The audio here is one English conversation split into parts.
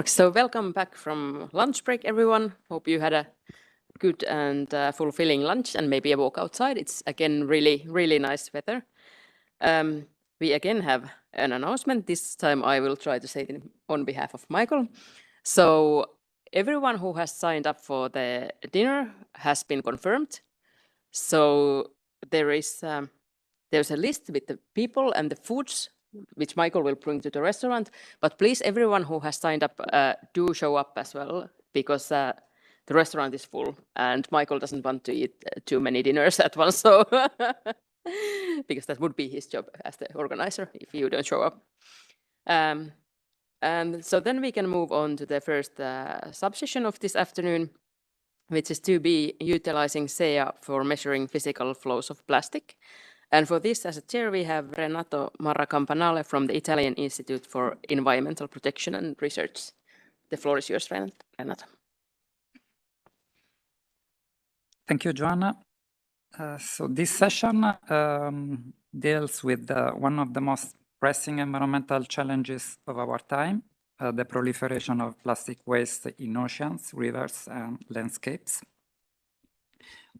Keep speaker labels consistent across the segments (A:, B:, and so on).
A: So welcome back from lunch break, everyone. Hope you had a good and fulfilling lunch and maybe a walk outside. It's again really nice weather. We again have an announcement. This time I will try to say it on behalf of Michael. So everyone who has signed up for the dinner has been confirmed. So there's a list with the people and the foods which Michael will bring to the restaurant. But please, everyone who has signed up, do show up as well, because the restaurant is full and Michael doesn't want to eat too many dinners at once. So because that would be his job as the organizer if you don't show up. And so then we can move on to the first subsession of this afternoon, which is to be utilizing SEEA for measuring physical flows of plastic. And for this, as a chair, we have Renato Marra-Campanale from the Italian Institute for Environmental Protection and Research. The floor is yours, Renato.
B: Thank you, Joanna. So this session deals with one of the most pressing environmental challenges of our time, the proliferation of plastic waste in oceans, rivers, and landscapes.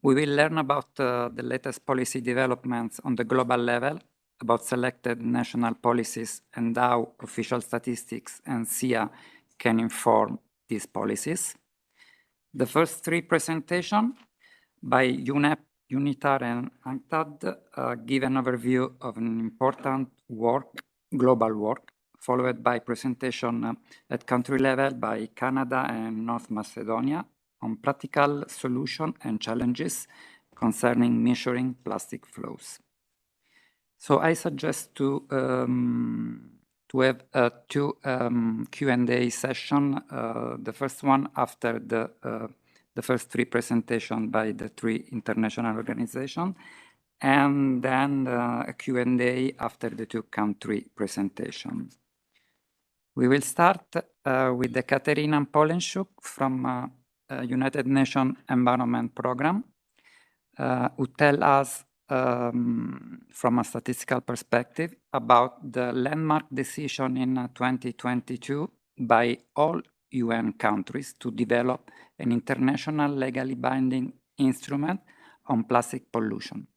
B: We will learn about the latest policy developments on the global level, about selected national policies and how official statistics and SEEA can inform these policies. The first three presentations by UNEP, UNITAR, and UNCTAD give an overview of an important global work, followed by presentation at country level by Canada and North Macedonia on practical solutions and challenges concerning measuring plastic flows. So I suggest to have two Q&A sessions. The first one after the first three presentations by the three international organizations, and then a Q&A after the two country presentations. We will start with the Katerina Polenchuk from United Nations Environment Program, who tell us from a statistical perspective about the landmark decision in 2022 by all UN countries to develop an international legally binding instrument on plastic pollution.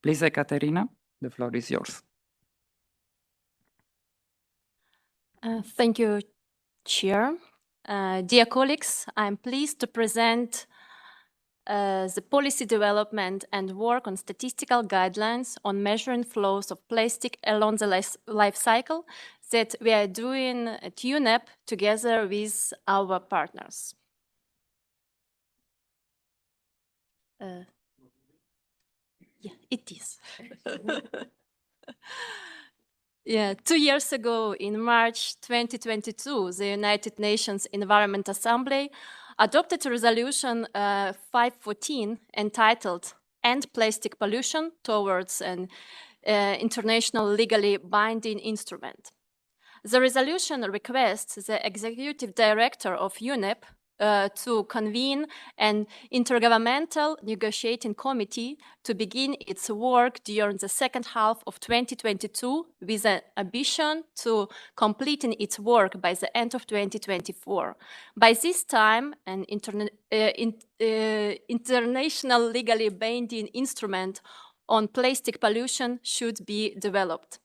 B: Please, Katerina, the floor is yours.
C: Thank you, Chair. Dear colleagues, I'm pleased to present the policy development and work on statistical guidelines on measuring flows of plastic along the life cycle that we are doing at UNEP together with our partners. Yeah, it is. Yeah, 2 years ago, in March 2022, the United Nations Environment Assembly adopted a resolution 514 entitled End Plastic Pollution Towards an International Legally Binding Instrument. The resolution requests the Executive Director of UNEP to convene an intergovernmental negotiating committee to begin its work during the second half of 2022 with an ambition to completing its work by the end of 2024. By this time, an international legally binding instrument on plastic pollution should be developed.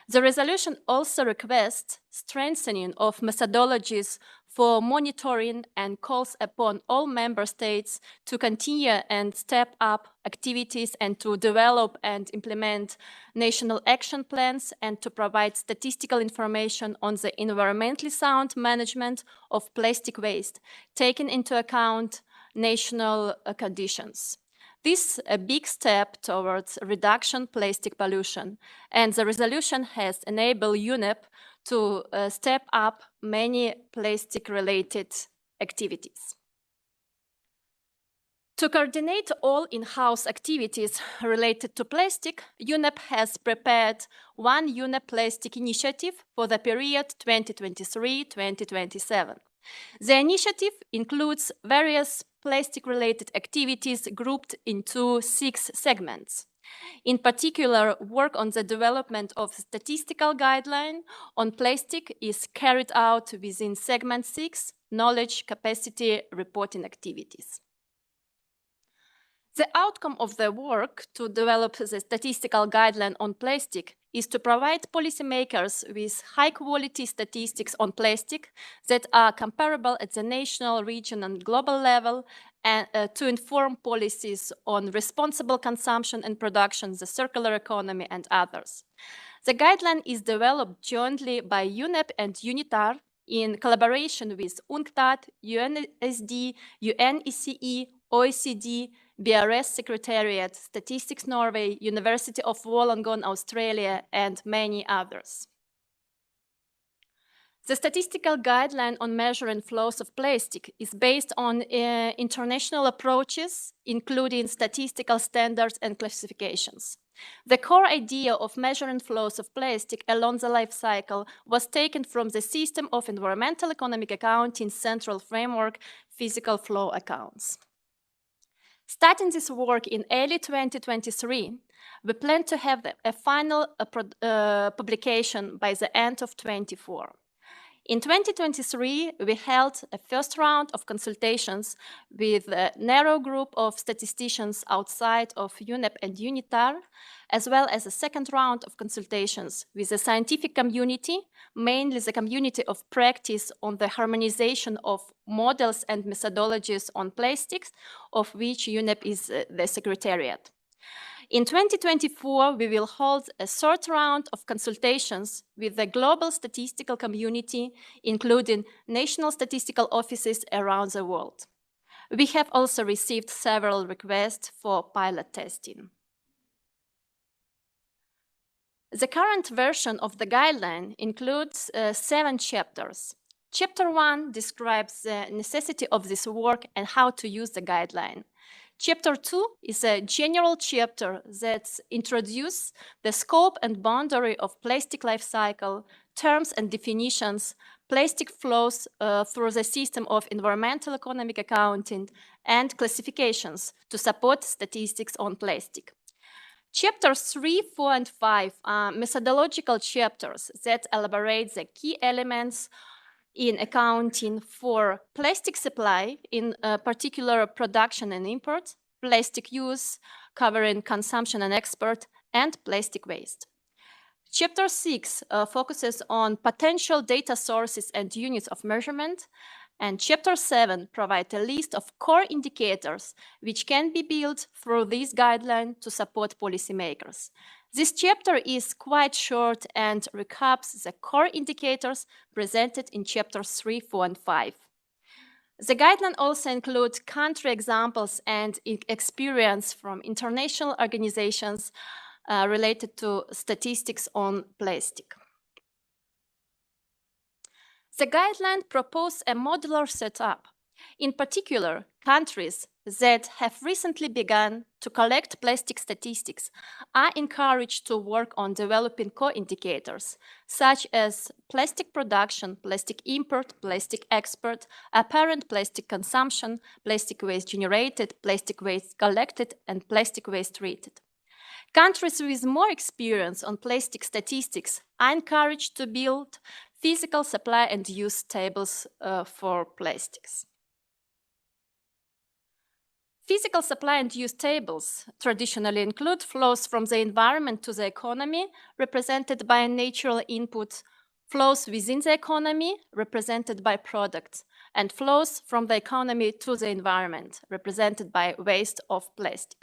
C: The resolution also requests strengthening of methodologies for monitoring and calls upon all member states to continue and step up activities and to develop and implement national action plans and to provide statistical information on the environmentally sound management of plastic waste, taking into account national conditions. This is a big step towards reduction plastic pollution, and the resolution has enabled UNEP to step up many plastic-related activities. To coordinate all in-house activities related to plastic, UNEP has prepared one UNEP Plastic Initiative for the period 2023-2027. The initiative includes various plastic-related activities grouped into 6 segments. In particular, work on the development of statistical guideline on plastic is carried out within segment 6, knowledge capacity reporting activities. The outcome of the work to develop the statistical guideline on plastic is to provide policymakers with high-quality statistics on plastic that are comparable at the national, regional, and global level, and to inform policies on responsible consumption and production, the circular economy, and others. The guideline is developed jointly by UNEP and UNITAR in collaboration with UNCTAD, UNSD, UNECE, OECD, BRS Secretariat, Statistics Norway, University of Wollongong, Australia, and many others. The statistical guideline on measuring flows of plastic is based on international approaches, including statistical standards and classifications. The core idea of measuring flows of plastic along the life cycle was taken from the System of Environmental Economic Accounting Central Framework Physical Flow Accounts. Starting this work in early 2023, we plan to have a final publication by the end of 2024. In 2023, we held a first round of consultations with a narrow group of statisticians outside of UNEP and UNITAR, as well as a second round of consultations with the scientific community, mainly the community of practice on the harmonization of models and methodologies on plastics, of which UNEP is the secretariat. In 2024, we will hold a third round of consultations with the global statistical community, including national statistical offices around the world. We have also received several requests for pilot testing. The current version of the guideline includes 7 chapters. Chapter 1 describes the necessity of this work and how to use the guideline. Chapter 2 is a general chapter that introduces the scope and boundary of plastic life cycle, terms and definitions, plastic flows through the system of environmental economic accounting, and classifications to support statistics on plastic. Chapters 3, 4, and 5 are methodological chapters that elaborate the key elements in accounting for plastic supply, in particular production and import, plastic use, covering consumption and export, and plastic waste. Chapter 6 focuses on potential data sources and units of measurement, and Chapter 7 provides a list of core indicators which can be built through this guideline to support policymakers. This chapter is quite short and recaps the core indicators presented in Chapters 3, 4, and 5. The guideline also includes country examples and experience from international organizations related to statistics on plastic. The guideline proposes a modular setup. In particular, countries that have recently begun to collect plastic statistics are encouraged to work on developing core indicators, such as plastic production, plastic import, plastic export, apparent plastic consumption, plastic waste generated, plastic waste collected, and plastic waste treated. Countries with more experience on plastic statistics are encouraged to build physical supply and use tables for plastics. Physical supply and use tables traditionally include flows from the environment to the economy, represented by a natural input, flows within the economy, represented by products, and flows from the economy to the environment, represented by waste of plastic.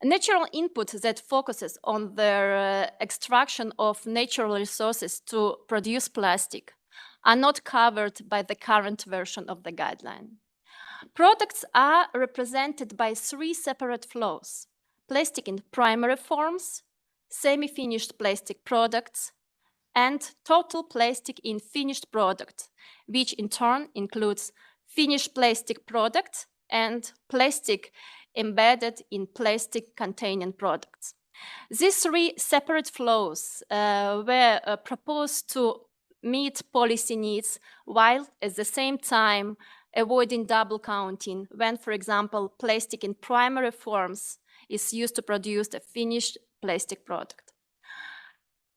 C: A natural input that focuses on the extraction of natural resources to produce plastic are not covered by the current version of the guideline. Products are represented by 3 separate flows: plastic in primary forms, semi-finished plastic products, and total plastic in finished products, which in turn includes finished plastic products and plastic embedded in plastic containing products. These 3 separate flows were proposed to meet policy needs while at the same time avoiding double counting when, for example, plastic in primary forms is used to produce the finished plastic product.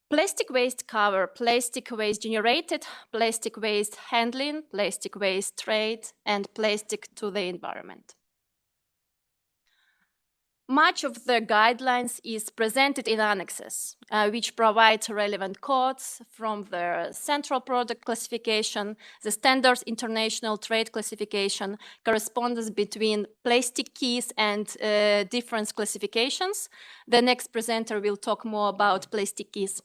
C: Plastic waste cover plastic waste generated, plastic waste handling, plastic waste trade, and plastic to the environment. Much of the guidelines is presented in annexes, which provide relevant codes from the central product classification, the standards international trade classification, correspondence between plastic keys and different classifications. The next presenter will talk more about plastic keys,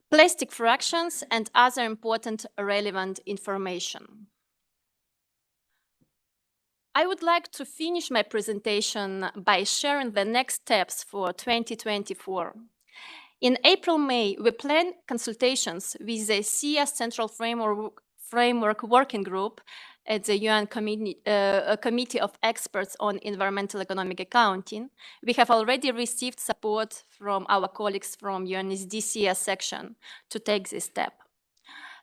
C: plastic fractions, and other important relevant information. I would like to finish my presentation by sharing the next steps for 2024. In April-May, we plan consultations with the SEEA Central Framework Working Group at the UN Committee of Experts on Environmental Economic Accounting. We have already received support from our colleagues from UNECE SEEA section to take this step.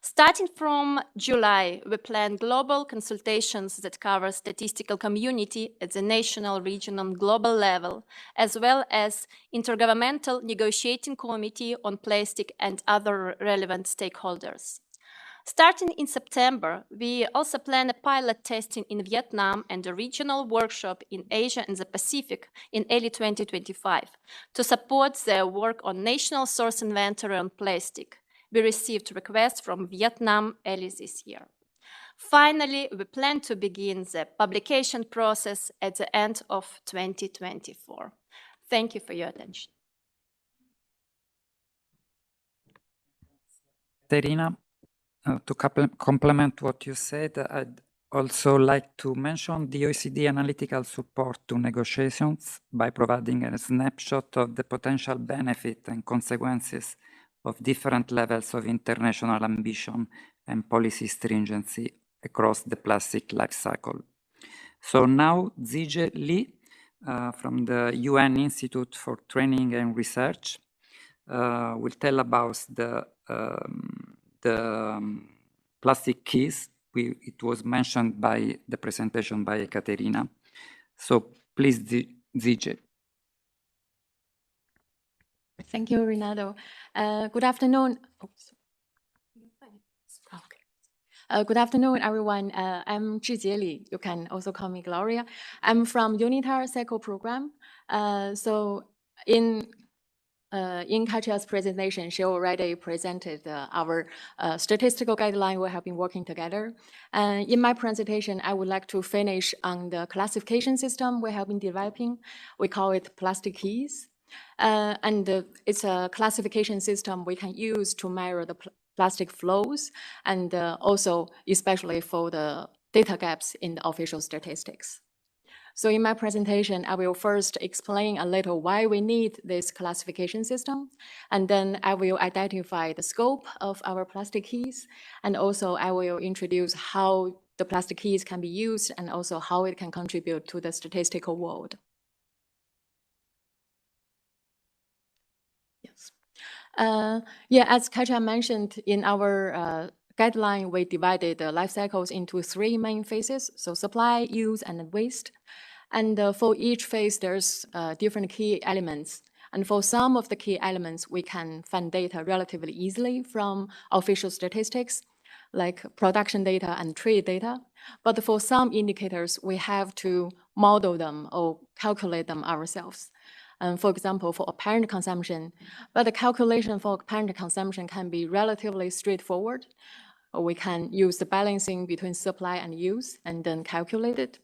C: Starting from July, we plan global consultations that cover statistical community at the national, regional, and global level, as well as intergovernmental negotiating committee on plastic and other relevant stakeholders. Starting in September, we also plan a pilot testing in Vietnam and a regional workshop in Asia and the Pacific in early 2025 to support their work on national source inventory on plastic. We received requests from Vietnam early this year. Finally, we plan to begin the publication process at the end of 2024. Thank you for your attention.
B: Terina, to complement what you said, I'd also like to mention the OECD analytical support to negotiations by providing a snapshot of the potential benefit and consequences of different levels of international ambition and policy stringency across the plastic life cycle. So now Zijie Li from the UN Institute for Training and Research will tell about the plastic keys. It was mentioned by the presentation by Ekaterina. So please, Zijie.
D: Thank you, Renato. Good afternoon. Good afternoon, everyone. I'm Zijie Li. You can also call me Gloria. I'm from UNITAR Cycle Program. So in Katya's presentation, she already presented our statistical guideline we have been working together. And in my presentation, I would like to finish on the classification system we have been developing. We call it plastic keys. And it's a classification system we can use to measure the plastic flows and also especially for the data gaps in the official statistics. So in my presentation, I will first explain a little why we need this classification system, and then I will identify the scope of our plastic keys, and also I will introduce how the plastic keys can be used and also how it can contribute to the statistical world. Yes. As Katya mentioned, in our guideline, we divided the life cycles into 3 main phases, so supply, use, and waste. And for each phase, there's different key elements. And for some of the key elements, we can find data relatively easily from official statistics, like production data and trade data. But for some indicators, we have to model them or calculate them ourselves. For example, for apparent consumption, but the calculation for apparent consumption can be relatively straightforward. We can use the balancing between supply and use and then calculate it.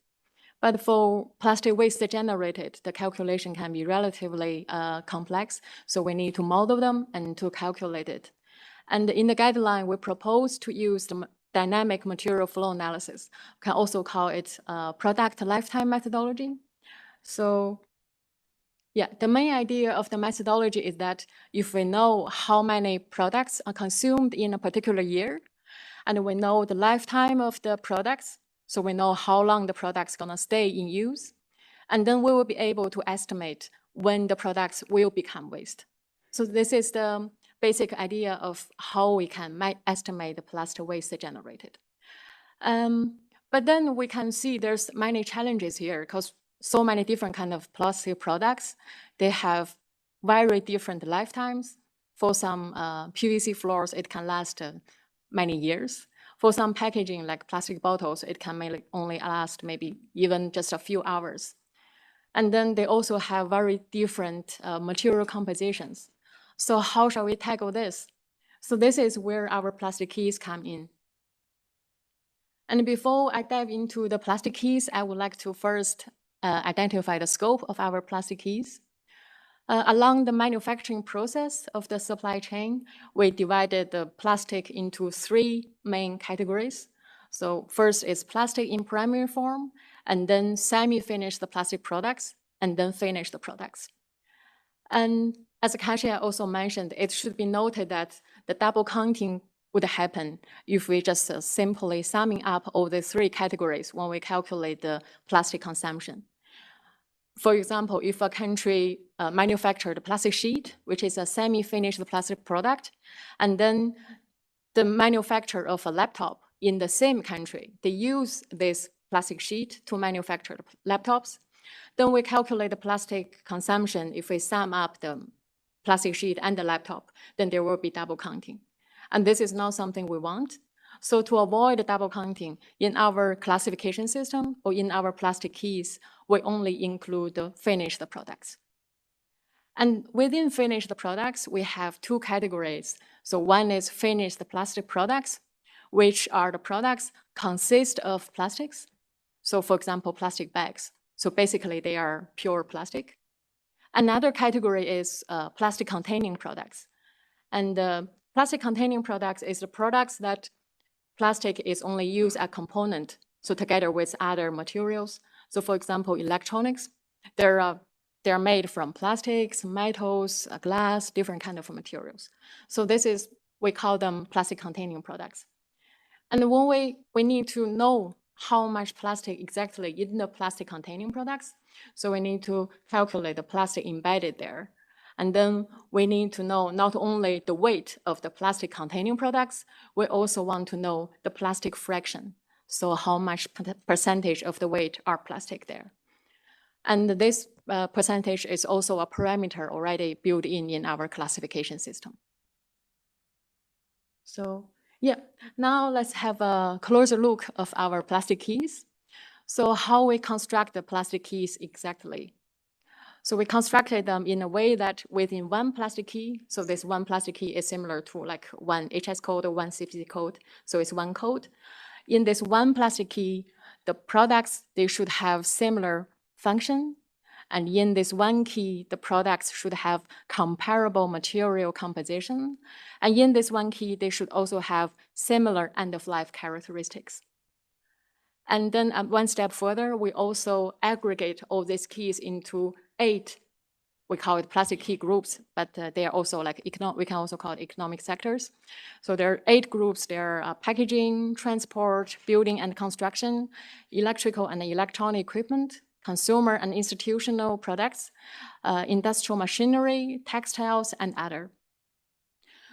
D: But for plastic waste generated, the calculation can be relatively complex, so we need to model them and to calculate it. And in the guideline, we propose to use the dynamic material flow analysis. We can also call it product lifetime methodology. So the main idea of the methodology is that if we know how many products are consumed in a particular year, and we know the lifetime of the products, so we know how long the product's gonna stay in use, and then we will be able to estimate when the products will become waste. So this is the basic idea of how we can estimate the plastic waste generated. But then we can see there's many challenges here because so many different kind of plastic products. They have very different lifetimes. For some PVC floors, it can last many years. For some packaging, like plastic bottles, it can only last maybe even just a few hours. And then they also have very different material compositions. So how shall we tackle this? So this is where our plastic keys come in. And before I dive into the plastic keys, I would like to first identify the scope of our plastic keys. Along the manufacturing process of the supply chain, we divided the plastic into 3 main categories. So first is plastic in primary form, and then semi-finished plastic products, and then finished products. And as Kasia also mentioned, it should be noted that the double counting would happen if we just simply summing up all the 3 categories when we calculate the plastic consumption. For example, if a country manufactured a plastic sheet, which is a semi-finished plastic product, and then the manufacturer of a laptop in the same country, they use this plastic sheet to manufacture the laptops, then we calculate the plastic consumption. If we sum up the plastic sheet and the laptop, then there will be double counting. And this is not something we want. So to avoid the double counting, in our classification system or in our plastic keys, we only include the finished products. And within finished products, we have 2 categories. So one is finished plastic products, which are the products consist of plastics. So for example, plastic bags. So basically they are pure plastic. Another category is plastic containing products. And plastic containing products is the products that plastic is only used as a component, so together with other materials. So for example, electronics, they're made from plastics, metals, glass, different kind of materials. So we call them plastic containing products. And when we need to know how much plastic exactly in the plastic containing products, so we need to calculate the plastic embedded there. And then we need to know not only the weight of the plastic containing products, we also want to know the plastic fraction. So how much percentage of the weight are plastic there. And this percentage is also a parameter already built in our classification system. So yeah, now let's have a closer look of our plastic keys. So how we construct the plastic keys exactly. So we constructed them in a way that within one plastic key, so this one plastic key is similar to like one HS code or one CPC code, so it's one code. In this one plastic key, the products, they should have similar function. And in this one key, the products should have comparable material composition. And in this one key, they should also have similar end-of-life characteristics. And then one step further, we also aggregate all these keys into 8, we call it plastic key groups, but they are also like, we can also call it economic sectors. So there are 8 groups. There are packaging, transport, building and construction, electrical and electronic equipment, consumer and institutional products, industrial machinery, textiles, and other.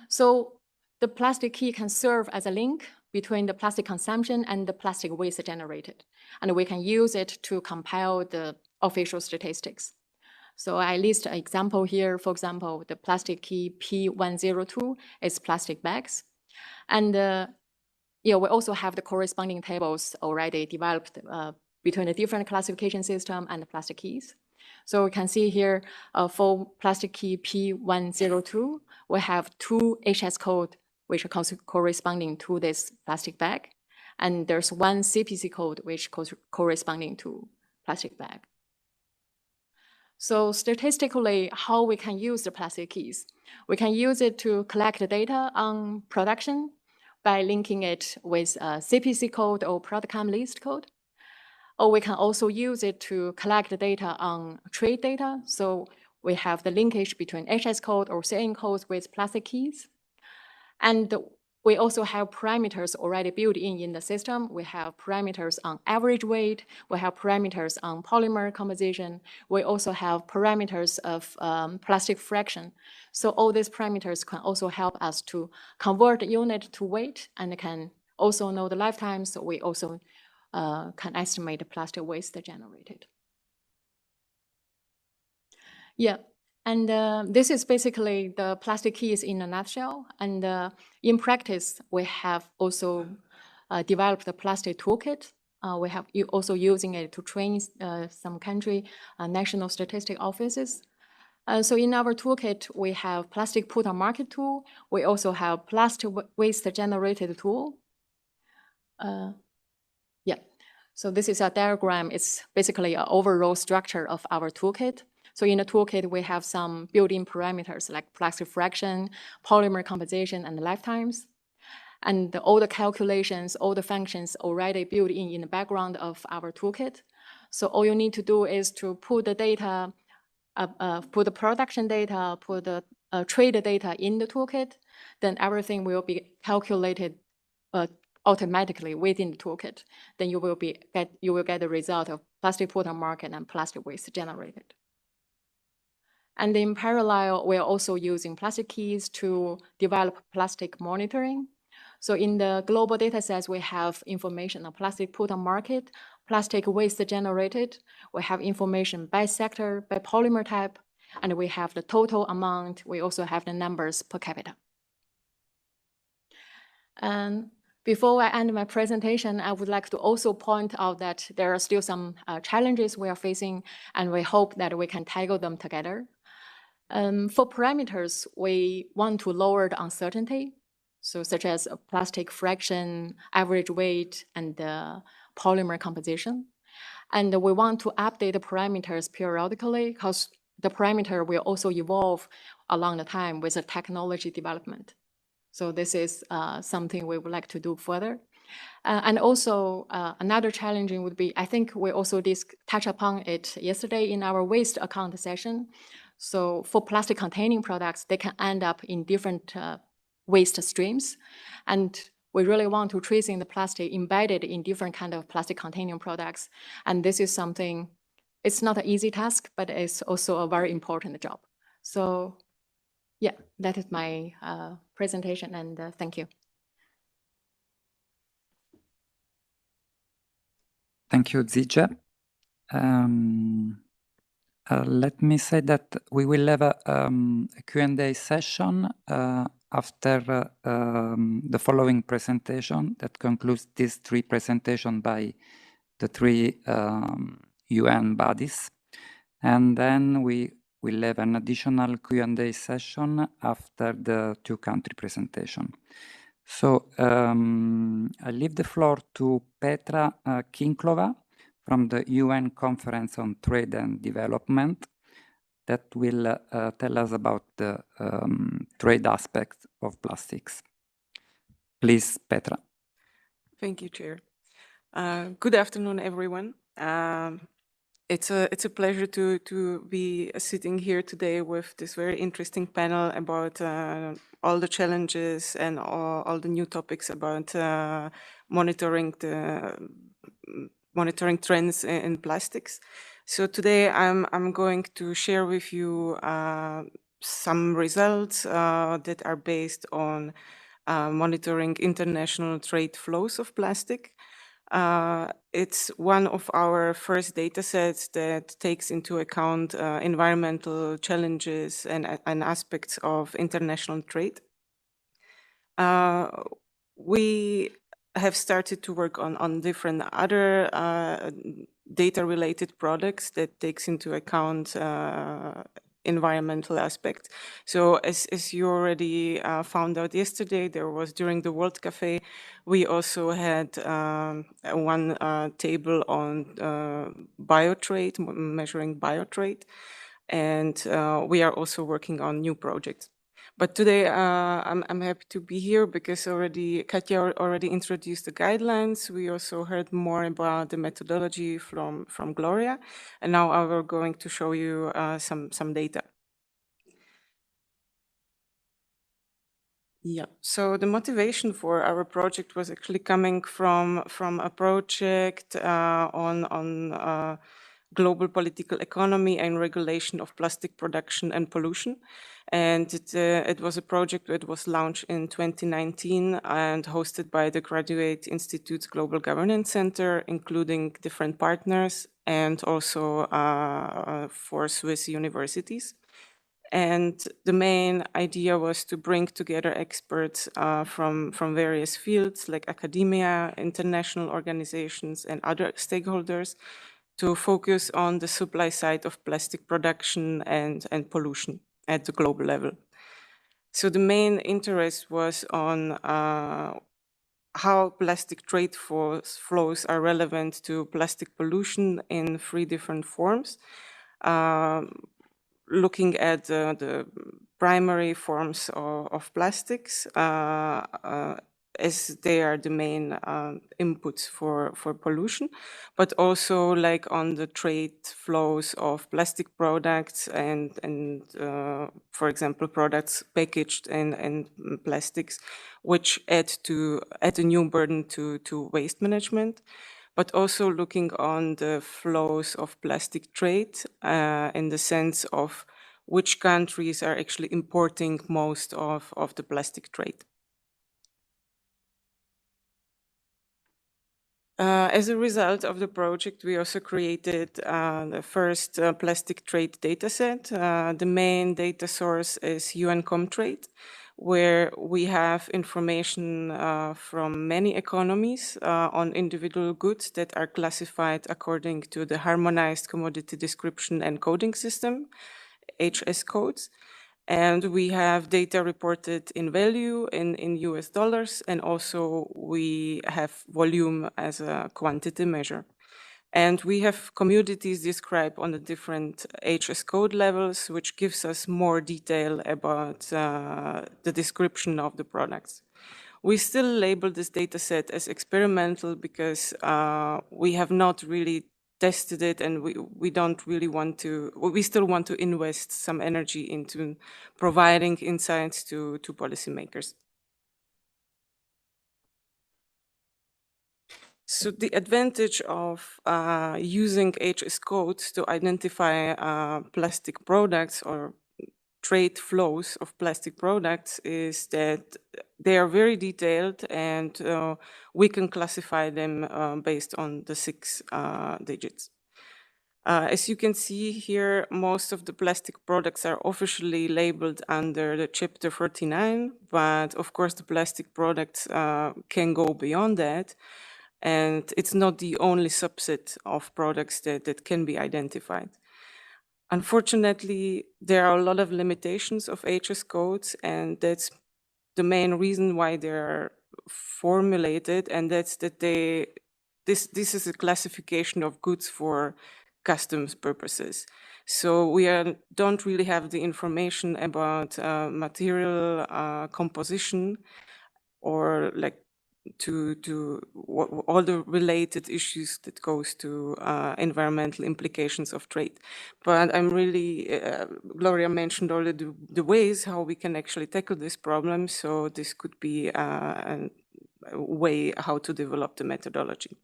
D: So the plastic key can serve as a link between the plastic consumption and the plastic waste generated. And we can use it to compile the official statistics. So I list an example here. For example, the plastic key P102 is plastic bags. And we also have the corresponding tables already developed between the different classification system and the plastic keys. So we can see here for plastic key P102, we have 2 HS code which are corresponding to this plastic bag. And there's 1 CPC code which corresponding to plastic bag. So statistically, how we can use the plastic keys? We can use it to collect the data on production by linking it with a CPC code or product list code. Or we can also use it to collect the data on trade data. So we have the linkage between HS code or CN codes with plastic keys. And we also have parameters already built in the system. We have parameters on average weight. We have parameters on polymer composition. We also have parameters of plastic fraction. So all these parameters can also help us to convert the unit to weight and can also know the lifetime. So we also can estimate the plastic waste generated. Yeah, and this is basically the plastic keys in a nutshell. And in practice, we have also developed a plastic toolkit. We have also using it to train some country national statistic offices. So in our toolkit, we have plastic put on market tool. We also have plastic waste generated tool. Yeah, so this is a diagram. It's basically an overall structure of our toolkit. So in the toolkit, we have some built-in parameters like plastic fraction, polymer composition, and lifetimes. And all the calculations, all the functions already built in the background of our toolkit. So all you need to do is to put the data, put the production data, put the trade data in the toolkit, then everything will be calculated automatically within the toolkit. Then you will get the result of plastic put on market and plastic waste generated. And in parallel, we are also using plastic keys to develop plastic monitoring. So in the global data sets, we have information on plastic put on market, plastic waste generated. We have information by sector, by polymer type, and we have the total amount. We also have the numbers per capita. And before I end my presentation, I would like to also point out that there are still some challenges we are facing, and we hope that we can tackle them together. For parameters, we want to lower the uncertainty, so such as plastic fraction, average weight, and polymer composition. And we want to update the parameters periodically because the parameter will also evolve along the time with the technology development. So this is something we would like to do further. And also another challenging would be, I think we also touched upon it yesterday in our waste account session. So for plastic containing products, they can end up in different waste streams. And we really want to trace in the plastic embedded in different kind of plastic containing products. And this is something, it's not an easy task, but it's also a very important job. So yeah, that is my presentation, and thank you.
B: Thank you, Zijie. Let me say that we will have a Q&A session after the following presentation that concludes these three presentations by the three UN bodies. And then we will have an additional Q&A session after the two country presentation. So I leave the floor to Petra Kinklova from the UN Conference on Trade and Development that will tell us about the trade aspect of plastics. Please, Petra.
E: Thank you, Chair. Good afternoon, everyone. It's a pleasure to be sitting here today with this very interesting panel about all the challenges and all the new topics about monitoring trends in plastics. So today I'm going to share with you some results that are based on monitoring international trade flows of plastic. It's one of our first data sets that takes into account environmental challenges and aspects of international trade. We have started to work on different other data-related products that takes into account environmental aspect. So as you already found out yesterday, there was during the World Cafe, we also had one table on biotrade, measuring biotrade, and we are also working on new projects. But today I'm happy to be here because Katja already introduced the guidelines. We also heard more about the methodology from Gloria, and now we're going to show you some data. Yeah, so the motivation for our project was actually coming from a project on global political economy and regulation of plastic production and pollution. And it was a project that was launched in 2019 and hosted by the Graduate Institute's Global Governance Center, including different partners and also 4 Swiss universities. And the main idea was to bring together experts from various fields like academia, international organizations, and other stakeholders to focus on the supply side of plastic production and pollution at the global level. So the main interest was on how plastic trade flows are relevant to plastic pollution in 3 different forms. Looking at the primary forms of plastics, as they are the main inputs for pollution, but also like on the trade flows of plastic products and for example, products packaged in plastics, which add a new burden to waste management, but also looking on the flows of plastic trade in the sense of which countries are actually importing most of the plastic trade. As a result of the project, we also created the first plastic trade dataset. The main data source is UN Comtrade, where we have information from many economies on individual goods that are classified according to the Harmonized Commodity Description and Coding System, HS codes. And we have data reported in value in US dollars, and also we have volume as a quantity measure. And we have commodities described on the different HS code levels, which gives us more detail about the description of the products. We still label this data set as experimental because we have not really tested it, and we don't really want to, we still want to invest some energy into providing insights to policymakers. So the advantage of using HS codes to identify plastic products or trade flows of plastic products is that they are very detailed, and we can classify them based on the 6 digits. As you can see here, most of the plastic products are officially labeled under the Chapter 39, but of course the plastic products can go beyond that, and it's not the only subset of products that can be identified. Unfortunately, there are a lot of limitations of HS codes, and that's the main reason why they're formulated, and that's that this is a classification of goods for customs purposes. So we don't really have the information about material composition or like to all the related issues that goes to environmental implications of trade. But I'm really, Gloria mentioned already the ways how we can actually tackle this problem. So this could be a way how to develop the methodology.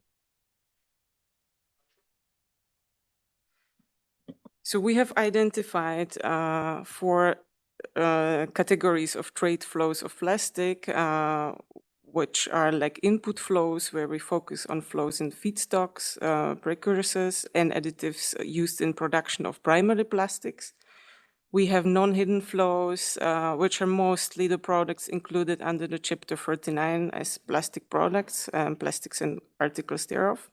E: So we have identified 4 categories of trade flows of plastic, which are like input flows, where we focus on flows in feedstocks, precursors, and additives used in production of primary plastics. We have non-hidden flows, which are mostly the products included under the Chapter 39 as plastic products, plastics and articles thereof.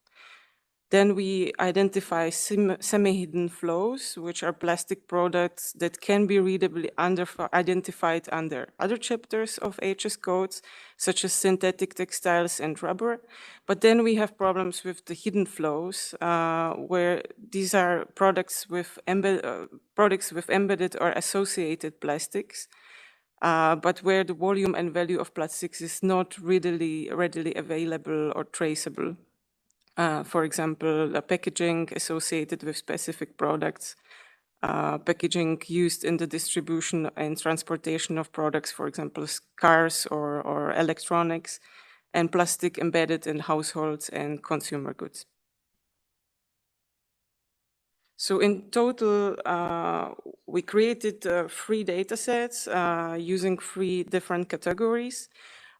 E: Then we identify semi-hidden flows, which are plastic products that can be readably identified under other chapters of HS codes, such as synthetic textiles and rubber. But then we have problems with the hidden flows, where these are products with embedded or associated plastics, but where the volume and value of plastics is not readily available or traceable. For example, packaging associated with specific products, packaging used in the distribution and transportation of products, for example, cars or electronics, and plastic embedded in households and consumer goods. So in total, we created 3 data sets using 3 different categories.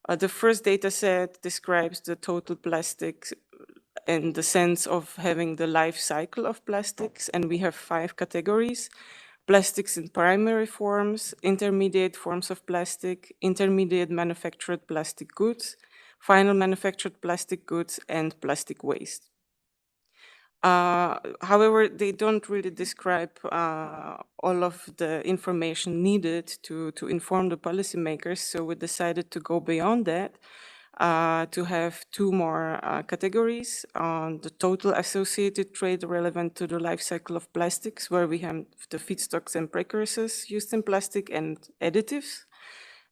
E: The first data set describes the total plastics in the sense of having the life cycle of plastics, and we have 5 categories: plastics in primary forms, intermediate forms of plastic, intermediate manufactured plastic goods, final manufactured plastic goods, and plastic waste. However, they don't really describe all of the information needed to inform the policymakers, so we decided to go beyond that, to have 2 more categories on the total associated trade relevant to the life cycle of plastics, where we have the feedstocks and precursors used in plastic and additives.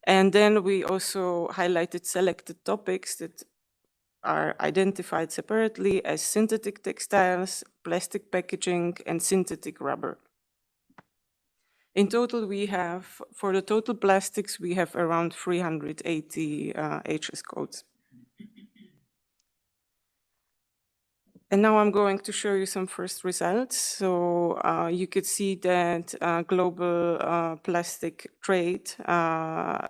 E: And then we also highlighted selected topics that are identified separately as synthetic textiles, plastic packaging, and synthetic rubber. In total, we have, for the total plastics, we have around 380 HS codes. And now I'm going to show you some first results. So you could see that global plastic trade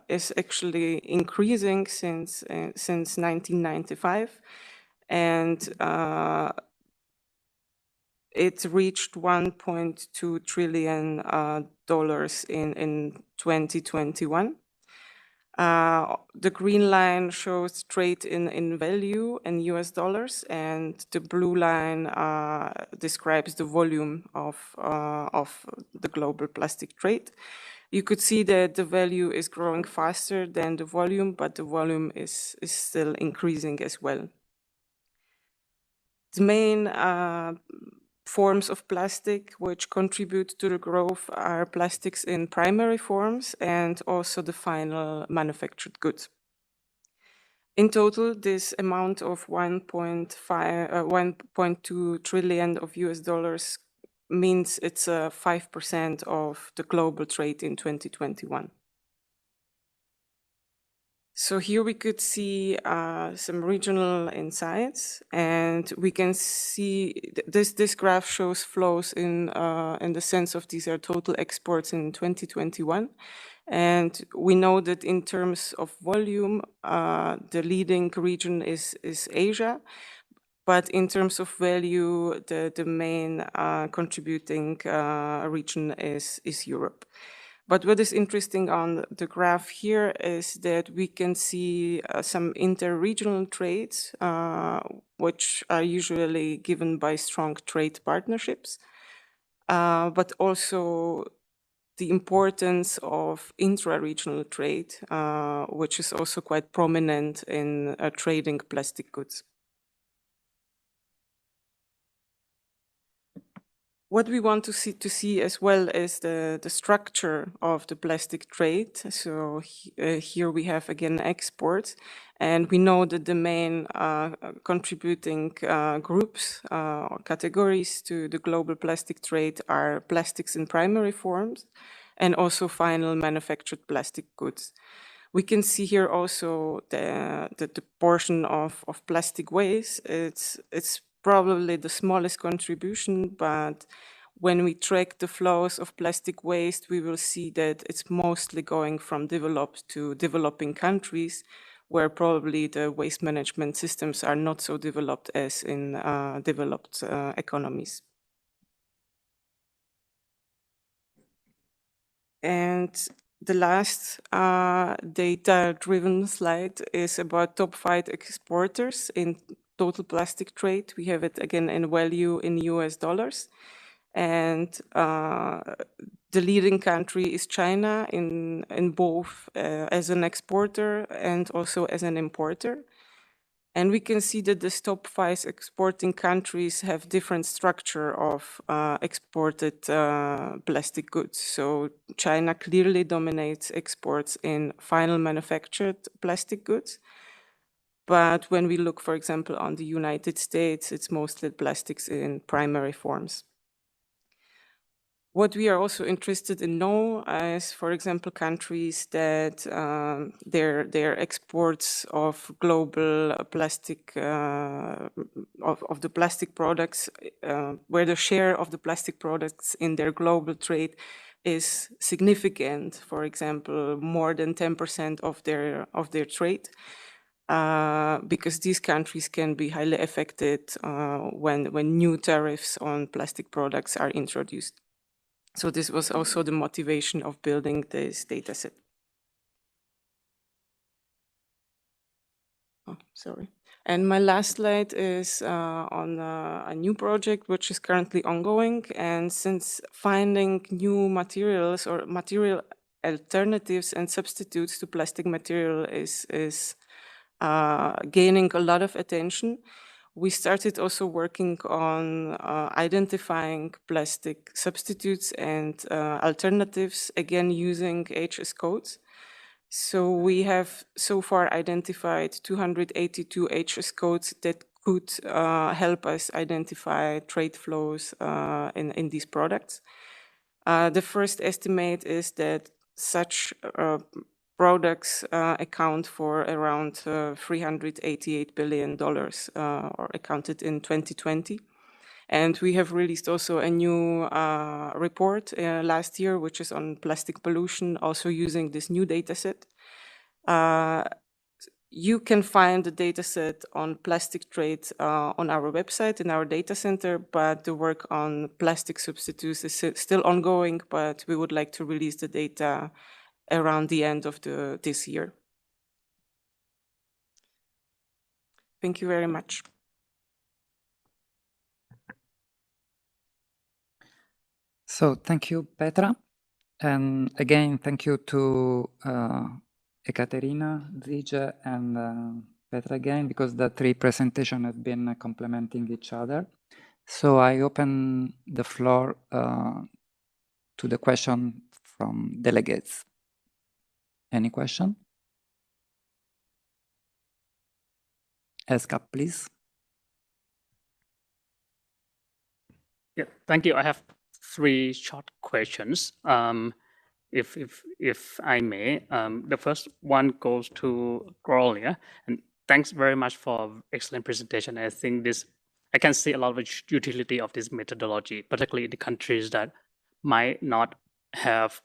E: is actually increasing since 1995, and it reached $1.2 trillion in 2021. The green line shows trade in value in US dollars, and the blue line describes the volume of the global plastic trade. You could see that the value is growing faster than the volume, but the volume is still increasing as well. The main forms of plastic which contribute to the growth are plastics in primary forms and also the final manufactured goods. In total, this amount of 1.2 trillion of US dollars means it's 5% of the global trade in 2021. So here we could see some regional insights, and we can see this graph shows flows in the sense of these are total exports in 2021. And we know that in terms of volume, the leading region is Asia, but in terms of value, the main contributing region is Europe. But what is interesting on the graph here is that we can see some inter-regional trades, which are usually given by strong trade partnerships, but also the importance of intra-regional trade, which is also quite prominent in trading plastic goods. What we want to see as well is the structure of the plastic trade. So here we have again exports, and we know that the main contributing groups or categories to the global plastic trade are plastics in primary forms and also final manufactured plastic goods. We can see here also the portion of plastic waste. It's probably the smallest contribution, but when we track the flows of plastic waste, we will see that it's mostly going from developed to developing countries, where probably the waste management systems are not so developed as in developed economies. And the last data-driven slide is about top 5 exporters in total plastic trade. We have it again in value in US dollars. And the leading country is China in both as an exporter and also as an importer. And we can see that the top 5 exporting countries have different structure of exported plastic goods. So China clearly dominates exports in final manufactured plastic goods. But when we look, for example, on the United States, it's mostly plastics in primary forms. What we are also interested in know is, for example, countries that their exports of global plastic, of the plastic products, where the share of the plastic products in their global trade is significant, for example, more than 10% of their trade. Because these countries can be highly affected when new tariffs on plastic products are introduced. So this was also the motivation of building this data set. Oh, sorry. And my last slide is on a new project which is currently ongoing. And since finding new materials or material alternatives and substitutes to plastic material is gaining a lot of attention, we started also working on identifying plastic substitutes and alternatives, again using HS codes. So we have so far identified 282 HS codes that could help us identify trade flows in these products. The first estimate is that such products account for around $388 billion or accounted in 2020. And we have released also a new report last year, which is on plastic pollution, also using this new data set. You can find the data set on plastic trade on our website in our data center, but the work on plastic substitutes is still ongoing, but we would like to release the data around the end of this year. Thank you very much.
B: So thank you, Petra. And again, thank you to Ekaterina, Zige, and Petra again, because the three presentations have been complementing each other. So I open the floor to the question from delegates. Any question? Ask up, please.
F: Yeah, thank you. I have 3 short questions. If I may, the first one goes to Gloria, and thanks very much for excellent presentation. I think I can see a lot of utility of this methodology, particularly in the countries that might not have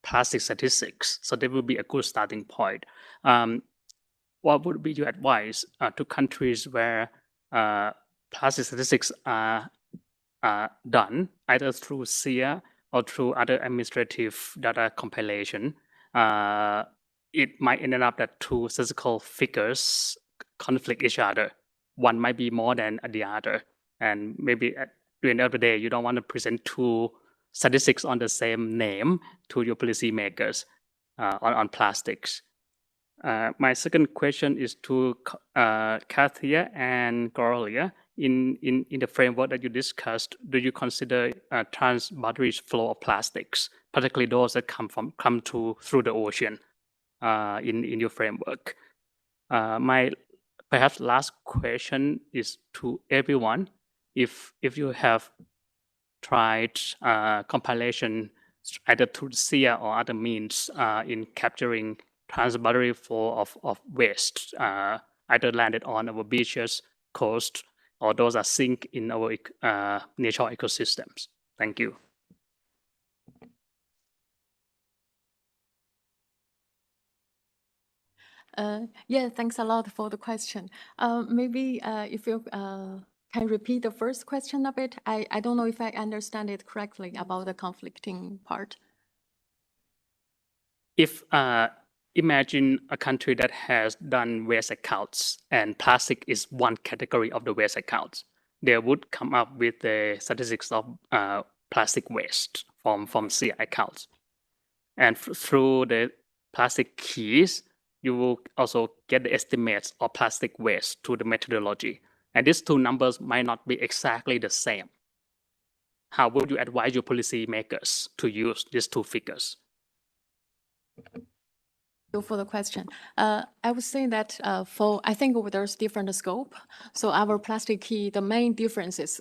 F: plastic statistics. So that will be a good starting point. What would be your advice to countries where plastic statistics are done either through SEEA or through other administrative data compilation? It might end up that 2 statistical figures conflict each other. One might be more than the other. And maybe at the end of the day, you don't want to present 2 statistics on the same name to your policymakers on plastics. My second question is to Katia and Gloria. In the framework that you discussed, do you consider trans-boundary flow of plastics, particularly those that come through the ocean, in your framework? My perhaps last question is to everyone. If you have tried compilation either through SEEA or other means in capturing trans-boundary flow of waste, either landed on our beaches, coast, or those are sink in our natural ecosystems. Thank you.
D: Yeah, thanks a lot for the question. Maybe if you can repeat the first question a bit. I don't know if I understand it correctly about the conflicting part.
F: If imagine a country that has done waste accounts and plastic is one category of the waste accounts, they would come up with the statistics of plastic waste from SEEA accounts. And through the plastic keys, you will also get the estimates of plastic waste to the methodology. And these 2 numbers might not be exactly the same. How would you advise your policymakers to use these 2 figures?
D: So for the question, I would say that I think there's different scope. So our plastic key, the main differences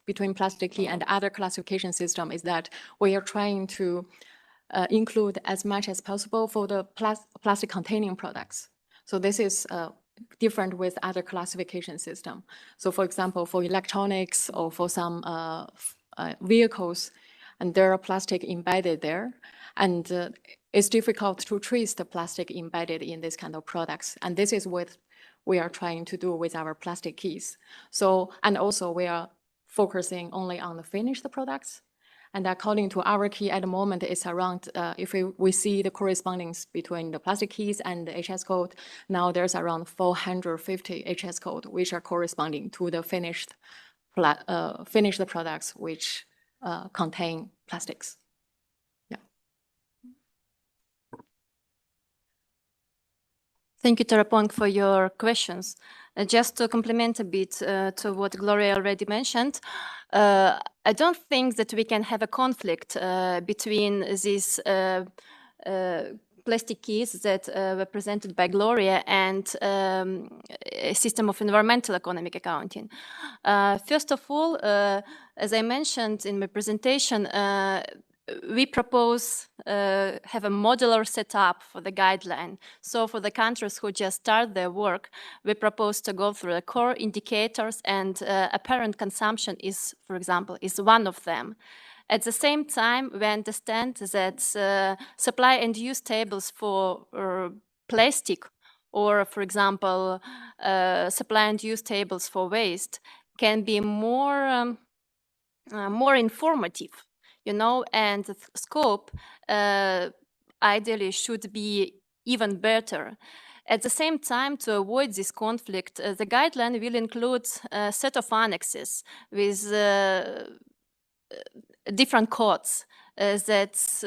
D: between plastic key and other classification system is that we are trying to include as much as possible for the plastic containing products. So this is different with other classification system. So for example, for electronics or for some vehicles, and there are plastic embedded there, and it's difficult to trace the plastic embedded in this kind of products. And this is what we are trying to do with our plastic keys. So, and also we are focusing only on the finished products. And according to our key at the moment, it's around, if we see the correspondence between the plastic keys and the HS code, now there's around 450 HS code, which are corresponding to the finished products which contain plastics. Yeah.
C: Thank you, Terapong, for your questions. Just to complement a bit to what Gloria already mentioned, I don't think that we can have a conflict between these plastic keys that were presented by Gloria and a system of environmental economic accounting. First of all, as I mentioned in my presentation, we propose have a modular setup for the guideline. So for the countries who just start their work, we propose to go through the core indicators, and apparent consumption is, for example, is one of them. At the same time, we understand that supply and use tables for plastic, or for example, supply and use tables for waste can be more informative, you know, and the scope ideally should be even better. At the same time, to avoid this conflict, the guideline will include a set of annexes with different codes that's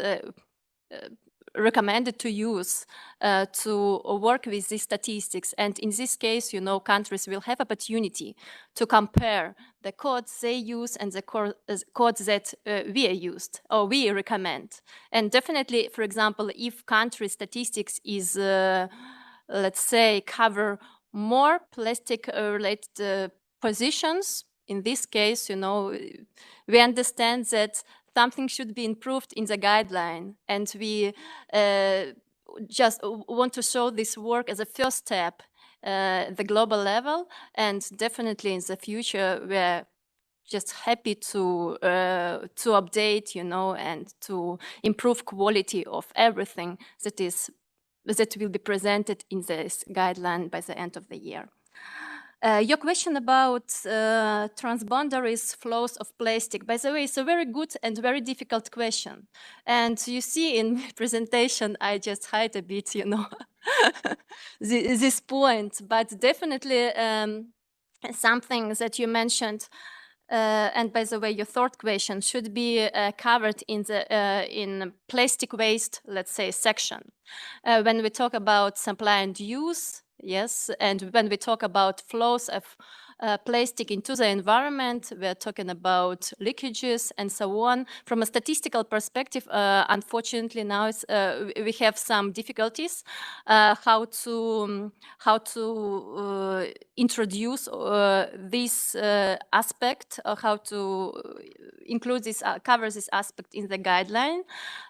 C: recommended to use to work with these statistics. And in this case, you know, countries will have opportunity to compare the codes they use and the codes that we used or we recommend. And definitely, for example, if country statistics is, let's say, cover more plastic-related positions, in this case, you know, we understand that something should be improved in the guideline, and we just want to show this work as a first step at the global level, and definitely in the future we're just happy to update, you know, and to improve quality of everything that will be presented in this guideline by the end of the year. Your question about transboundary flows of plastic, by the way, is a very good and very difficult question. And you see in my presentation, I just hide a bit, you know, this point, but definitely something that you mentioned, and by the way, your third question should be covered in the in plastic waste, let's say, section. When we talk about supply and use, yes, and when we talk about flows of plastic into the environment, we're talking about leakages and so on. From a statistical perspective, unfortunately now we have some difficulties how to introduce this aspect, or how to include this, cover this aspect in the guideline.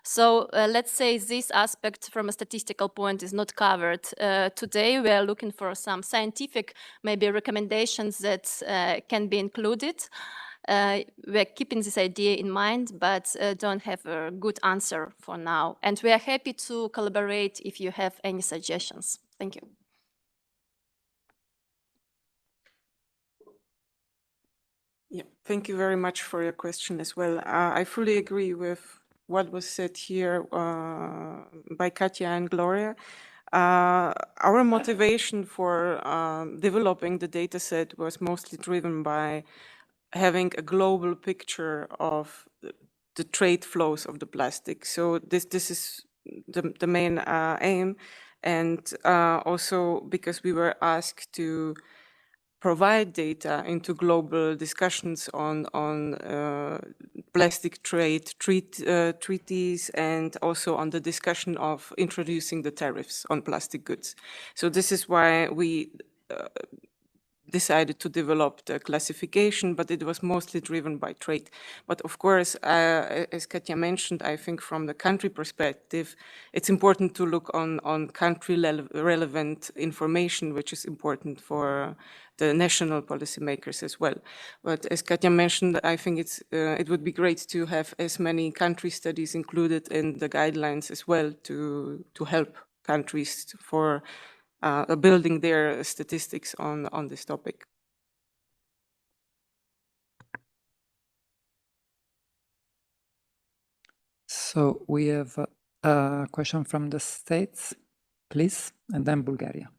C: So let's say this aspect from a statistical point is not covered. Today we are looking for some scientific maybe recommendations that can be included. We're keeping this idea in mind, but don't have a good answer for now. And we are happy to collaborate if you have any suggestions. Thank you.
E: Yeah, thank you very much for your question as well. I fully agree with what was said here by Katja and Gloria. Our motivation for developing the data set was mostly driven by having a global picture of the trade flows of the plastic. So this is the main aim, and also because we were asked to provide data into global discussions on plastic trade treaties, and also on the discussion of introducing the tariffs on plastic goods. So this is why we decided to develop the classification, but it was mostly driven by trade. But of course, as Katja mentioned, I think from the country perspective, it's important to look on country relevant information, which is important for the national policymakers as well. But as Katja mentioned, I think it would be great to have as many country studies included in the guidelines as well to help countries for building their statistics on this topic.
B: So we have a question from the States, please, and then Bulgaria.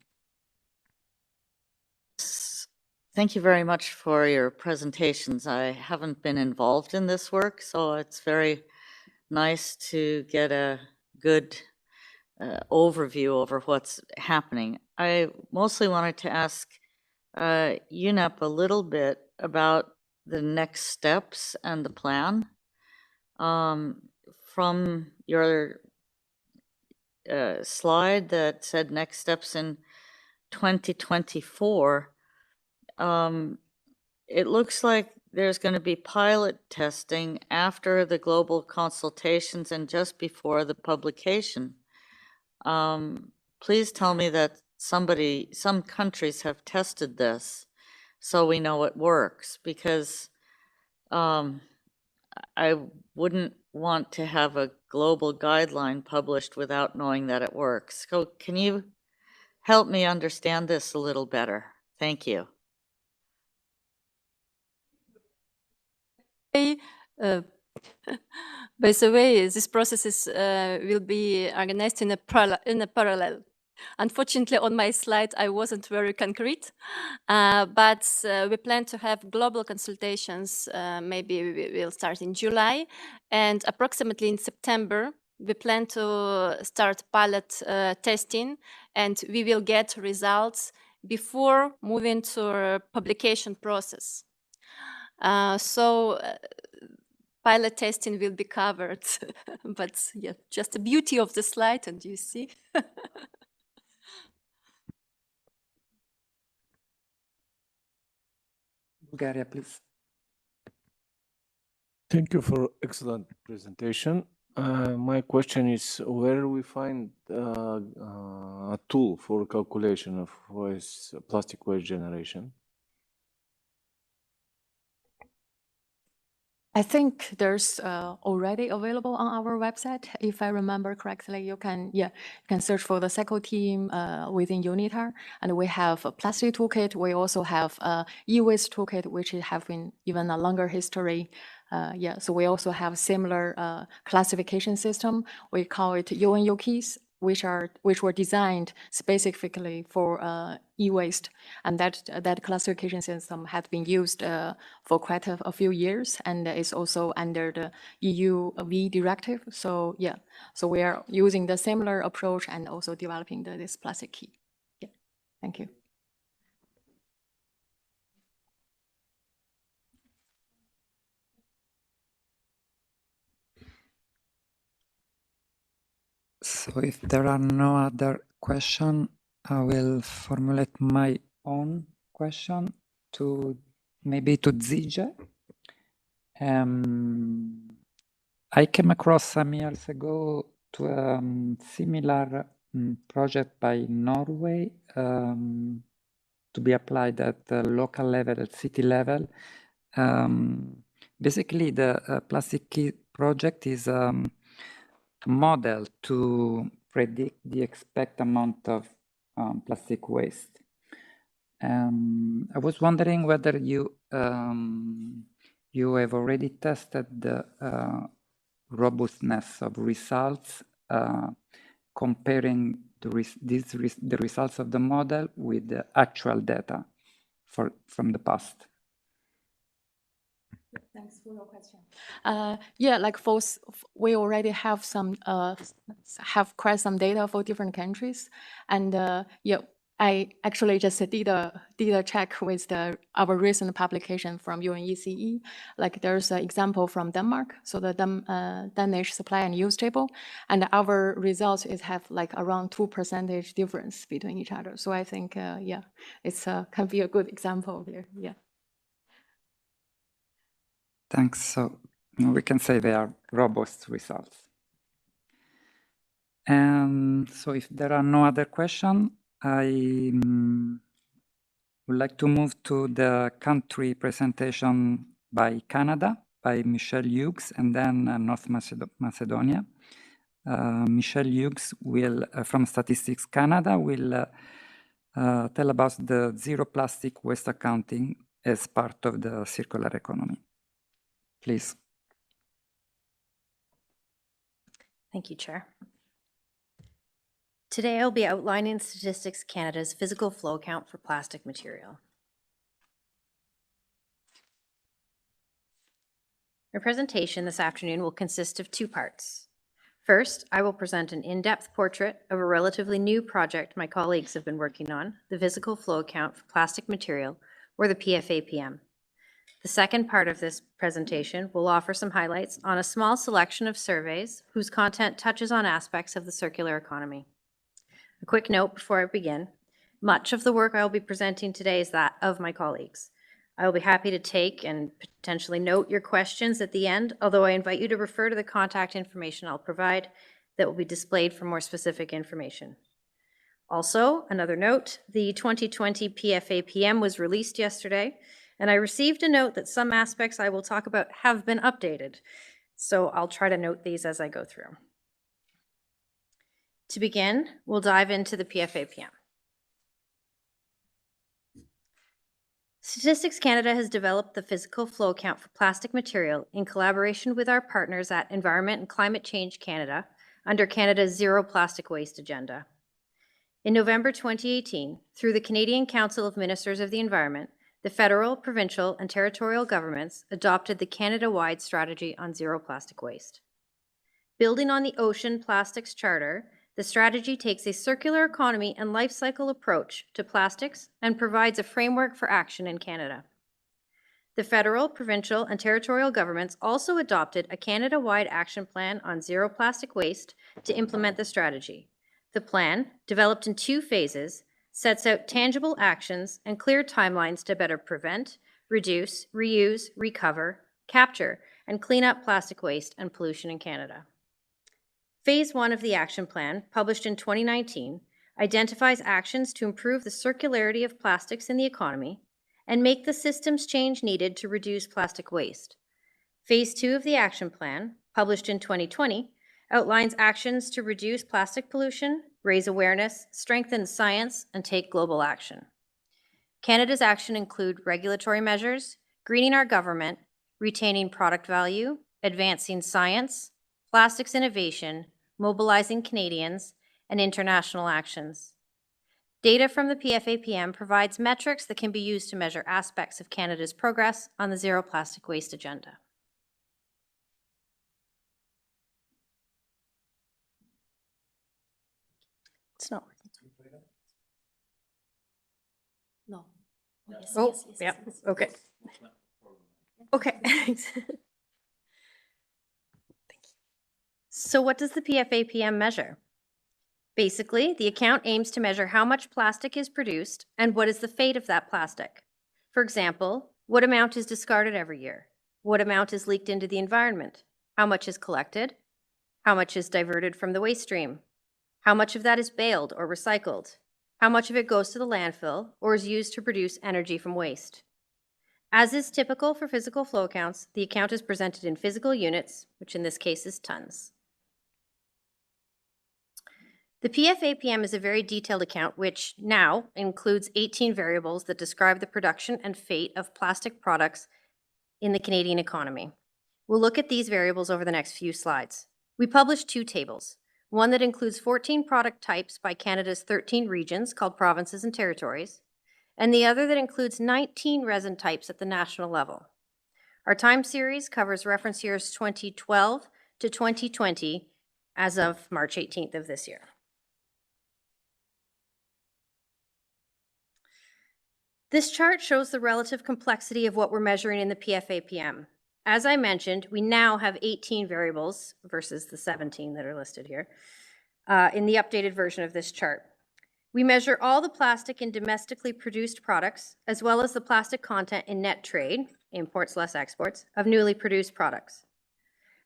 G: Thank you very much for your presentations. I haven't been involved in this work, so it's very nice to get a good overview over what's happening. I mostly wanted to ask UNEP a little bit about the next steps and the plan. From your slide that said next steps in 2024, it looks like there's going to be pilot testing after the global consultations and just before the publication. Please tell me that some countries have tested this so we know it works, because I wouldn't want to have a global guideline published without knowing that it works. So can you help me understand this a little better? Thank you.
C: By the way, these processes will be organized in a parallel. Unfortunately, on my slide, I wasn't very concrete, but we plan to have global consultations. Maybe we will start in July, and approximately in September, we plan to start pilot testing, and we will get results before moving to a publication process. Pilot testing will be covered, but yeah, just the beauty of the slide, and you see.
B: Bulgaria, please.
H: Thank you for excellent presentation. My question is, where do we find a tool for calculation of plastic waste generation?
D: I think there's already available on our website. If I remember correctly, you can search for the cycle team within UNITAR, and we have a plastic toolkit. We also have a e-waste toolkit, which have been even a longer history. So we also have similar classification system. We call it UNECE, which were designed specifically for e-waste, and that classification system has been used for quite a few years, and is also under the EU V directive. So so we are using the similar approach and also developing this plastic key. Yeah, thank you.
B: So if there are no other questions, I will formulate my own question maybe to Zige. I came across some years ago to a similar project by Norway to be applied at the local level, at city level. Basically, the Plastic Key project is a model to predict the expected amount of plastic waste. I was wondering whether you have already tested the robustness of results, comparing the results of the model with the actual data from the past.
D: Thanks for your question. Like we already have quite some data for different countries, and I actually just did a check with our recent publication from UNECE. Like there's an example from Denmark, so the Danish supply and use table, and our results have like around 2% difference between each other. So I think, yeah, it's can be a good example here. Yeah.
B: Thanks. So we can say they are robust results. And so if there are no other questions, I would like to move to the country presentation by Canada, by Michelle Hughes, and then North Macedonia. Michelle Hughes will, from Statistics Canada, will tell about the zero plastic waste accounting as part of the circular economy. Please.
I: Thank you, Chair. Today, I'll be outlining Statistics Canada's physical flow count for plastic material. Our presentation this afternoon will consist of two parts. First, I will present an in-depth portrait of a relatively new project my colleagues have been working on, the physical flow count for plastic material, or the PFAPM. The second part of this presentation will offer some highlights on a small selection of surveys whose content touches on aspects of the circular economy. A quick note before I begin. Much of the work I will be presenting today is that of my colleagues. I will be happy to take and potentially note your questions at the end, although I invite you to refer to the contact information I'll provide that will be displayed for more specific information. Also, another note, the 2020 PFAPM was released yesterday, and I received a note that some aspects I will talk about have been updated. So I'll try to note these as I go through. To begin, we'll dive into the PFAPM. Statistics Canada has developed the physical flow count for plastic material in collaboration with our partners at Environment and Climate Change Canada under Canada's Zero Plastic Waste Agenda. In November 2018, through the Canadian Council of Ministers of the Environment, the federal, provincial, and territorial governments adopted the Canada-wide strategy on zero plastic waste. Building on the Ocean Plastics Charter, the strategy takes a circular economy and life cycle approach to plastics and provides a framework for action in Canada. The federal, provincial, and territorial governments also adopted a Canada-wide action plan on zero plastic waste to implement the strategy. The plan, developed in 2 phases, sets out tangible actions and clear timelines to better prevent, reduce, reuse, recover, capture, and clean up plastic waste and pollution in Canada. Phase 1 of the action plan, published in 2019, identifies actions to improve the circularity of plastics in the economy and make the systems change needed to reduce plastic waste. Phase 2 of the action plan, published in 2020, outlines actions to reduce plastic pollution, raise awareness, strengthen science, and take global action. Canada's action include regulatory measures, greening our government, retaining product value, advancing science, plastics innovation, mobilizing Canadians, and international actions. Data from the PFAPM provides metrics that can be used to measure aspects of Canada's progress on the zero plastic waste agenda. It's not working.
C: No. Yes,
I: Oh,
C: yes, yes,
I: yeah,
C: yes.
I: okay. Okay. So what does the PFAPM measure? Basically, the account aims to measure how much plastic is produced and what is the fate of that plastic. For example, what amount is discarded every year? What amount is leaked into the environment? How much is collected? How much is diverted from the waste stream? How much of that is baled or recycled? How much of it goes to the landfill or is used to produce energy from waste? As is typical for physical flow accounts, the account is presented in physical units, which in this case is tons. The PFAPM is a very detailed account which now includes 18 variables that describe the production and fate of plastic products in the Canadian economy. We'll look at these variables over the next few slides. We published 2 tables, one that includes 14 product types by Canada's 13 regions called provinces and territories, and the other that includes 19 resin types at the national level. Our time series covers reference years 2012 to 2020 as of March 18th of this year. This chart shows the relative complexity of what we're measuring in the PFAPM. As I mentioned, we now have 18 variables versus the 17 that are listed here in the updated version of this chart. We measure all the plastic in domestically produced products, as well as the plastic content in net trade, imports less exports, of newly produced products.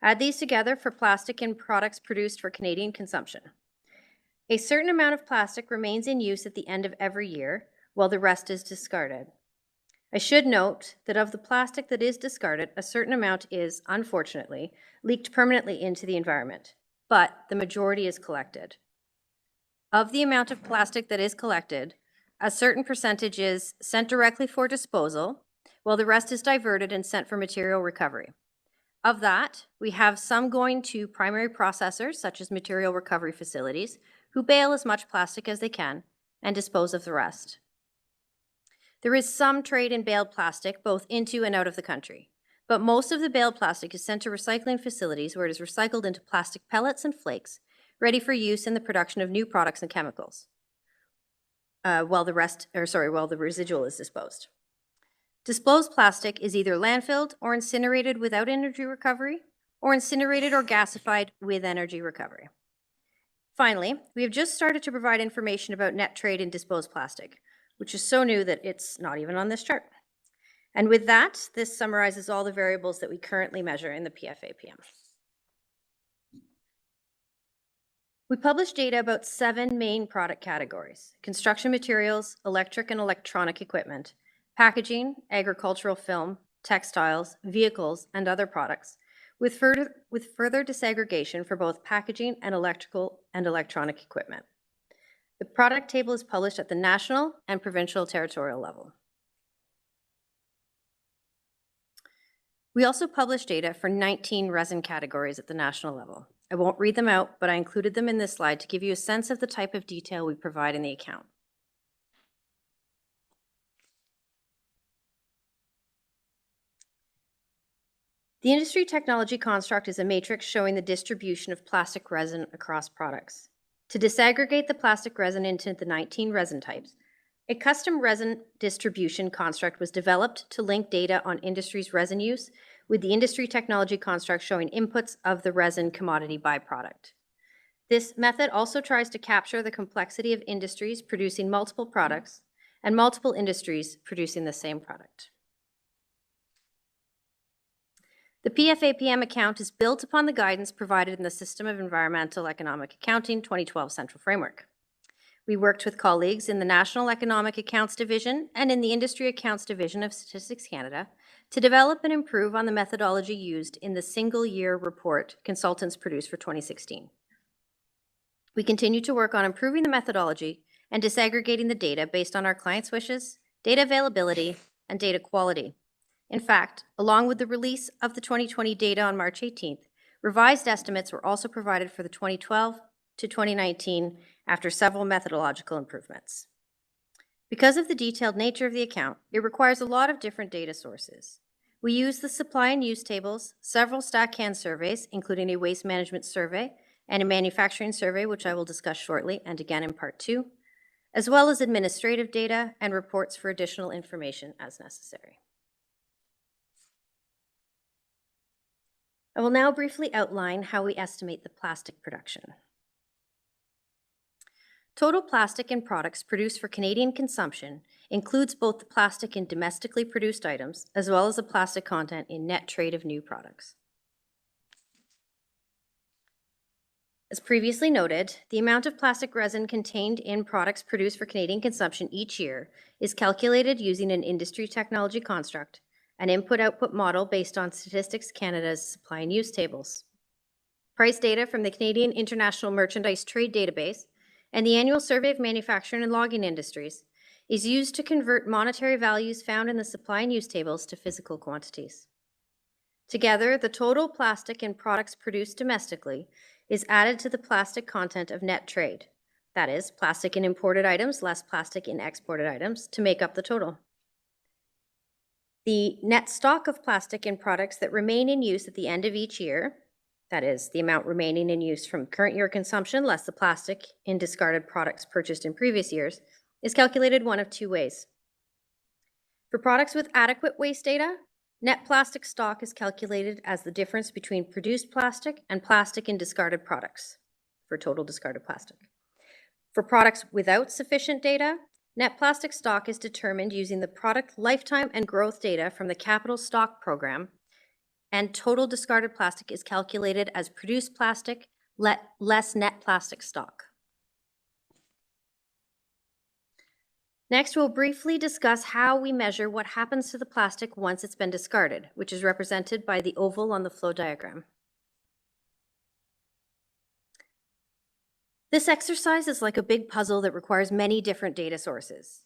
I: Add these together for plastic in products produced for Canadian consumption. A certain amount of plastic remains in use at the end of every year, while the rest is discarded. I should note that of the plastic that is discarded, a certain amount is, unfortunately, leaked permanently into the environment, but the majority is collected. Of the amount of plastic that is collected, a certain percentage is sent directly for disposal, while the rest is diverted and sent for material recovery. Of that, we have some going to primary processors, such as material recovery facilities, who bale as much plastic as they can and dispose of the rest. There is some trade in baled plastic, both into and out of the country, but most of the baled plastic is sent to recycling facilities where it is recycled into plastic pellets and flakes, ready for use in the production of new products and chemicals, while the residual is disposed. Disposed plastic is either landfilled or incinerated without energy recovery, or incinerated or gasified with energy recovery. Finally, we have just started to provide information about net trade in disposed plastic, which is so new that it's not even on this chart. And with that, this summarizes all the variables that we currently measure in the PFAPM. We publish data about 7 main product categories: construction materials, electric and electronic equipment, packaging, agricultural film, textiles, vehicles, and other products, with further disaggregation for both packaging and electrical and electronic equipment. The product table is published at the national and provincial territorial level. We also publish data for 19 resin categories at the national level. I won't read them out, but I included them in this slide to give you a sense of the type of detail we provide in the account. The industry technology construct is a matrix showing the distribution of plastic resin across products. To disaggregate the plastic resin into the 19 resin types, a custom resin distribution construct was developed to link data on industry's resin use with the industry technology construct showing inputs of the resin commodity byproduct. This method also tries to capture the complexity of industries producing multiple products and multiple industries producing the same product. The PFAPM account is built upon the guidance provided in the System of Environmental Economic Accounting 2012 Central Framework. We worked with colleagues in the National Economic Accounts Division and in the Industry Accounts Division of Statistics Canada to develop and improve on the methodology used in the single-year report consultants produced for 2016. We continue to work on improving the methodology and disaggregating the data based on our clients' wishes, data availability, and data quality. In fact, along with the release of the 2020 data on March 18th, revised estimates were also provided for the 2012 to 2019 after several methodological improvements. Because of the detailed nature of the account, it requires a lot of different data sources. We use the supply and use tables, several StatCan surveys, including a waste management survey and a manufacturing survey, which I will discuss shortly and again in part 2, as well as administrative data and reports for additional information as necessary. I will now briefly outline how we estimate the plastic production. Total plastic in products produced for Canadian consumption includes both the plastic in domestically produced items as well as the plastic content in net trade of new products. As previously noted, the amount of plastic resin contained in products produced for Canadian consumption each year is calculated using an industry technology construct, an input-output model based on Statistics Canada's supply and use tables, price data from the Canadian International Merchandise Trade Database, and the annual survey of manufacturing and logging industries is used to convert monetary values found in the supply and use tables to physical quantities. Together, the total plastic in products produced domestically is added to the plastic content of net trade, that is, plastic in imported items less plastic in exported items, to make up the total. The net stock of plastic in products that remain in use at the end of each year, that is, the amount remaining in use from current year consumption less the plastic in discarded products purchased in previous years, is calculated one of 2 ways. For products with adequate waste data, net plastic stock is calculated as the difference between produced plastic and plastic in discarded products for total discarded plastic. For products without sufficient data, net plastic stock is determined using the product lifetime and growth data from the capital stock program, and total discarded plastic is calculated as produced plastic less net plastic stock. Next, we'll briefly discuss how we measure what happens to the plastic once it's been discarded, which is represented by the oval on the flow diagram. This exercise is like a big puzzle that requires many different data sources.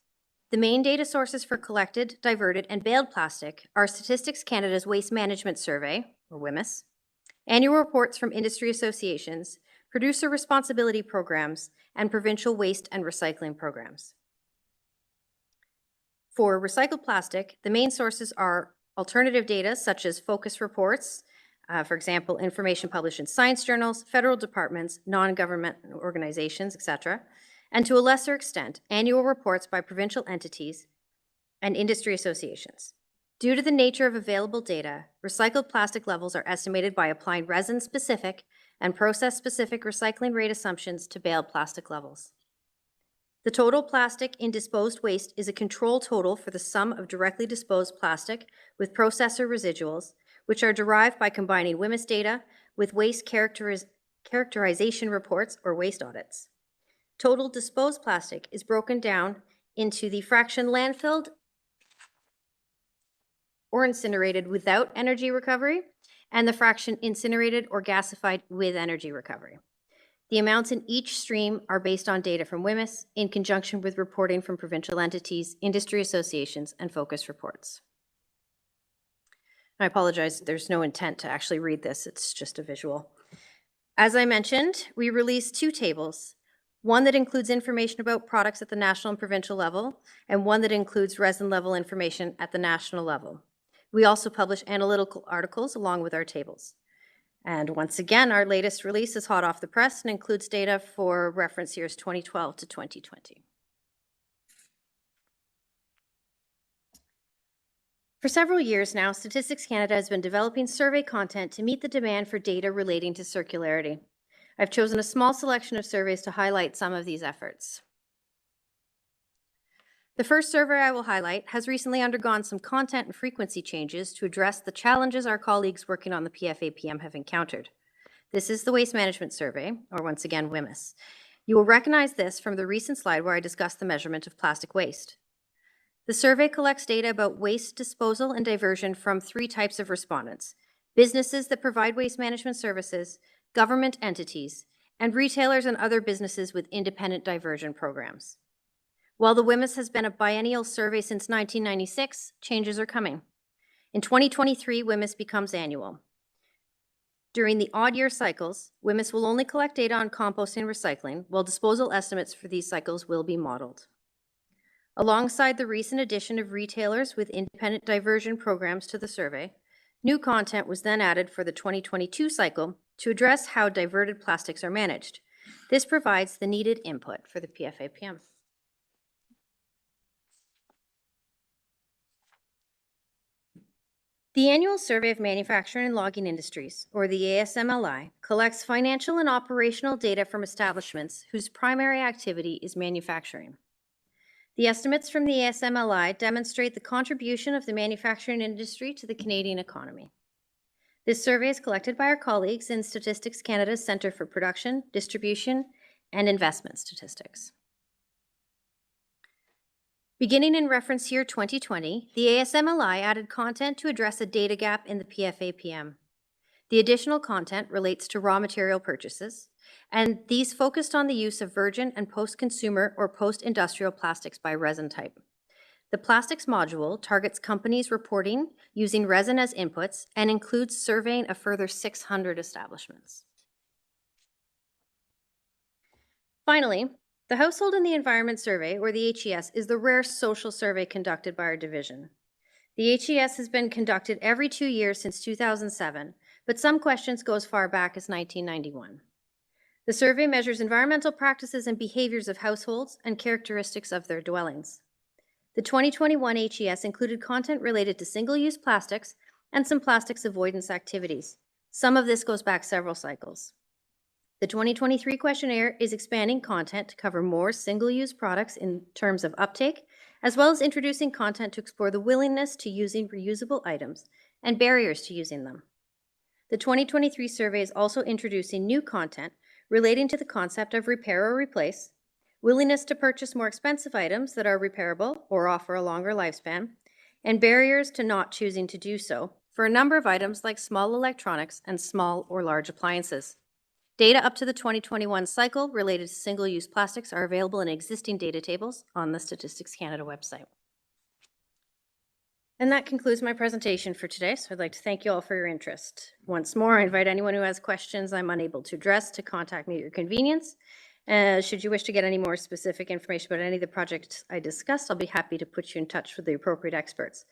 I: The main data sources for collected, diverted, and baled plastic are Statistics Canada's Waste Management Survey, or UNECE, annual reports from industry associations, producer responsibility programs, and provincial waste and recycling programs. For recycled plastic, the main sources are alternative data such as focus reports, for example, information published in science journals, federal departments, non-government organizations, etc., and to a lesser extent, annual reports by provincial entities and industry associations. Due to the nature of available data, recycled plastic levels are estimated by applying resin-specific and process-specific recycling rate assumptions to baled plastic levels. The total plastic in disposed waste is a control total for the sum of directly disposed plastic with processor residuals, which are derived by combining UNECE data with waste characterization reports or waste audits. Total disposed plastic is broken down into the fraction landfilled or incinerated without energy recovery and the fraction incinerated or gasified with energy recovery. The amounts in each stream are based on data from UNECE in conjunction with reporting from provincial entities, industry associations, and focus reports. I apologize, there's no intent to actually read this, it's just a visual. As I mentioned, we released two tables, one that includes information about products at the national and provincial level, and one that includes resin level information at the national level. We also publish analytical articles along with our tables. And once again, our latest release is hot off the press and includes data for reference years 2012 to 2020. For several years now, Statistics Canada has been developing survey content to meet the demand for data relating to circularity. I've chosen a small selection of surveys to highlight some of these efforts. The first survey I will highlight has recently undergone some content and frequency changes to address the challenges our colleagues working on the PFAPM have encountered. This is the Waste Management Survey, or once again, UNECE. You will recognize this from the recent slide where I discussed the measurement of plastic waste. The survey collects data about waste disposal and diversion from three types of respondents: businesses that provide waste management services, government entities, and retailers and other businesses with independent diversion programs. While the UNECE has been a biennial survey since 1996, changes are coming. In 2023, UNECE becomes annual. During the odd year cycles, UNECE will only collect data on composting and recycling, while disposal estimates for these cycles will be modeled. Alongside the recent addition of retailers with independent diversion programs to the survey, new content was then added for the 2022 cycle to address how diverted plastics are managed. This provides the needed input for the PFAPM. The Annual Survey of Manufacturing and Logging Industries, or the ASMLI, collects financial and operational data from establishments whose primary activity is manufacturing. The estimates from the ASMLI demonstrate the contribution of the manufacturing industry to the Canadian economy. This survey is collected by our colleagues in Statistics Canada's Centre for Production, Distribution, and Investment Statistics. Beginning in reference year 2020, the ASMLI added content to address a data gap in the PFAPM. The additional content relates to raw material purchases, and these focused on the use of virgin and post-consumer or post-industrial plastics by resin type. The plastics module targets companies reporting using resin as inputs and includes surveying a further 600 establishments. Finally, the Household and the Environment Survey, or the HES, is the rare social survey conducted by our division. The HES has been conducted every 2 years since 2007, but some questions go as far back as 1991. The survey measures environmental practices and behaviors of households and characteristics of their dwellings. The 2021 HES included content related to single-use plastics and some plastics avoidance activities. Some of this goes back several cycles. The 2023 questionnaire is expanding content to cover more single-use products in terms of uptake, as well as introducing content to explore the willingness to using reusable items and barriers to using them. The 2023 survey is also introducing new content relating to the concept of repair or replace, willingness to purchase more expensive items that are repairable or offer a longer lifespan, and barriers to not choosing to do so for a number of items like small electronics and small or large appliances. Data up to the 2021 cycle related to single-use plastics are available in existing data tables on the Statistics Canada website. And that concludes my presentation for today, so I'd like to thank you all for your interest. Once more, I invite anyone who has questions I'm unable to address to contact me at your convenience. Should you wish to get any more specific information about any of the projects I discussed, I'll be happy to put you in touch with the appropriate experts.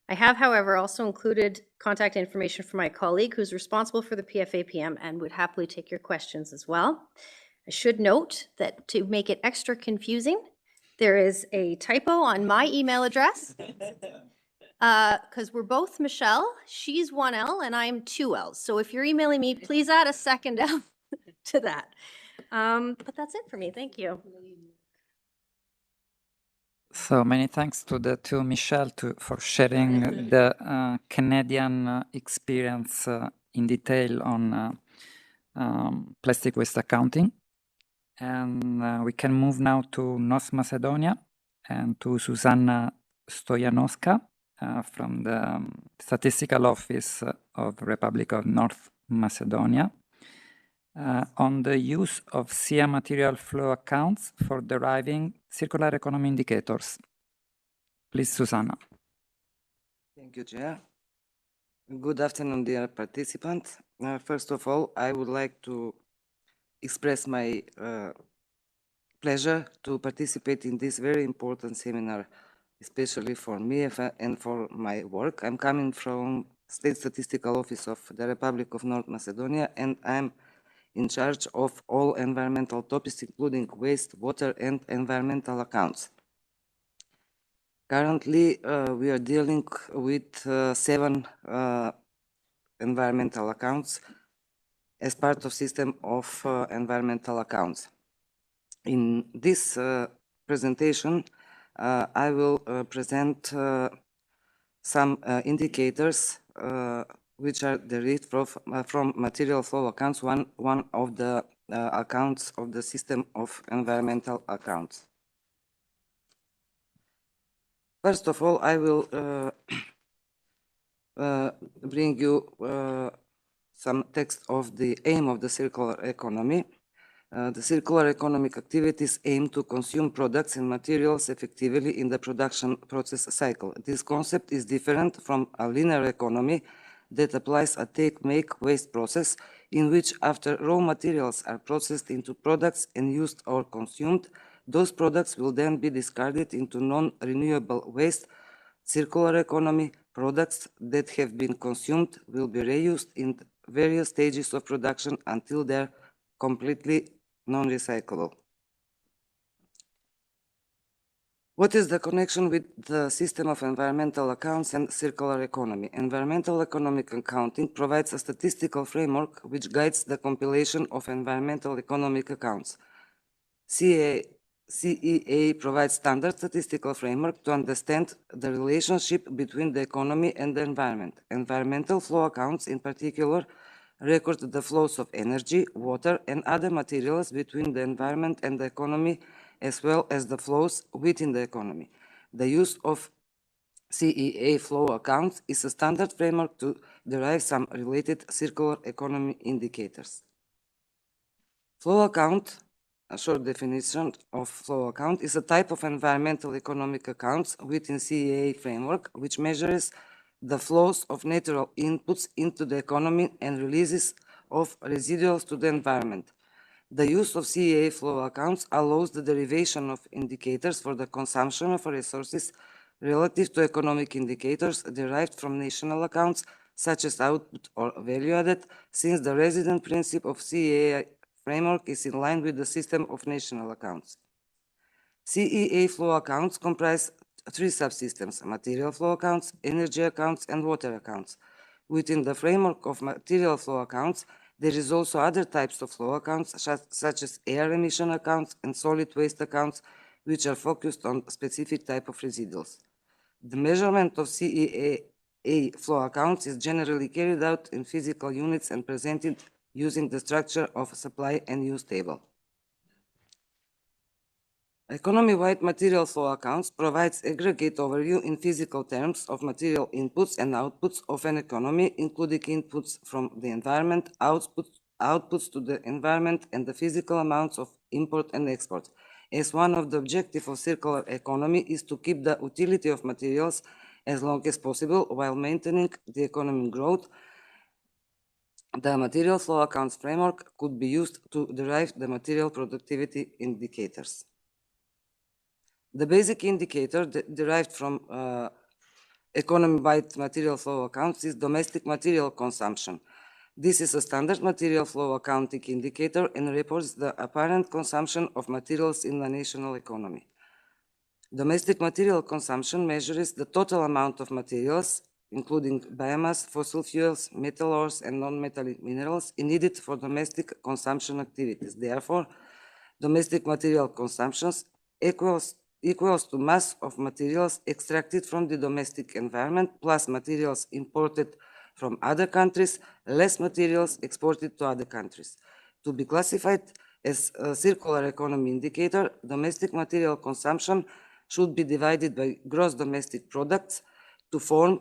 I: I have, however, also included contact information for my colleague who's responsible for the PFAPM and would happily take your questions as well. I should note that to make it extra confusing, there is a typo on my email address because we're both Michelle. She's 1L and I'm 2Ls. So if you're emailing me, please add a second L to that. But that's it for me. Thank you.
B: So many thanks to Michelle for sharing the Canadian experience in detail on plastic waste accounting. And we can move now to North Macedonia and to Susanna Stojanowska from the Statistical Office of the Republic of North Macedonia. On the use of SEEA material flow accounts for deriving circular economy indicators. Please, Susanna.
J: Thank you, Chair. Good afternoon, dear participants. First of all, I would like to express my pleasure to participate in this very important seminar, especially for me and for my work. I'm coming from State Statistical Office of the Republic of North Macedonia, and I'm in charge of all environmental topics, including waste, water, and environmental accounts. Currently, we are dealing with 7 environmental accounts as part of system of environmental accounts. In this presentation, I will present some indicators which are derived from material flow accounts, one of the accounts of the system of environmental accounts. First of all, I will bring you some text of the aim of the circular economy. The circular economic activities aim to consume products and materials effectively in the production process cycle. This concept is different from a linear economy that applies a take-make-waste process in which after raw materials are processed into products and used or consumed, those products will then be discarded into non-renewable waste. Circular economy products that have been consumed will be reused in various stages of production until they're completely non-recyclable. What is the connection with the system of environmental accounts and circular economy? Environmental economic accounting provides a statistical framework which guides the compilation of environmental economic accounts. SEEA provides standard statistical framework to understand the relationship between the economy and the environment. Environmental flow accounts, in particular, record the flows of energy, water, and other materials between the environment and the economy, as well as the flows within the economy. The use of SEEA flow accounts is a standard framework to derive some related circular economy indicators. Flow account, a short definition of flow account, is a type of environmental economic accounts within SEEA framework which measures the flows of natural inputs into the economy and releases of residuals to the environment. The use of SEEA flow accounts allows the derivation of indicators for the consumption of resources relative to economic indicators derived from national accounts, such as output or value added, since the resident principle of SEEA framework is in line with the system of national accounts. SEEA flow accounts comprise three subsystems: material flow accounts, energy accounts, and water accounts. Within the framework of material flow accounts, there is also other types of flow accounts, such as air emission accounts and solid waste accounts, which are focused on specific type of residuals. The measurement of SEEA flow accounts is generally carried out in physical units and presented using the structure of a supply and use table. Economy-wide material flow accounts provides aggregate overview in physical terms of material inputs and outputs of an economy, including inputs from the environment, outputs to the environment, and the physical amounts of import and export. As one of the objectives of circular economy is to keep the utility of materials as long as possible while maintaining the economic growth, the material flow accounts framework could be used to derive the material productivity indicators. The basic indicator derived from economy-wide material flow accounts is domestic material consumption. This is a standard material flow accounting indicator and reports the apparent consumption of materials in the national economy. Domestic material consumption measures the total amount of materials, including biomass, fossil fuels, metal ores, and non-metallic minerals, needed for domestic consumption activities. Therefore, domestic material consumption equals to mass of materials extracted from the domestic environment plus materials imported from other countries, less materials exported to other countries. To be classified as a circular economy indicator, domestic material consumption should be divided by gross domestic products to form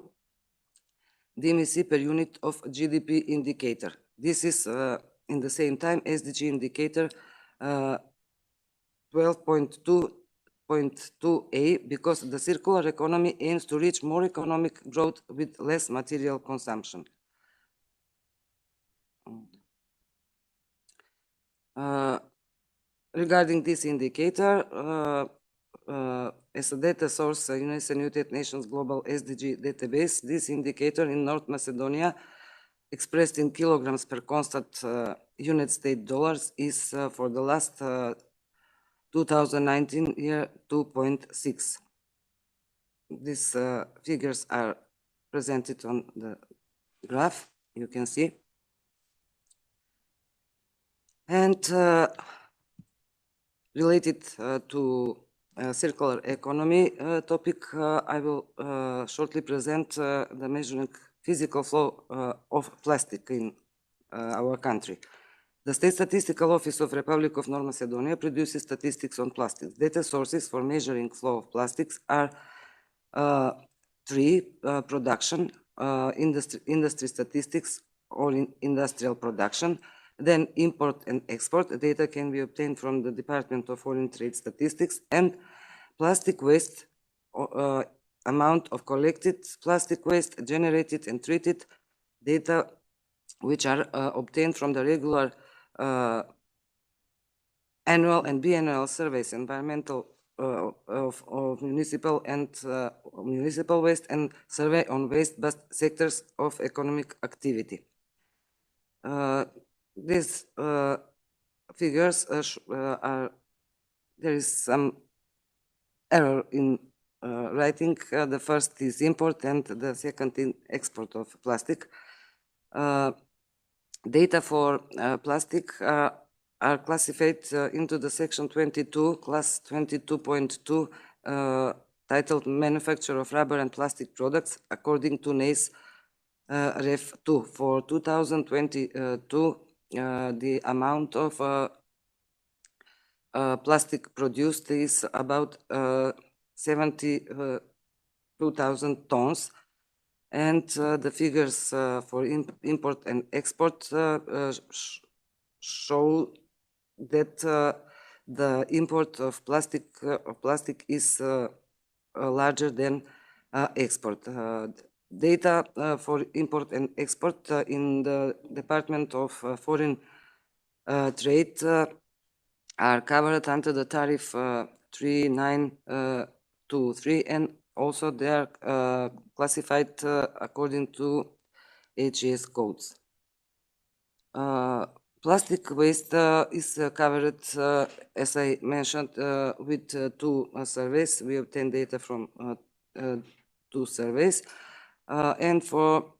J: the UNECE per unit of GDP indicator. This is in the same time SDG indicator 12.2.2a, because the circular economy aims to reach more economic growth with less material consumption. Regarding this indicator, as a data source, UNECE and United Nations Global SDG database, this indicator in North Macedonia, expressed in kilograms per constant unit state dollars, is for the last 2019 year 2.6. These figures are presented on the graph, you can see. And related to circular economy topic, I will shortly present the measuring physical flow of plastic in our country. The State Statistical Office of Republic of North Macedonia produces statistics on plastics. Data sources for measuring flow of plastics are three: production, industry statistics, or industrial production, then import and export. Data can be obtained from the Department of Foreign Trade Statistics, and plastic waste, amount of collected plastic waste, generated and treated, data which are obtained from the regular annual and biannual surveys, environmental of municipal and municipal waste, and survey on waste-based sectors of economic activity. These figures there is some error in writing. The first is import and the second in export of plastic. Data for plastic are classified into the section 22, class 22.2, titled Manufacture of Rubber and Plastic Products, according to UNECE Ref 2. For 2022, the amount of plastic produced is about 72,000 tons. And the figures for import and export show that the import of plastic is larger than export. Data for import and export in the Department of Foreign Trade are covered under the tariff 3923, and also they are classified according to HES codes. Plastic waste is covered, as I mentioned, with two surveys. We obtained data from two surveys. And for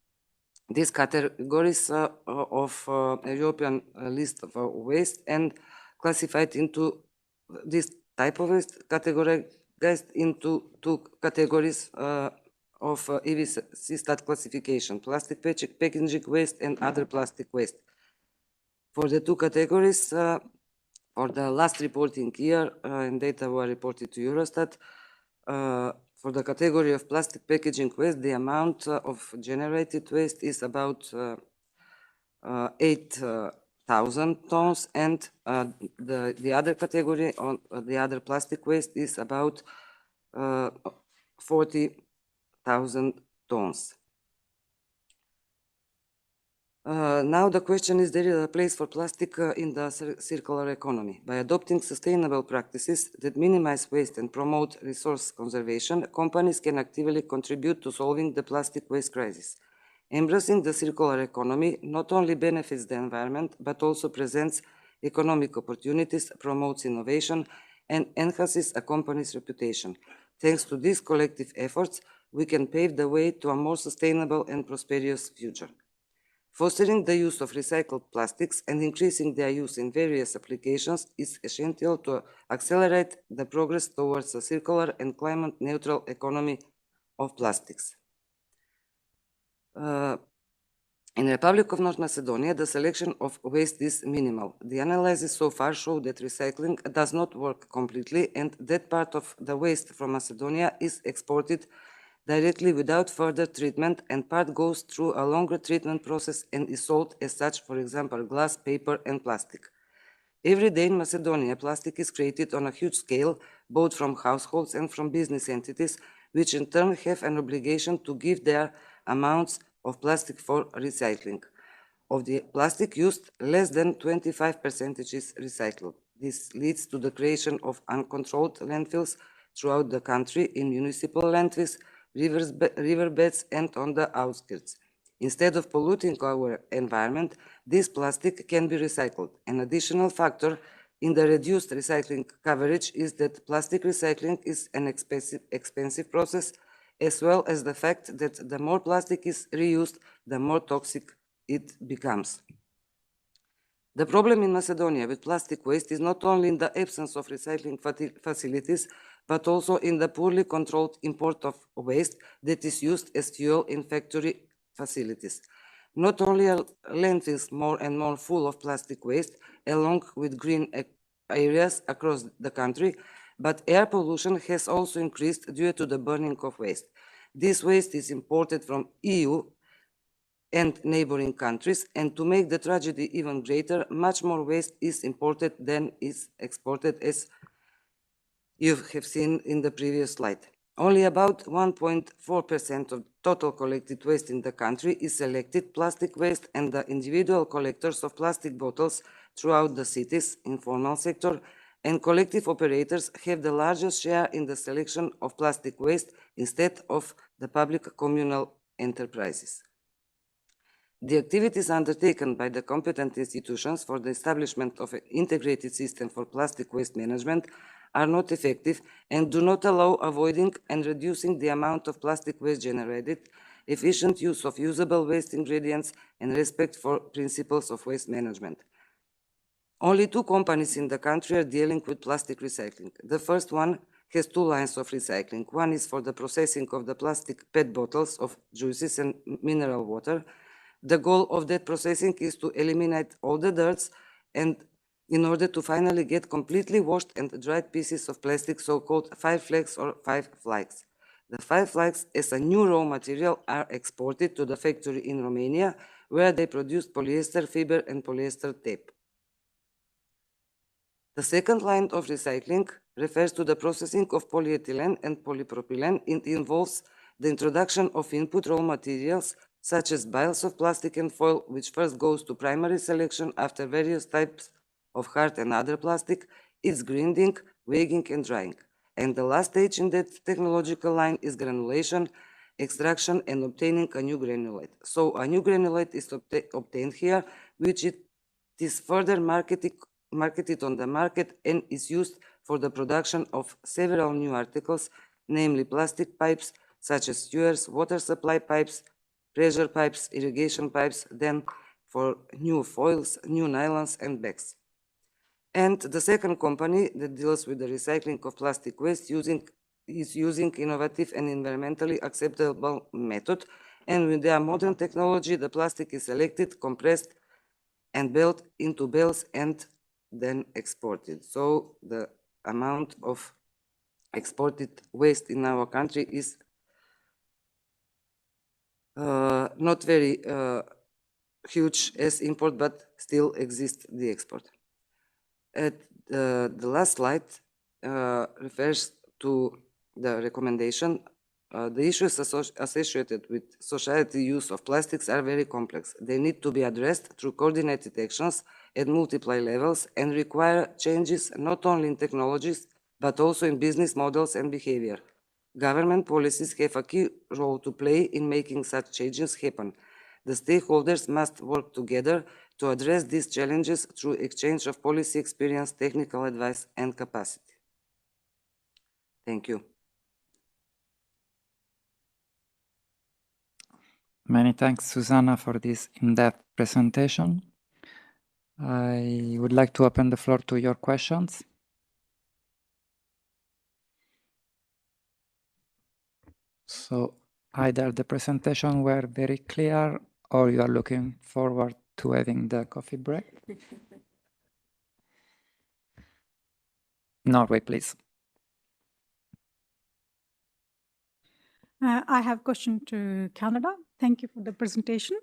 J: these categories of a European list of waste and classified into this type of waste, categorized into two categories of EVC-STAT classification: plastic packaging waste and other plastic waste. For the two categories, for the last reporting year, and data were reported to Eurostat, for the category of plastic packaging waste, the amount of generated waste is about 8,000 tons, and the other category on the other plastic waste is about 40,000 tons. Now the question is, there is a place for plastic in the circular economy. By adopting sustainable practices that minimize waste and promote resource conservation, companies can actively contribute to solving the plastic waste crisis. Embracing the circular economy not only benefits the environment, but also presents economic opportunities, promotes innovation, and enhances a company's reputation. Thanks to these collective efforts, we can pave the way to a more sustainable and prosperous future. Fostering the use of recycled plastics and increasing their use in various applications is essential to accelerate the progress towards a circular and climate-neutral economy of plastics. In the Republic of North Macedonia, the selection of waste is minimal. The analysis so far show that recycling does not work completely, and that part of the waste from Macedonia is exported directly without further treatment, and part goes through a longer treatment process and is sold as such, for example, glass, paper, and plastic. Every day in Macedonia, plastic is created on a huge scale, both from households and from business entities, which in turn have an obligation to give their amounts of plastic for recycling. Of the plastic used, less than 25% is recycled. This leads to the creation of uncontrolled landfills throughout the country, in municipal landfills, riverbeds, and on the outskirts. Instead of polluting our environment, this plastic can be recycled. An additional factor in the reduced recycling coverage is that plastic recycling is an expensive process, as well as the fact that the more plastic is reused, the more toxic it becomes. The problem in Macedonia with plastic waste is not only in the absence of recycling facilities, but also in the poorly controlled import of waste that is used as fuel in factory facilities. Not only are landfills more and more full of plastic waste, along with green areas across the country, but air pollution has also increased due to the burning of waste. This waste is imported from EU and neighboring countries, and to make the tragedy even greater, much more waste is imported than is exported, as you have seen in the previous slide. Only about 1.4% of total collected waste in the country is selected plastic waste, and the individual collectors of plastic bottles throughout the cities, informal sector, and collective operators have the largest share in the selection of plastic waste instead of the public communal enterprises. The activities undertaken by the competent institutions for the establishment of an integrated system for plastic waste management are not effective and do not allow avoiding and reducing the amount of plastic waste generated, efficient use of usable waste ingredients, and respect for principles of waste management. Only 2 companies in the country are dealing with plastic recycling. The first one has 2 lines of recycling. One is for the processing of the plastic PET bottles of juices and mineral water. The goal of that processing is to eliminate all the dirts, and in order to finally get completely washed and dried pieces of plastic, so-called 5 flakes or 5 flakes. The 5 flakes as a new raw material are exported to the factory in Romania, where they produce polyester fiber and polyester tape. The second line of recycling refers to the processing of polyethylene and polypropylene. It involves the introduction of input raw materials such as bales of plastic and foil, which first goes to primary selection after various types of hard and other plastic, its grinding, weighing, and drying. And the last stage in that technological line is granulation, extraction, and obtaining a new granulate. So a new granulate is obtained here, which it is further marketed on the market and is used for the production of several new articles, namely plastic pipes such as sewers, water supply pipes, pressure pipes, irrigation pipes, then for new foils, new nylons and bags. And the second company that deals with the recycling of plastic waste is using innovative and environmentally acceptable method. And with their modern technology, the plastic is selected, compressed, and built into bales and then exported. So the amount of exported waste in our country is not very huge as import, but still exists the export. At the last slide refers to the recommendation. The issues associated with society use of plastics are very complex. They need to be addressed through coordinated actions at multiple levels and require changes not only in technologies, but also in business models and behavior. Government policies have a key role to play in making such changes happen. The stakeholders must work together to address these challenges through exchange of policy experience, technical advice, and capacity. Thank you.
B: Many thanks, Susanna, for this in-depth presentation. I would like to open the floor to your questions. So either the presentation were very clear or you are looking forward to having the coffee break. Norway, please.
K: I have a question to Canada. Thank you for the presentation.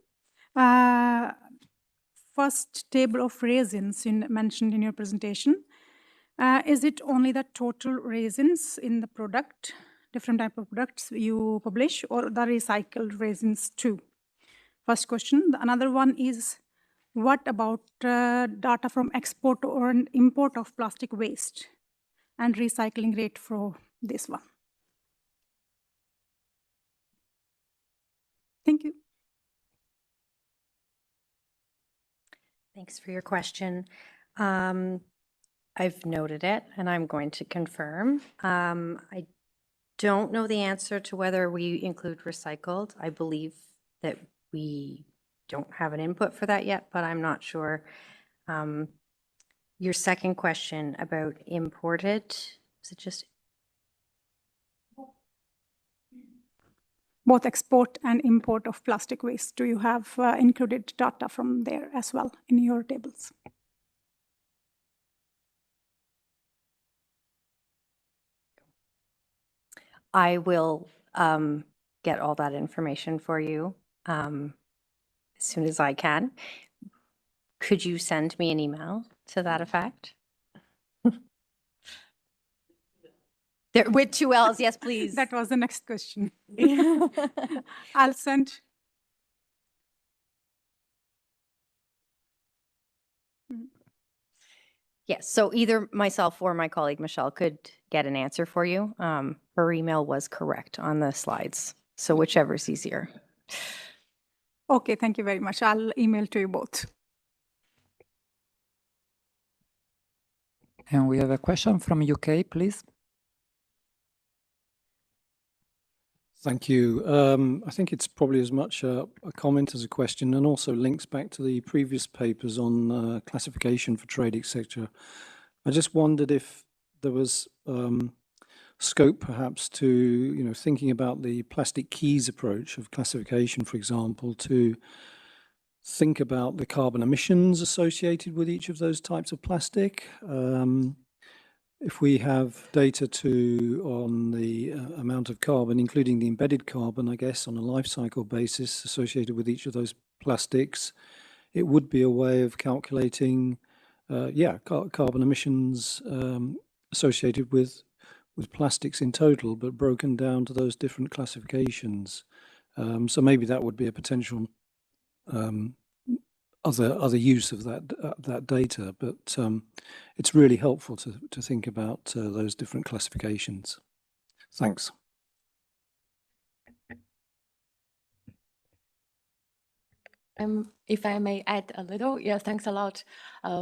K: First table of raisins mentioned in your presentation. Is it only the total raisins in the product, different type of products you publish, or the recycled raisins too? First question. Another one is, what about data from export or import of plastic waste and recycling rate for this one? Thank you.
I: Thanks for your question. I've noted it, and I'm going to confirm. I don't know the answer to whether we include recycled. I believe that we don't have an input for that yet, but I'm not sure. Your second question about imported, is it just?
K: Both export and import of plastic waste. Do you have included data from there as well in your tables?
I: I will get all that information for you as soon as I can. Could you send me an email to that effect? There, with 2 L's, yes, please.
K: That was the next question. I'll send.
I: Yes, so either myself or my colleague Michelle could get an answer for you. Her email was correct on the slides, so whichever is easier.
K: Okay, thank you very much. I'll email to you both.
B: And we have a question from UK, please.
L: Thank you. I think it's probably as much a comment as a question, and also links back to the previous papers on classification for trade, etc. I just wondered if there was scope perhaps to, thinking about the plastic keys approach of classification, for example, to think about the carbon emissions associated with each of those types of plastic. If we have data on the amount of carbon, including the embedded carbon, I guess, on a life cycle basis associated with each of those plastics, it would be a way of calculating, carbon emissions associated with plastics in total, but broken down to those different classifications. So maybe that would be a potential other use of that data, but it's really helpful to think about those different classifications. Thanks.
D: If I may add a little, yeah, thanks a lot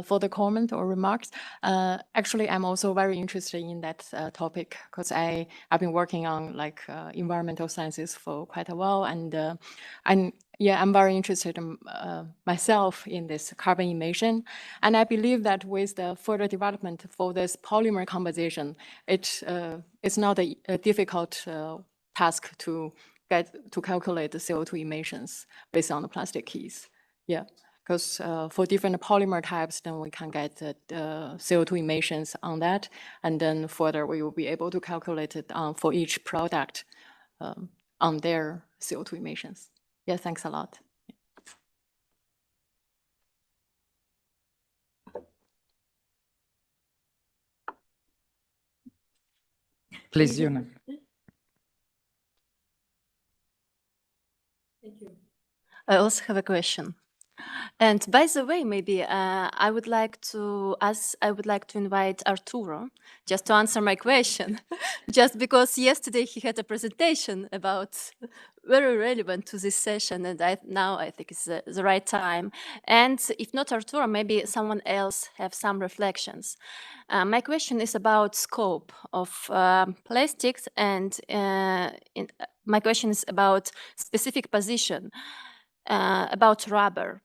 D: for the comment or remarks. Actually, I'm also very interested in that topic because I've been working on like environmental sciences for quite a while, and I'm very interested myself in this carbon emission, and I believe that with the further development for this polymer composition, it's not a difficult task to calculate the CO2 emissions based on the plastic keys. Yeah, because for different polymer types, then we can get the CO2 emissions on that. And then further, we will be able to calculate it for each product on their CO2 emissions. Yeah, thanks a lot.
B: Please, Yuna.
C: Thank you. I also have a question. And by the way, maybe I would like to invite Arturo just to answer my question, just because yesterday he had a presentation about very relevant to this session, and now I think it's the right time. And if not Arturo, maybe someone else have some reflections. My question is about scope of plastics, and my question is about specific position about rubber.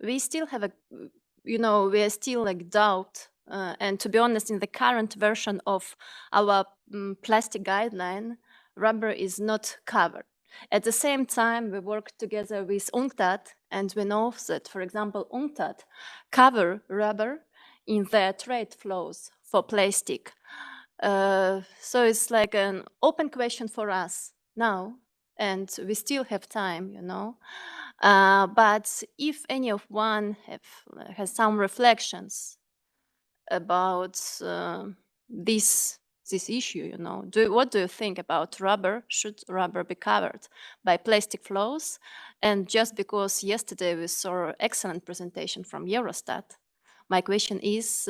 C: We still have we are still like doubt. And to be honest, in the current version of our plastic guideline, rubber is not covered. At the same time, we work together with UNCTAD, and we know that, for example, UNCTAD cover rubber in their trade flows for plastic. So it's like an open question for us now, and we still have time, but if any of one has some reflections about this issue, what do you think about rubber? Should rubber be covered by plastic flows? And just because yesterday we saw an excellent presentation from Eurostat, my question is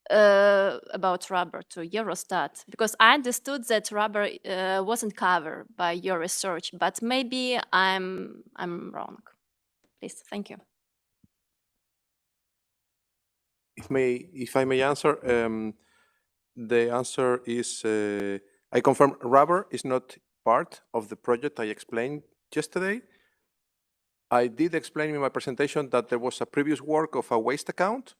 C: about rubber to Eurostat, because I understood that rubber wasn't covered by your research, but maybe I'm wrong. Please, thank you.
M: If I may answer, the answer is I confirm rubber is not part of the project I explained yesterday. I did explain in my presentation that there was a previous work of a waste account,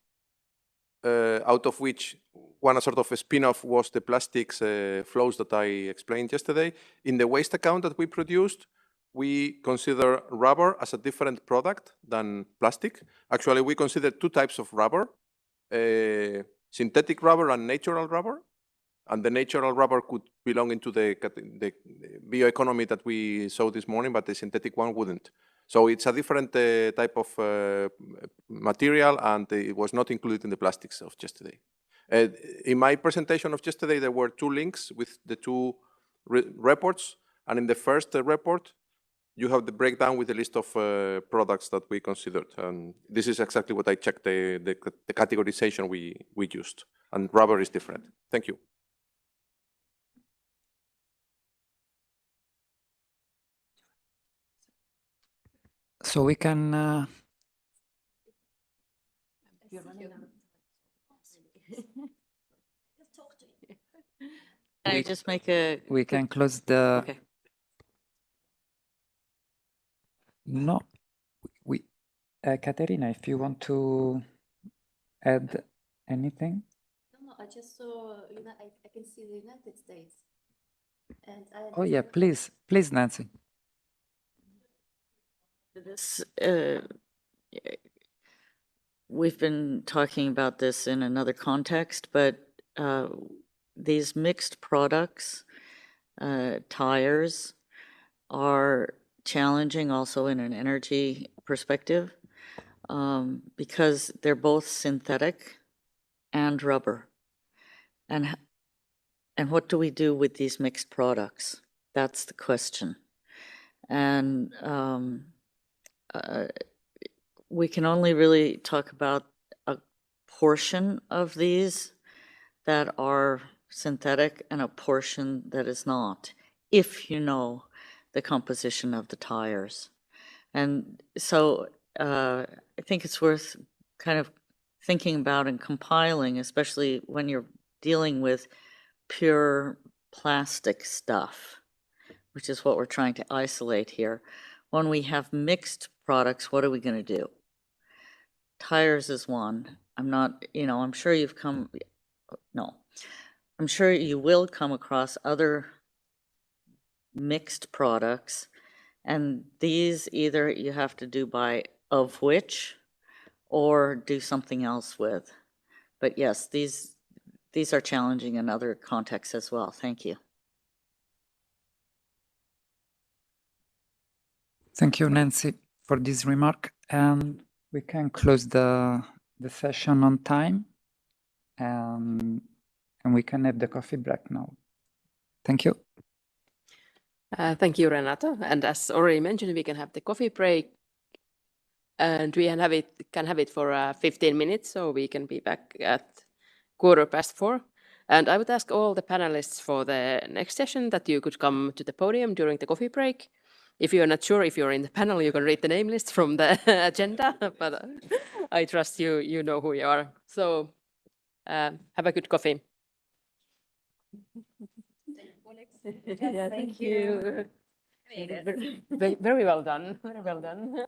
M: out of which one sort of a spin-off was the plastics flows that I explained yesterday. In the waste account that we produced, we consider rubber as a different product than plastic. Actually, we consider two types of rubber, synthetic rubber and natural rubber. And the natural rubber could belong into the bioeconomy that we saw this morning, but the synthetic one wouldn't. So it's a different type of material, and it was not included in the plastics of yesterday. In my presentation of yesterday, there were two links with the two reports. And in the first report, you have the breakdown with the list of products that we considered. And this is exactly what I checked, the categorization we used. And rubber is different. Thank you.
B: So we can
G: I just make a...
B: We can close the...
G: Okay.
B: No, Katerina, if you want to add anything.
C: No, I just saw, I can see the United States. And
B: Oh yeah, please, Nancy.
G: This, we've been talking about this in another context, but these mixed products, tires, are challenging also in an energy perspective because they're both synthetic and rubber. And what do we do with these mixed products? That's the question. And we can only really talk about a portion of these that are synthetic and a portion that is not, if you know the composition of the tires. And so I think it's worth kind of thinking about and compiling, especially when you're dealing with pure plastic stuff, which is what we're trying to isolate here. When we have mixed products, what are we going to do? Tires is one. I'm not, I'm sure you've come, no, I'm sure you will come across other mixed products, and these either you have to do by of which or do something else with. But yes, these are challenging in other contexts as well. Thank you.
B: Thank you, Nancy, for this remark. And we can close the session on time, and we can have the coffee break now. Thank you.
A: Thank you, Renata. And as already mentioned, we can have the coffee break, and we can have it for 15 minutes, so we can be back at 4:15. And I would ask all the panelists for the next session that you could come to the podium during the coffee break. If you're not sure if you're in the panel, you can read the name list from the agenda, but I trust you know who you are. So have a good coffee. Yeah, thank you. Very well done. Very well done.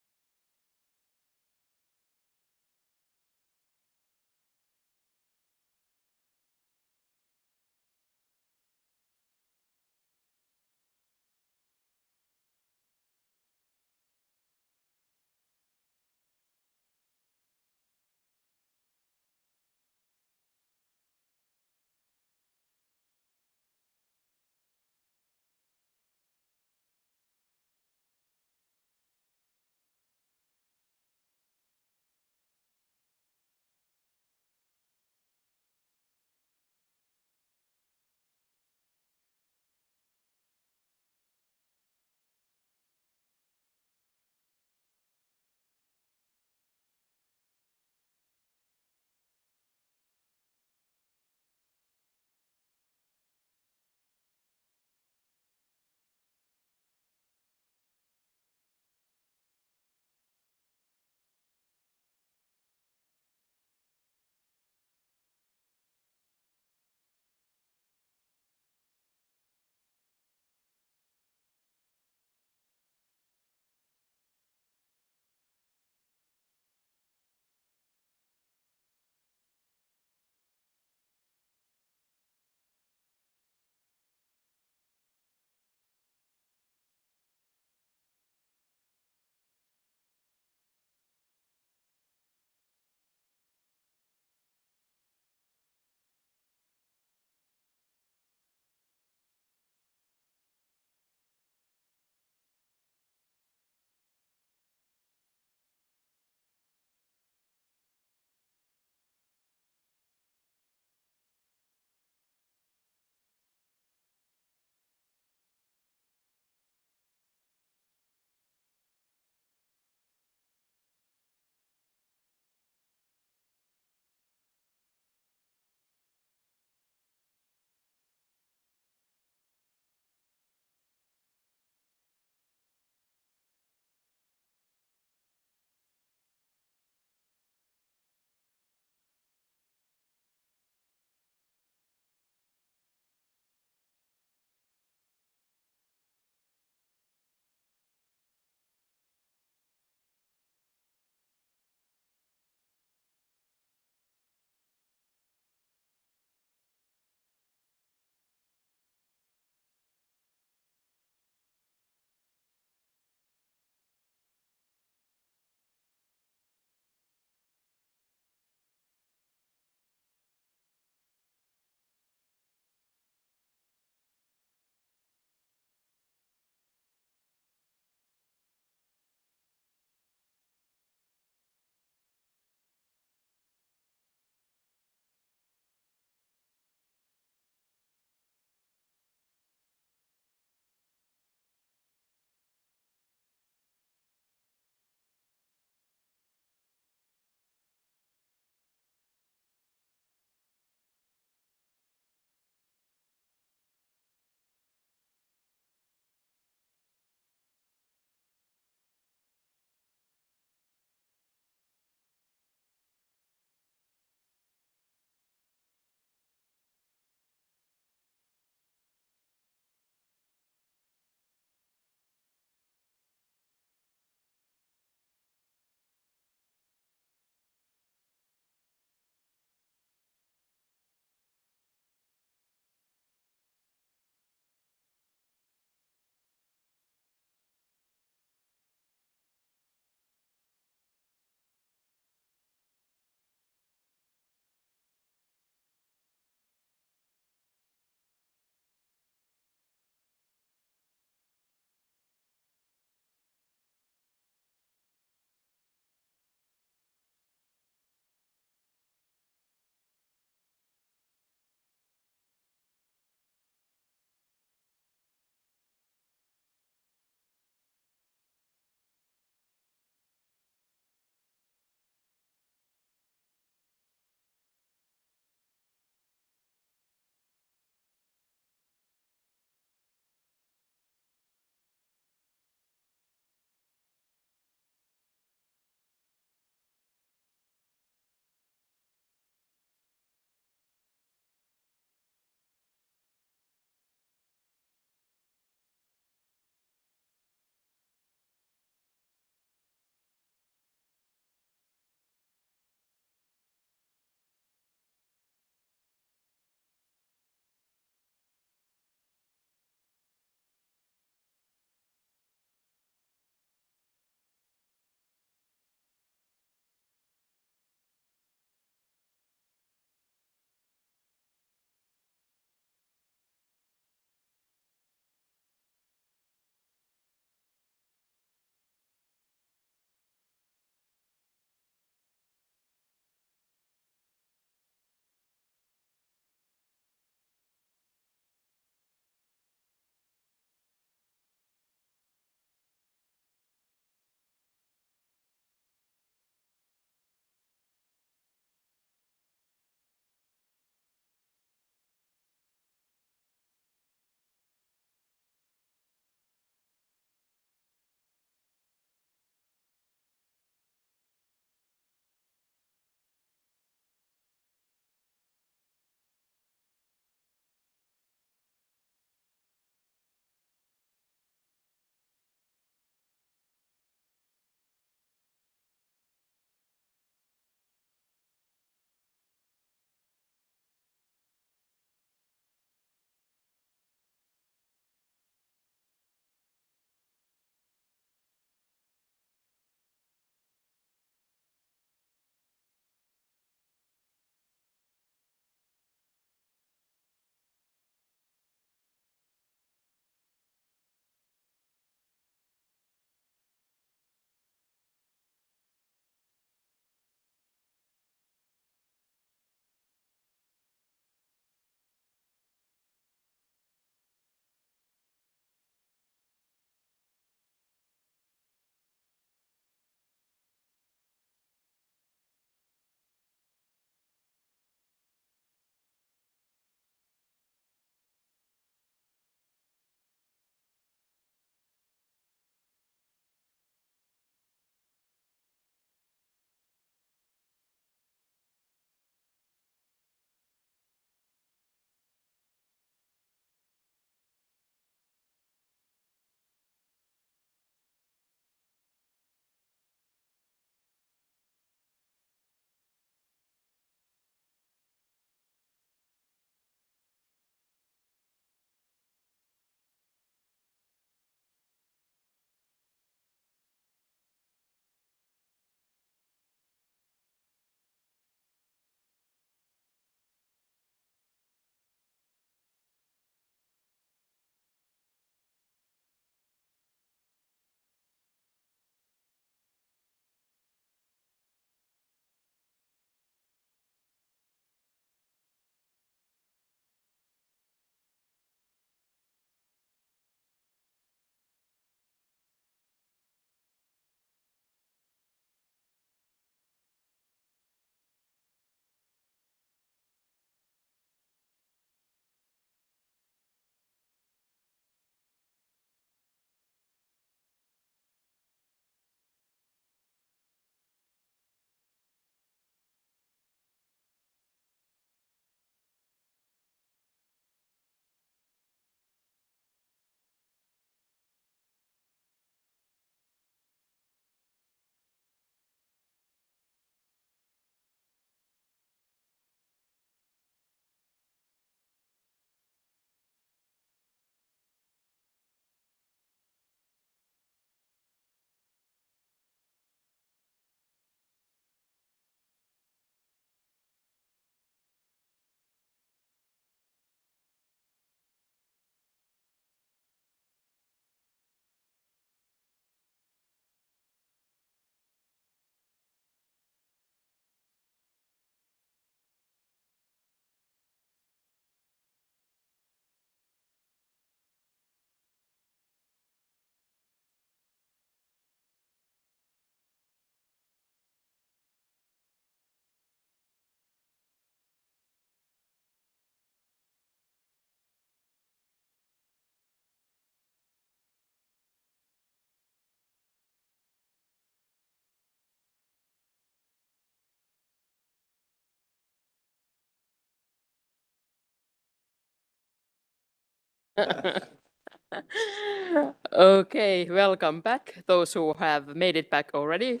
A: Okay, welcome back, those who have made it back already.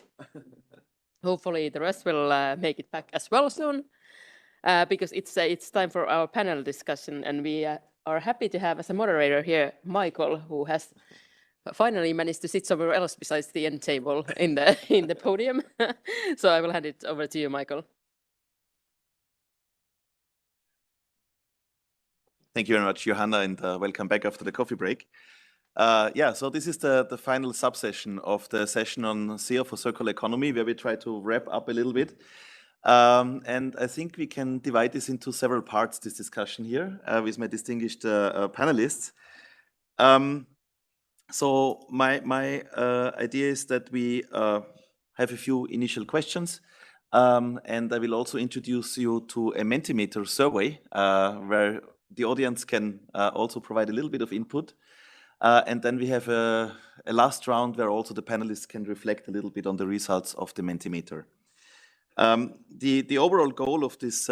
A: Hopefully the rest will make it back as well soon, because it's time for our panel discussion, and we are happy to have as a moderator here Michael, who has finally managed to sit somewhere else besides the end table in the podium. So I will hand it over to you, Michael.
N: Thank you very much, Johanna, and welcome back after the coffee break. Yeah, so this is the final subsession of the session on SEEA for circular economy, where we try to wrap up a little bit. And I think we can divide this into several parts, this discussion here, with my distinguished panelists. So my idea is that we have a few initial questions, and I will also introduce you to a Mentimeter survey, where the audience can also provide a little bit of input. And then we have a last round where also the panelists can reflect a little bit on the results of the Mentimeter. The overall goal of this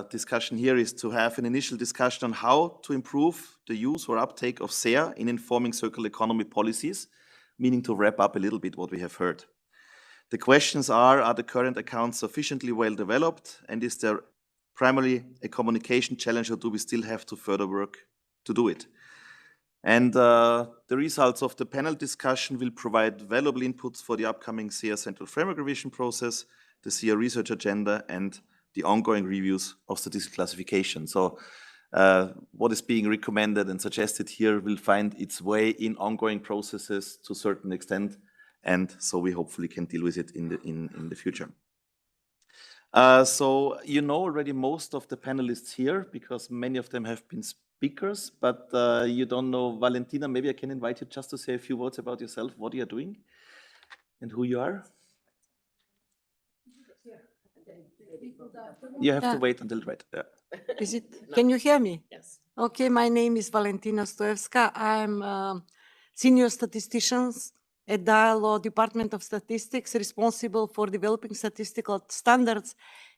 N: discussion here is to have an initial discussion on how to improve the use or uptake of SEEA in informing circular economy policies, meaning to wrap up a little bit what we have heard. The questions are the current accounts sufficiently well developed, and is there primarily a communication challenge, or do we still have to further work to do it? And the results of the panel discussion will provide valuable inputs for the upcoming SEEA Central Framework Revision process, the SEEA research agenda, and the ongoing reviews of statistical classification. So what is being recommended and suggested here will find its way in ongoing processes to a certain extent, and so we hopefully can deal with it in the future. So you know already most of the panelists here, because many of them have been speakers, but you don't know Valentina. Maybe I can invite you just to say a few words about yourself, what you are doing, and who you are. You have to wait until right. Yeah.
O: Is it? Can you hear me?
A: Yes.
O: Okay, my name is Valentina Stoevska. I'm senior statistician at Dialog Department of Statistics, responsible for developing statistical standards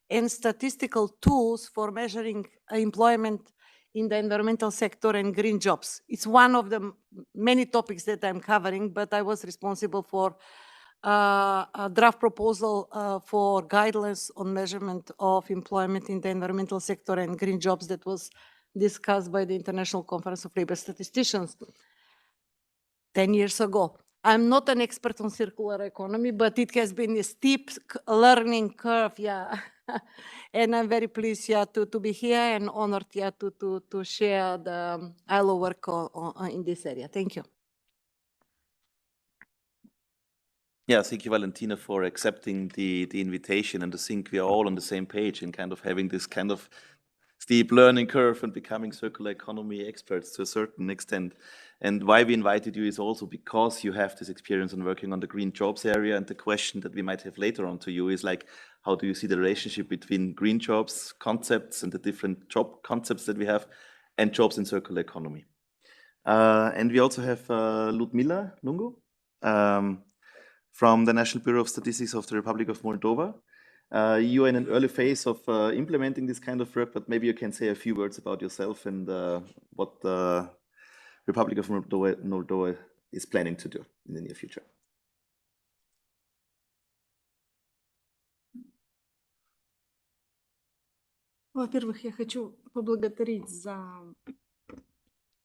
O: and statistical tools for measuring employment in the environmental sector and green jobs. It's one of the many topics that I'm covering, but I was responsible for a draft proposal for guidelines on measurement of employment in the environmental sector and green jobs that was discussed by the International Conference of Labor Statisticians 10 years ago. I'm not an expert on circular economy, but it has been a steep learning curve, yeah. And I'm very pleased, yeah, to be here and honored, yeah, to share the ILO work in this area. Thank you.
N: Yeah, thank you, Valentina, for accepting the invitation, and I think we are all on the same page in kind of having this kind of steep learning curve and becoming circular economy experts to a certain extent. And why we invited you is also because you have this experience on working on the green jobs area, and the question that we might have later on to you is like, how do you see the relationship between green jobs concepts and the different job concepts that we have and jobs in circular economy? And we also have Ludmila Lungu, from the National Bureau of Statistics of the Republic of Moldova. You are in an early phase of implementing this kind of work, but maybe you can say a few words about yourself and what the Republic of Moldova is planning to do in the near future.
O: Во-первых, я хочу поблагодарить за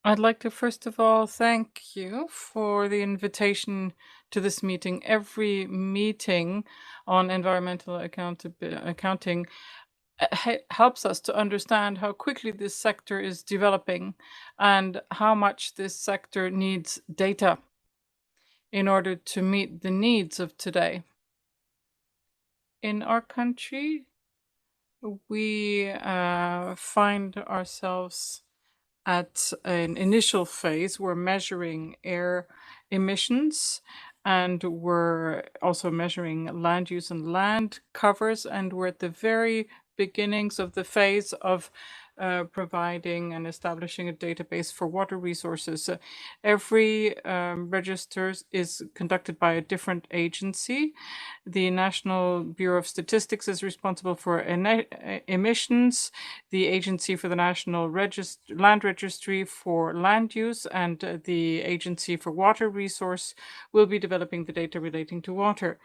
P: I'd like to first of all thank you for the invitation to this meeting. Every meeting on environmental accounting helps us to understand how quickly this sector is developing and how much this sector needs data in order to meet the needs of today. In our country, we find ourselves at an initial phase. We're measuring air emissions, and we're also measuring land use and land covers, and we're at the very beginnings of the phase of providing and establishing a database for water resources. Every register is conducted by a different agency. The National Bureau of Statistics is responsible for emissions, the Agency for the National Land Registry for land use, and the Agency for Water Resource will be developing the data relating to water.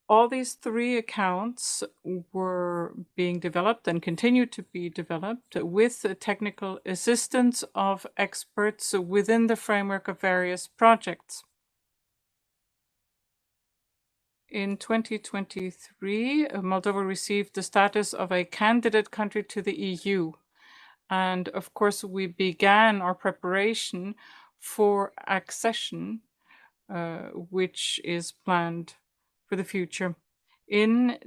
P: All these three accounts were being developed and continue to be developed with the technical assistance of experts within the framework of various projects. In 2023, Moldova received the status of a candidate country to the EU. And of course, we began our preparation for accession, which is planned for the future. In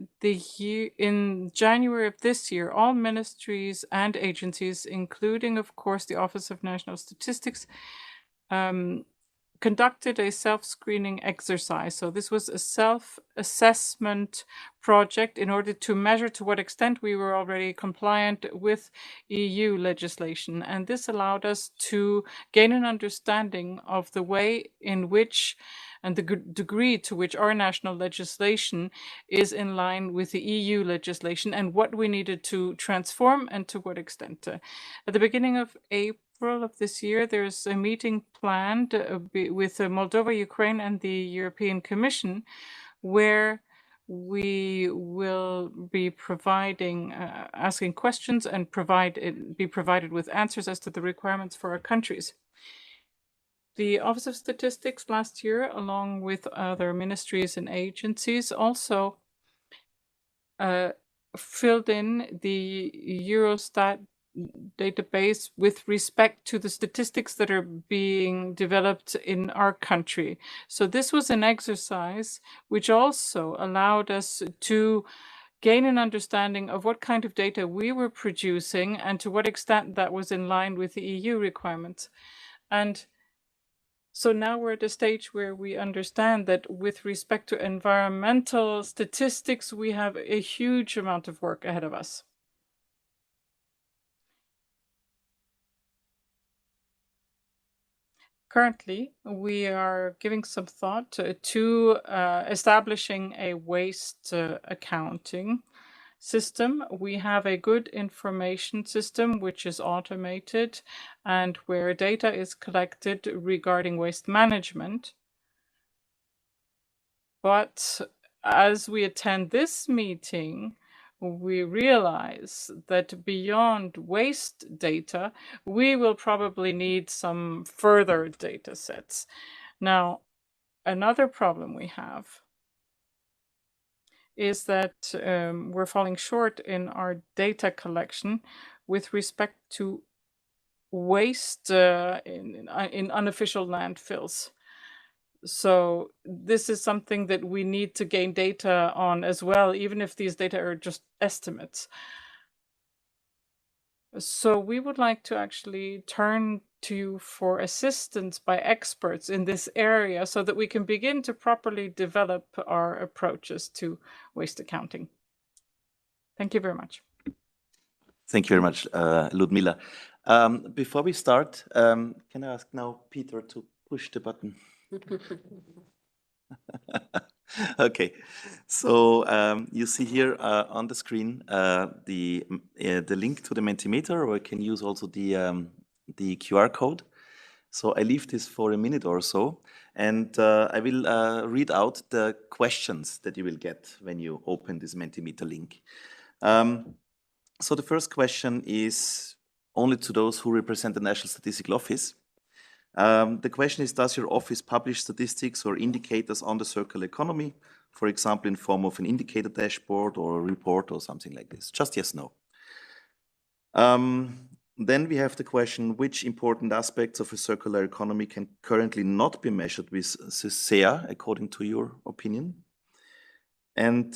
P: January of this year, all ministries and agencies, including, of course, the Office of National Statistics, conducted a self-screening exercise. So this was a self-assessment project in order to measure to what extent we were already compliant with EU legislation. And this allowed us to gain an understanding of the way in which and the degree to which our national legislation is in line with the EU legislation and what we needed to transform and to what extent. At the beginning of April of this year, there's a meeting planned with Moldova, Ukraine, and the European Commission, where we will be providing, asking questions and be provided with answers as to the requirements for our countries. The Office of Statistics last year, along with other ministries and agencies, also filled in the Eurostat database with respect to the statistics that are being developed in our country. So this was an exercise which also allowed us to gain an understanding of what kind of data we were producing and to what extent that was in line with the EU requirements. And so now we're at a stage where we understand that with respect to environmental statistics, we have a huge amount of work ahead of us. Currently, we are giving some thought to establishing a waste accounting system. We have a good information system which is automated and where data is collected regarding waste management. But as we attend this meeting, we realize that beyond waste data, we will probably need some further data sets. Now, another problem we have is that we're falling short in our data collection with respect to waste in unofficial landfills. So this is something that we need to gain data on as well, even if these data are just estimates. So we would like to actually turn to you for assistance by experts in this area so that we can begin to properly develop our approaches to waste accounting. Thank you very much.
N: Thank you very much, Ludmila. Before we start, can I ask now Peter to push the button? Okay, so you see here on the screen the link to the Mentimeter, or I can use also the QR code. So I leave this for a minute or so, and I will read out the questions that you will get when you open this Mentimeter link. So the first question is only to those who represent the National Statistical Office. The question is, does your office publish statistics or indicators on the circular economy, for example, in form of an indicator dashboard or a report or something like this? Just yes, no. Then we have the question, which important aspects of a circular economy can currently not be measured with SEEA, according to your opinion? And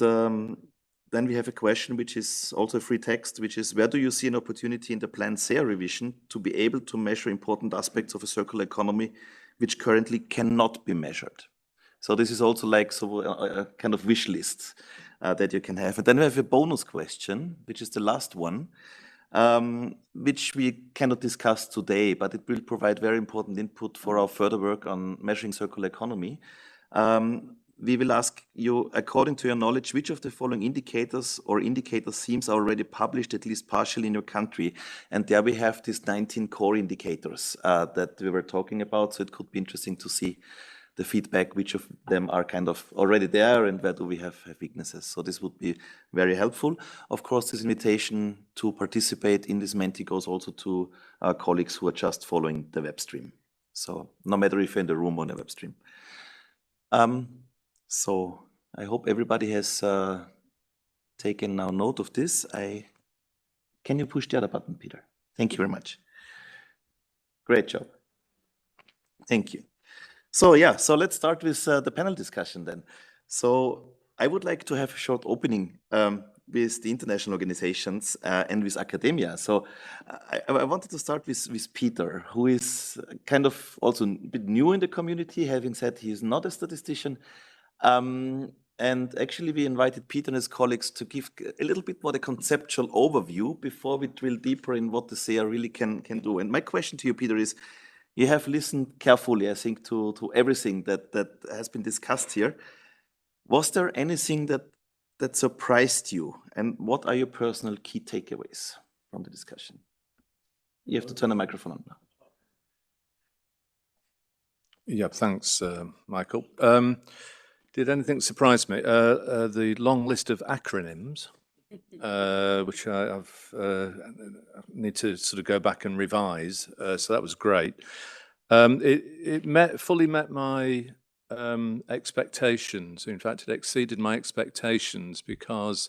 N: then we have a question, which is also a free text, which is, where do you see an opportunity in the planned SEEA revision to be able to measure important aspects of a circular economy which currently cannot be measured? So this is also like a kind of wish list. that you can have. And then we have a bonus question, which is the last one, which we cannot discuss today, but it will provide very important input for our further work on measuring circular economy. We will ask you, according to your knowledge, which of the following indicators or indicator themes are already published, at least partially, in your country? And there we have these 19 core indicators that we were talking about. So it could be interesting to see the feedback, which of them are kind of already there and where do we have weaknesses. So this would be very helpful. Of course, this invitation to participate in this Menti goes also to our colleagues who are just following the web stream. So no matter if you're in the room or the web stream. So I hope everybody has taken now note of this. Can you push the other button, Peter? Thank you very much. Great job. Thank you. So yeah, so let's start with the panel discussion then. So I would like to have a short opening with the international organizations and with academia. So I wanted to start with Peter, who is kind of also a bit new in the community, having said he is not a statistician. And actually we invited Peter and his colleagues to give a little bit more the conceptual overview before we drill deeper in what the SEEA really can do. And my question to you, Peter, is you have listened carefully, I think, to everything that has been discussed here. Was there anything that surprised you? And what are your personal key takeaways from the discussion? You have to turn the microphone on now.
Q: Yeah, thanks, Michael. Did anything surprise me? The long list of acronyms, which I need to sort of go back and revise. So that was great. It fully met my expectations. In fact, it exceeded my expectations because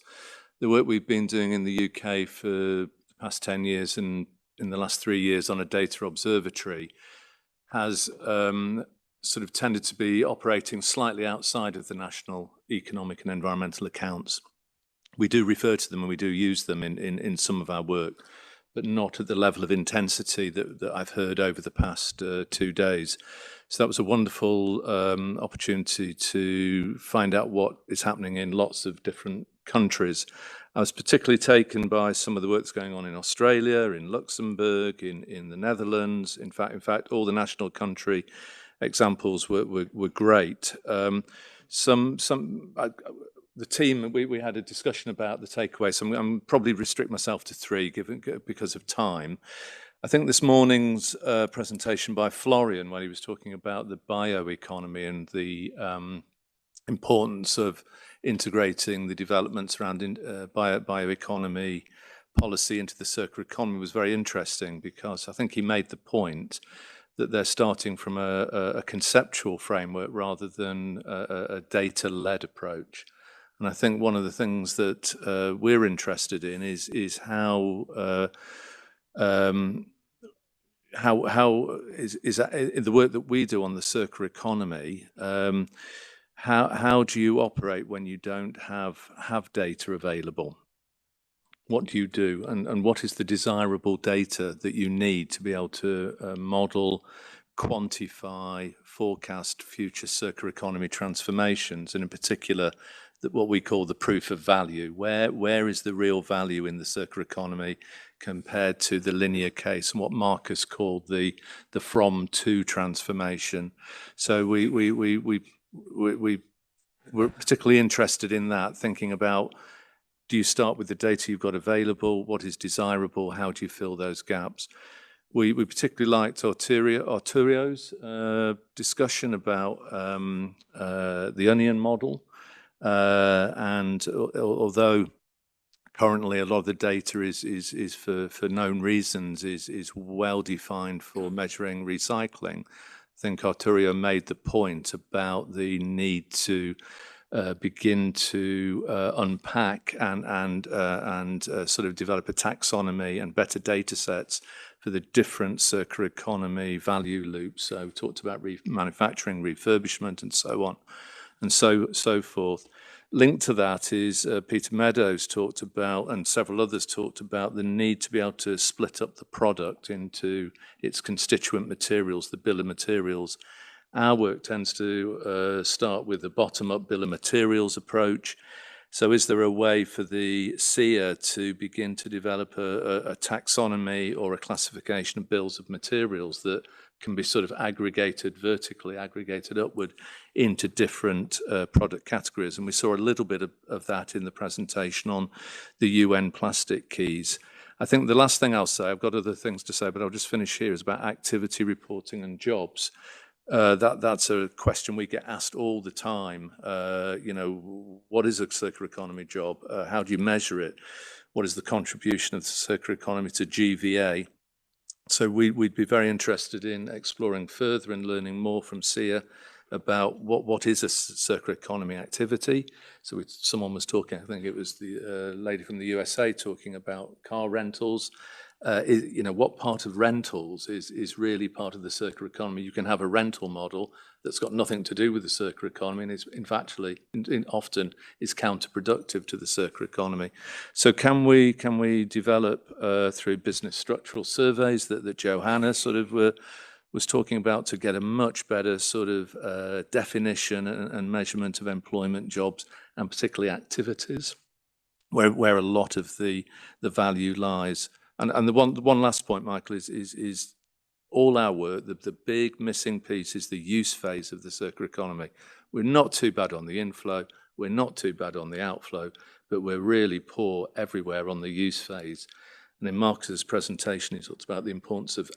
Q: the work we've been doing in the UK for the past 10 years and in the last 3 years on a data observatory has sort of tended to be operating slightly outside of the national economic and environmental accounts. We do refer to them and we do use them in some of our work, but not at the level of intensity that I've heard over the past 2 days. So that was a wonderful opportunity to find out what is happening in lots of different countries. I was particularly taken by some of the work that's going on in Australia, in Luxembourg, in the Netherlands. In fact, all the national country examples were great. The team, we had a discussion about the takeaways, so I'm probably restrict myself to 3 because of time. I think this morning's presentation by Florian, when he was talking about the bioeconomy and the importance of integrating the developments around bioeconomy policy into the circular economy was very interesting, because I think he made the point that they're starting from a conceptual framework rather than a data-led approach. And I think one of the things that we're interested in is how is that in the work that we do on the circular economy, how do you operate when you don't have data available? What do you do, and what is the desirable data that you need to be able to model, quantify, forecast future circular economy transformations, and in particular, what we call the proof of value? Where is the real value in the circular economy compared to the linear case, and what Marcus called the from to transformation? So we're particularly interested in that, thinking about, do you start with the data you've got available? What is desirable? How do you fill those gaps? We particularly liked Arturio's discussion about the onion model. And although currently a lot of the data is for known reasons, is well defined for measuring recycling, I think Arturio made the point about the need to begin to unpack and sort of develop a taxonomy and better data sets for the different circular economy value loops. So we talked about manufacturing, refurbishment, and so on, and so forth. Linked to that is Peter Meadows talked about, and several others talked about, the need to be able to split up the product into its constituent materials, the bill of materials. Our work tends to start with the bottom-up bill of materials approach, So is there a way for the SEEA to begin to develop a taxonomy or a classification of bills of materials that can be sort of aggregated vertically, aggregated upward into different product categories? And we saw a little bit of that in the presentation on the UN plastic keys. I think the last thing I'll say, I've got other things to say, but I'll just finish here, is about activity reporting and jobs. That's a question we get asked all the time. You know, what is a circular economy job? How do you measure it? What is the contribution of the circular economy to GVA? So we'd be very interested in exploring further and learning more from SEEA about what is a circular economy activity. So someone was talking, I think it was the lady from the USA talking about car rentals. You know, what part of rentals is really part of the circular economy? You can have a rental model that's got nothing to do with the circular economy, and is in fact often is counterproductive to the circular economy. So can we develop through business structural surveys that Johanna sort of was talking about, to get a much better sort of definition and measurement of employment, jobs, and particularly activities, where a lot of the value lies. And the one last point, Michael, is all our work, the big missing piece is the use phase of the circular economy. We're not too bad on the inflow, we're not too bad on the outflow, but we're really poor everywhere on the use phase. And in Marcus's presentation, he talked about the importance of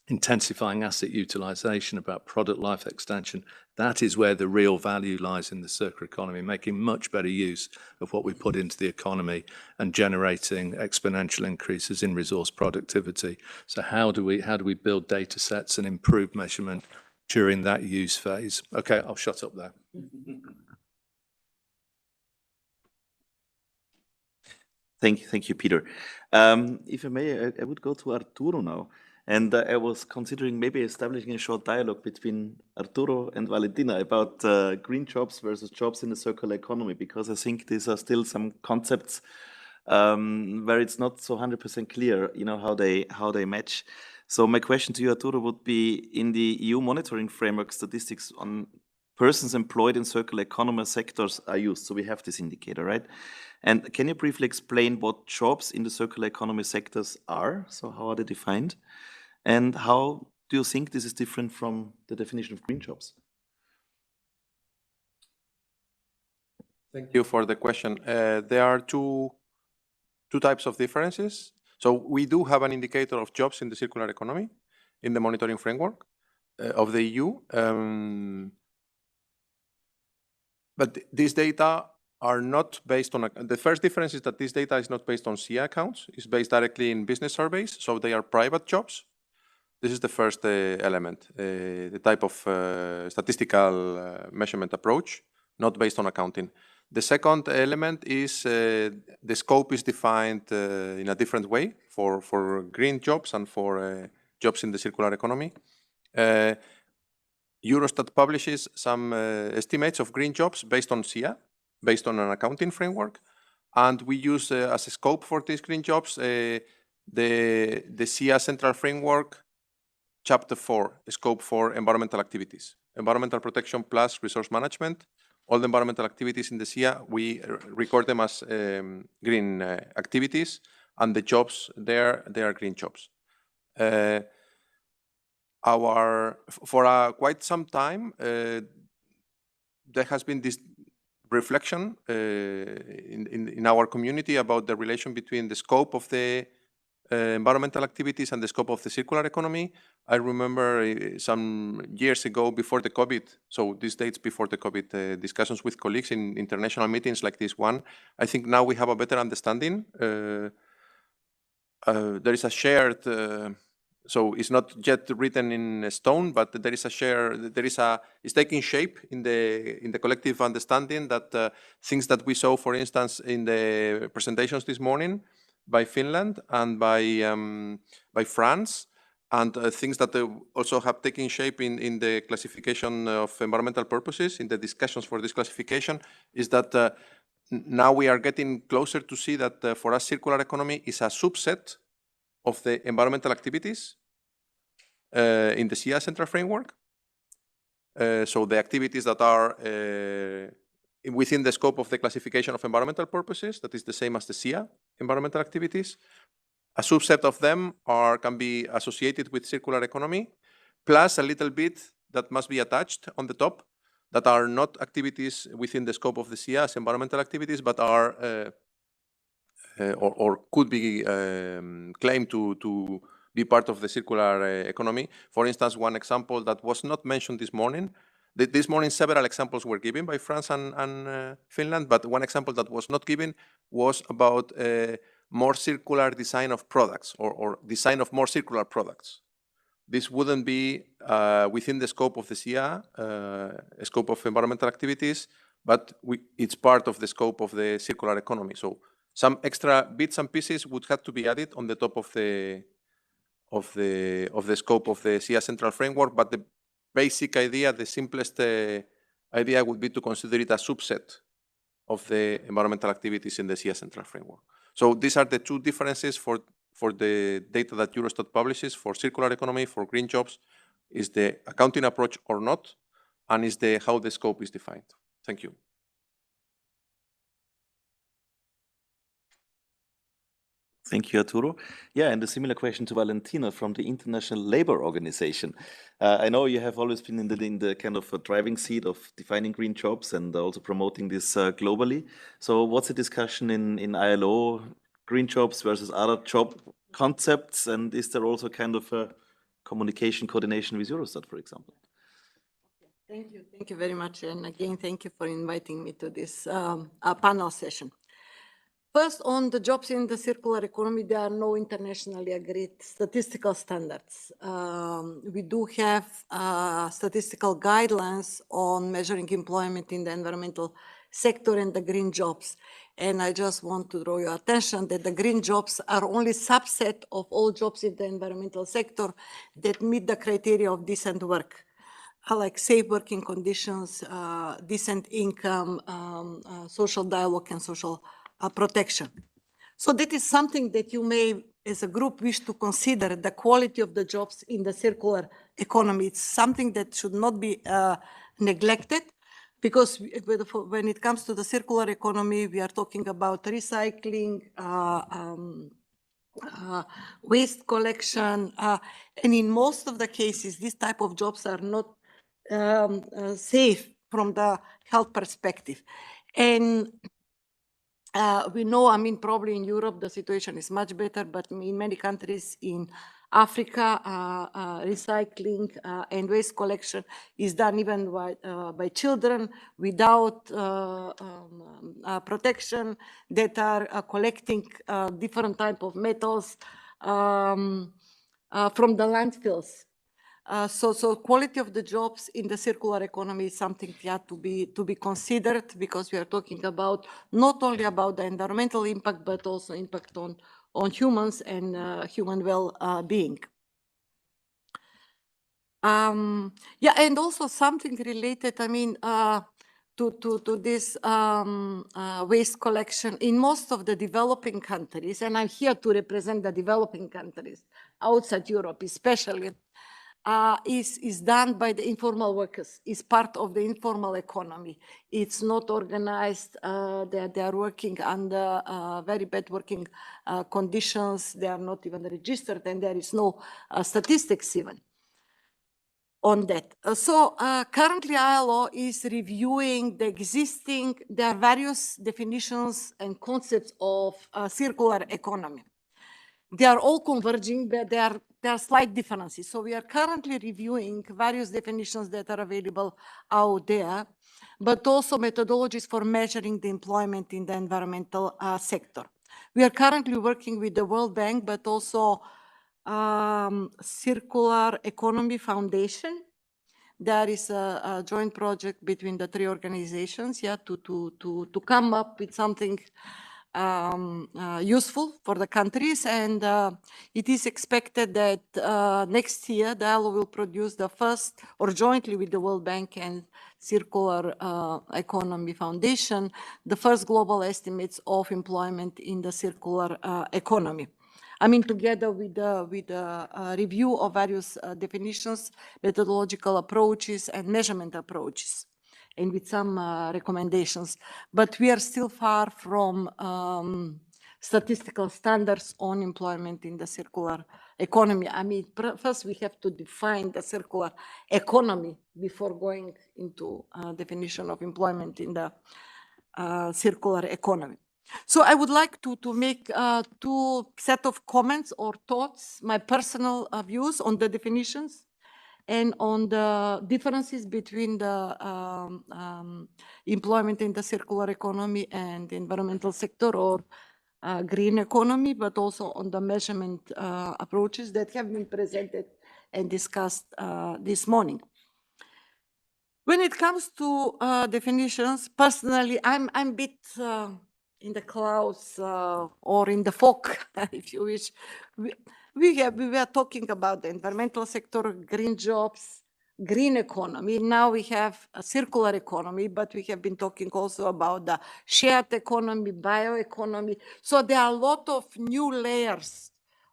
Q: intensifying asset utilization, about product life extension. That is where the real value lies in the circular economy, making much better use of what we put into the economy and generating exponential increases in resource productivity. So how do we build data sets and improve measurement during that use phase? Okay, I'll shut up there.
N: Thank you, Peter. If I may, I would go to Arturo now. And I was considering maybe establishing a short dialogue between Arturo and Valentina about green jobs versus jobs in the circular economy, because I think these are still some concepts where it's not so 100% clear, you know, how they match. So my question to you, Arturo, would be, in the EU monitoring framework, statistics on persons employed in circular economy sectors are used. So we have this indicator, right? And can you briefly explain what jobs in the circular economy sectors are? So how are they defined? And how do you think this is different from the definition of green jobs?
M: Thank you for the question. There are two types of differences. So we do have an indicator of jobs in the circular economy in the monitoring framework of the EU. But these data are not based on, the first difference is that this data is not based on SEEA accounts, it's based directly in business surveys, so they are private jobs. This is the first element, the type of statistical measurement approach, not based on accounting. The second element is the scope is defined in a different way for green jobs and for jobs in the circular economy. Eurostat publishes some estimates of green jobs based on SEEA, based on an accounting framework. And we use as a scope for these green jobs the SEEA Central Framework, Chapter 4, Scope 4, Environmental Activities. Environmental protection plus resource management. All the environmental activities in the SEEA, we record them as green activities, and the jobs there, they are green jobs. For quite some time, there has been this reflection in our community about the relation between the scope of the environmental activities and the scope of the circular economy. I remember some years ago, before the COVID, so these dates before the COVID, discussions with colleagues in international meetings like this one. I think now we have a better understanding. There is a shared, so it's not yet written in stone, but there is a it's taking shape in the collective understanding that things that we saw, for instance, in the presentations this morning by Finland and by France, and things that also have taken shape in the classification of environmental purposes, in the discussions for this classification, is that now we are getting closer to see that for us circular economy is a subset of the environmental activities in the SEEA Central Framework. So the activities that are within the scope of the classification of environmental purposes, that is the same as the SEEA environmental activities. A subset of them can be associated with circular economy, plus a little bit that must be attached on the top that are not activities within the scope of the SEEA as environmental activities, but are or could be claimed to be part of the circular economy. For instance, one example that was not mentioned this morning. This morning, several examples were given by France and Finland, but one example that was not given was about more circular design of products or design of more circular products. This wouldn't be within the scope of the SEEA, scope of environmental activities, but it's part of the scope of the circular economy. So some extra bits and pieces would have to be added on the top of the scope of the SEEA central framework, but the basic idea, the simplest idea would be to consider it a subset of the environmental activities in the SEEA central framework. So these are the two differences for the data that Eurostat publishes for circular economy, for green jobs, is the accounting approach or not, and is how the scope is defined. Thank you.
N: Thank you, Arturo. Yeah, and a similar question to Valentina from the International Labour Organization. I know you have always been in the kind of a driving seat of defining green jobs and also promoting this globally. So what's the discussion in ILO, green jobs versus other job concepts? And is there also kind of a communication coordination with Eurostat, for example?
O: Thank you very much. And again, thank you for inviting me to this panel session. First, on the jobs in the circular economy, there are no internationally agreed statistical standards. We do have statistical guidelines on measuring employment in the environmental sector and the green jobs. And I just want to draw your attention that the green jobs are only subset of all jobs in the environmental sector that meet the criteria of decent work, like safe working conditions, decent income, social dialogue, and social protection. So that is something that you may, as a group, wish to consider, the quality of the jobs in the circular economy. It's something that should not be neglected, because when it comes to the circular economy, we are talking about recycling, waste collection, and in most of the cases, these type of jobs are not safe from the health perspective. And we know, I mean, probably in Europe, the situation is much better, but in many countries in Africa, recycling and waste collection is done even by children without protection, that are collecting different type of metals from the landfills. So quality of the jobs in the circular economy is something that to be considered, because we are talking about not only about the environmental impact, but also impact on humans and human well-being. Yeah, and also something related, I mean, to this waste collection in most of the developing countries, and I'm here to represent the developing countries outside Europe especially, is done by the informal workers, is part of the informal economy. It's not organized, they are working under very bad working conditions, they are not even registered, and there is no statistics even on that. So currently ILO is reviewing the existing, there are various definitions and concepts of circular economy. They are all converging, but there are slight differences. So we are currently reviewing various definitions that are available out there, but also methodologies for measuring the employment in the environmental sector. We are currently working with the World Bank, but also Circular Economy Foundation. There is a joint project between the three organizations, yeah, to come up with something useful for the countries, and it is expected that next year the ILO will produce the first, or jointly with the World Bank and Circular Economy Foundation, the first global estimates of employment in the circular economy. I mean, together with the review of various definitions, methodological approaches, and measurement approaches. and with some recommendations. But we are still far from statistical standards on employment in the circular economy. I mean, first we have to define the circular economy before going into definition of employment in the circular economy. So I would like to make two set of comments or thoughts, my personal views on the definitions and on the differences between the employment in the circular economy and the environmental sector or green economy, but also on the measurement approaches that have been presented and discussed this morning. When it comes to definitions, personally, I'm a bit in the clouds or in the fog, if you wish. We were talking about the environmental sector, green jobs, green economy. Now we have a circular economy, but we have been talking also about the shared economy, bioeconomy. So there are a lot of new layers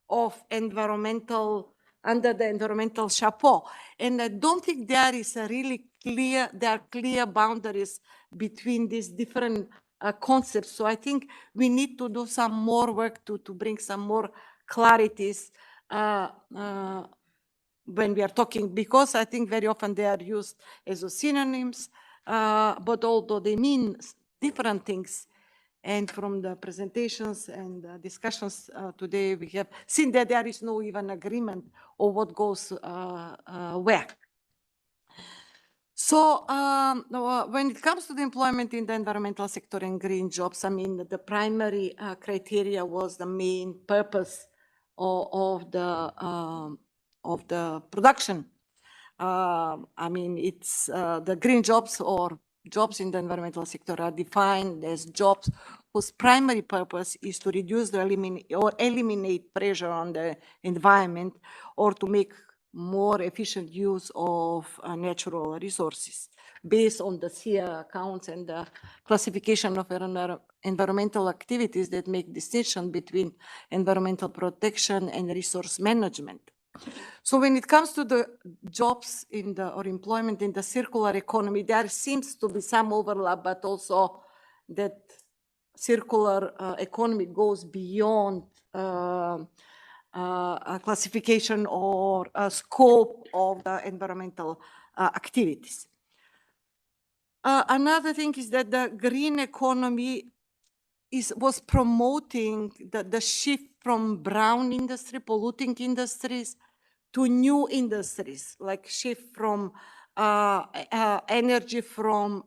O: of environmental under the environmental chapeau. And I don't think there is a really clear, there are clear boundaries between these different concepts. So I think we need to do some more work to bring some more clarities when we are talking, because I think very often they are used as synonyms, but although they mean different things. And from the presentations and discussions today, we have seen that there is no even agreement on what goes where. So when it comes to the employment in the environmental sector and green jobs, I mean, the primary criteria was the main purpose of the production. I mean, it's the green jobs or jobs in the environmental sector are defined as jobs whose primary purpose is to reduce the eliminate pressure on the environment or to make more efficient use of natural resources based on the SEEA accounts and the classification of environmental activities that make distinction between environmental protection and resource management. So when it comes to the jobs in the or employment in the circular economy, there seems to be some overlap, but also that circular economy goes beyond a classification or a scope of the environmental activities. Another thing is that the green economy was promoting the shift from brown industry, polluting industries, to new industries, like shift from energy from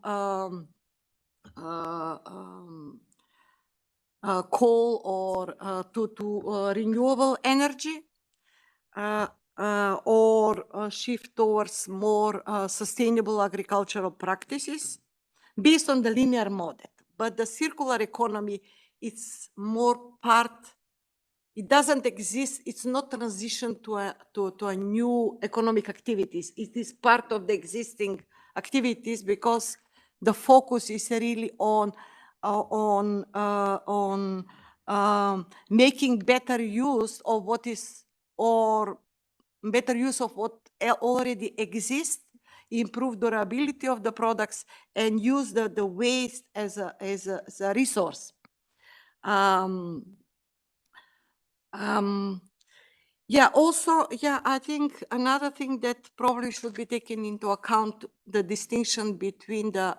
O: coal or to renewable energy, or shift towards more sustainable agricultural practices based on the linear model. But the circular economy, it's more part. It doesn't exist. It's not transition to a new economic activities. It is part of the existing activities because the focus is really on making better use of what is, or better use of what already exists, improve durability of the products, and use the waste as a resource. I think another thing that probably should be taken into account, the distinction between the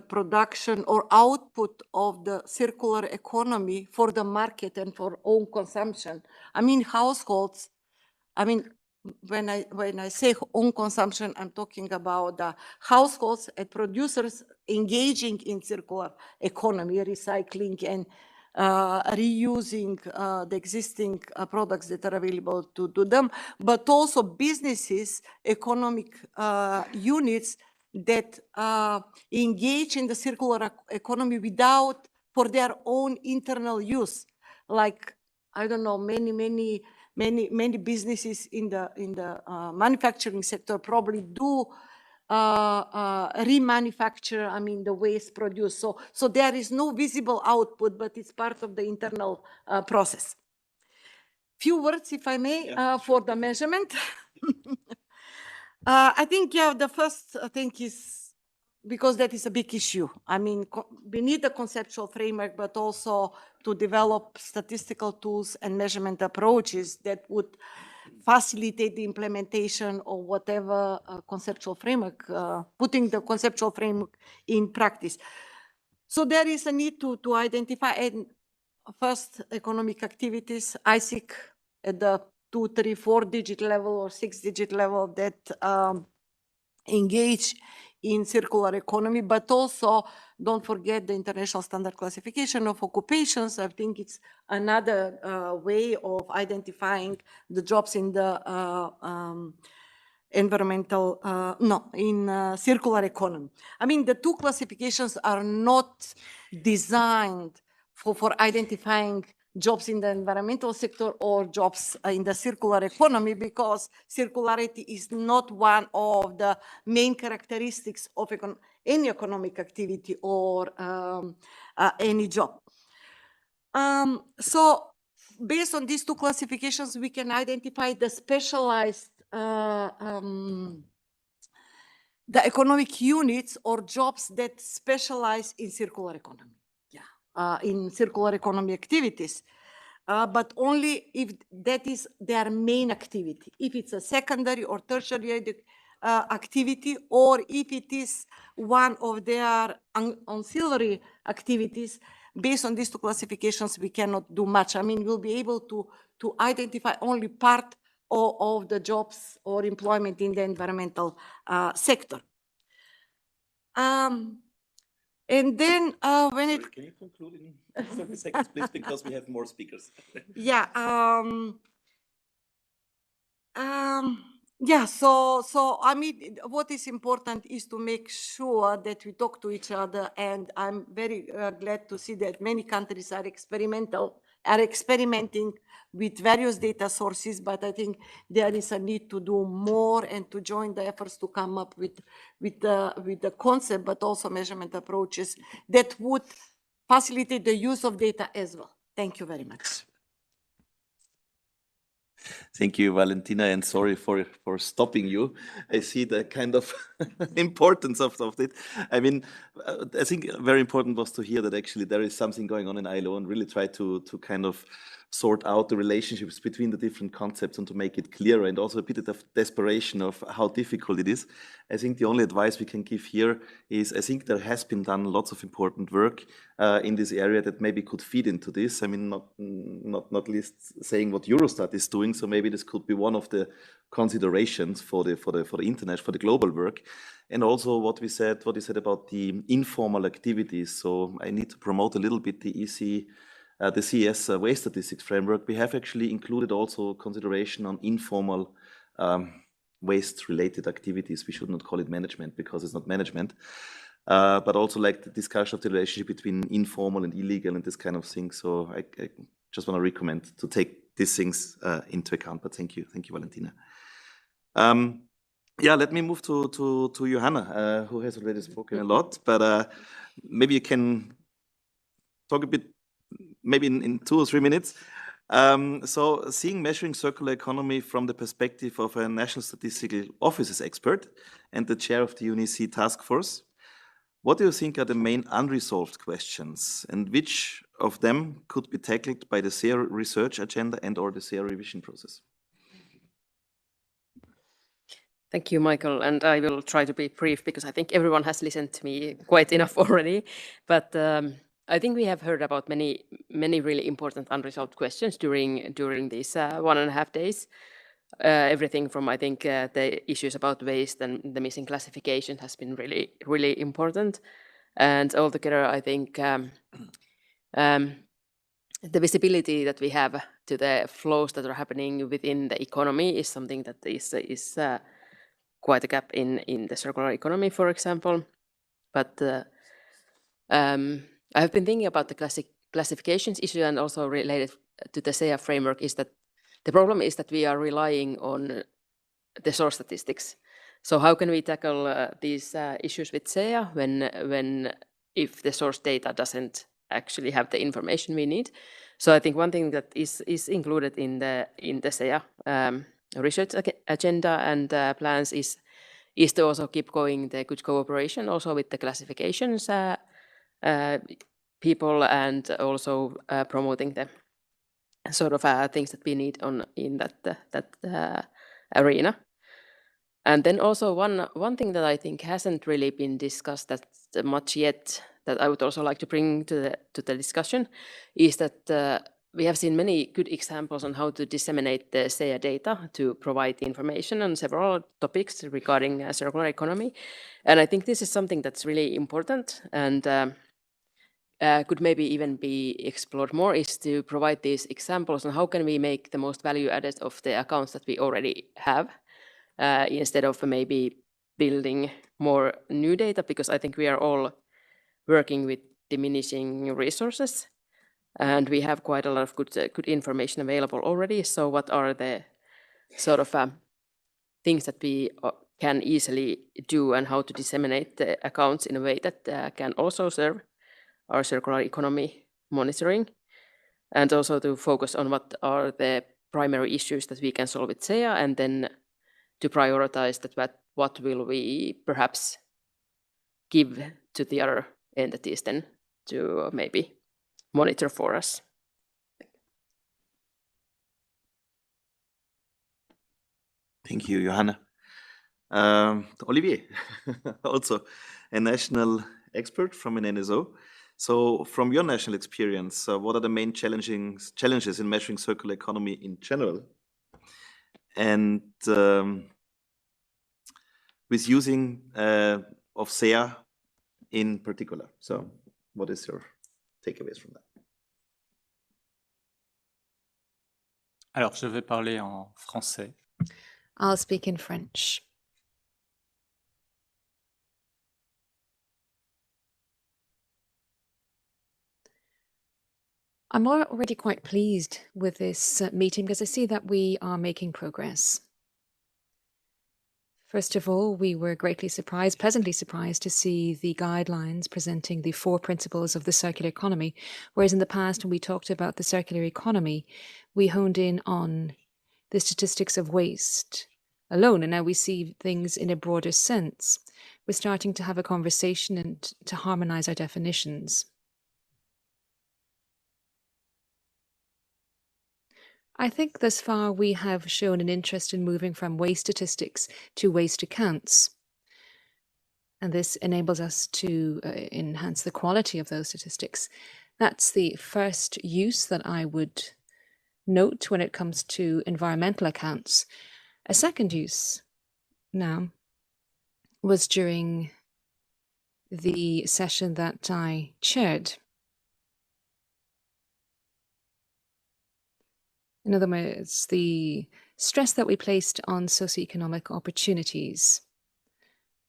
O: production or output of the circular economy for the market and for own consumption. I mean, households, I mean, when I say own consumption, I'm talking about the households and producers engaging in circular economy, recycling and reusing the existing products that are available to them, but also businesses, economic units that engage in the circular economy without, for their own internal use. Like, I don't know, many businesses in the manufacturing sector probably do remanufacture, I mean, the waste produced. So there is no visible output, but it's part of the internal process. Few words, if I may, for the measurement. I think, yeah, the first thing is because that is a big issue. I mean, we need a conceptual framework, but also to develop statistical tools and measurement approaches that would facilitate the implementation of whatever conceptual framework, putting the conceptual framework in practice. So there is a need to identify first economic activities, ISIC at the 2, 3, 4-digit level or 6-digit level that engage in circular economy, but also don't forget the international standard classification of occupations. I think it's another way of identifying the jobs in the circular economy. I mean, the two classifications are not designed for identifying jobs in the environmental sector or jobs in the circular economy, because circularity is not one of the main characteristics of any economic activity or any job. So based on these two classifications, we can identify the specialized the economic units or jobs that specialize in circular economy, in circular economy activities, but only if that is their main activity. If it's a secondary or tertiary activity, or if it is one of their ancillary activities, based on these two classifications, we cannot do much. I mean, we'll be able to identify only part of the jobs or employment in the environmental sector. And then when it...
N: Can you conclude in 30 seconds, please, because we have more speakers.
O: Yeah. Yeah, so I mean, what is important is to make sure that we talk to each other, and I'm very glad to see that many countries are experimenting with various data sources, but I think there is a need to do more and to join the efforts to come up with the concept, but also measurement approaches that would facilitate the use of data as well. Thank you very much.
N: Thank you, Valentina, and sorry for stopping you. I see the kind of importance of it. I mean, I think very important was to hear that actually there is something going on in ILO, and really try to kind of sort out the relationships between the different concepts and to make it clearer, and also a bit of desperation of how difficult it is. I think the only advice we can give here is, I think there has been done lots of important work in this area that maybe could feed into this. I mean, not least saying what Eurostat is doing, so maybe this could be one of the considerations for the internet, for the global work. And also what you said about the informal activities. So I need to promote a little bit the CES waste statistics framework. We have actually included also consideration on informal waste-related activities. We should not call it management because it's not management, but also like the discussion of the relationship between informal and illegal and this kind of thing. So I just want to recommend to take these things into account. But thank you, Valentina. Yeah, let me move to Johanna, who has already spoken a lot, but maybe you can talk a bit, maybe in 2 or 3 minutes. So measuring circular economy from the perspective of a National Statistical Office's expert and the chair of the UNECE task force, what do you think are the main unresolved questions, and which of them could be tackled by the SEEA research agenda and or the SEEA revision process?
A: Thank you, Michael, and I will try to be brief because I think everyone has listened to me quite enough already. But I think we have heard about many really important unresolved questions during these 1.5 days. Everything from, I think, the issues about waste and the missing classification has been really important. And altogether, I think the visibility that we have to the flows that are happening within the economy is something that is quite a gap in the circular economy, for example. But I have been thinking about the classifications issue, and also related to the SEEA framework is that the problem is that we are relying on the source statistics. So how can we tackle these issues with SEEA when if the source data doesn't actually have the information we need? So I think one thing that is included in the SEEA research agenda and plans is is to also keep going the good cooperation also with the classifications people, and also promoting the sort of things that we need in that arena. And then also one thing that I think hasn't really been discussed that much yet, that I would also like to bring to the discussion, is that we have seen many good examples on how to disseminate the SEEA data to provide information on several topics regarding circular economy. And I think this is something that's really important and could maybe even be explored more, is to provide these examples on how can we make the most value added of the accounts that we already have, instead of maybe building more new data, because I think we are all working with diminishing resources and we have quite a lot of good information available already. So what are the sort of things that we can easily do, and how to disseminate the accounts in a way that can also serve our circular economy monitoring, and also to focus on what are the primary issues that we can solve with SEEA, and then to prioritize that what will we perhaps give to the other entities then to maybe monitor for us.
N: Thank you, Johanna. Olivier, also a national expert from an NSO. So from your national experience, what are the main challenges in measuring circular economy in general? And with using of SEEA in particular. So what is your takeaways from that?
R: Alors, je vais parler en français.
S: I'll speak in French. I'm already quite pleased with this meeting because I see that we are making progress. First of all, we were pleasantly surprised to see the guidelines presenting the 4 principles of the circular economy, whereas in the past, when we talked about the circular economy, we honed in on the statistics of waste alone, and now we see things in a broader sense. We're starting to have a conversation and to harmonize our definitions. I think thus far we have shown an interest in moving from waste statistics to waste accounts. And this enables us to enhance the quality of those statistics. That's the first use that I would note when it comes to environmental accounts. A second use now was during the session that I chaired. In other words, the stress that we placed on socioeconomic opportunities.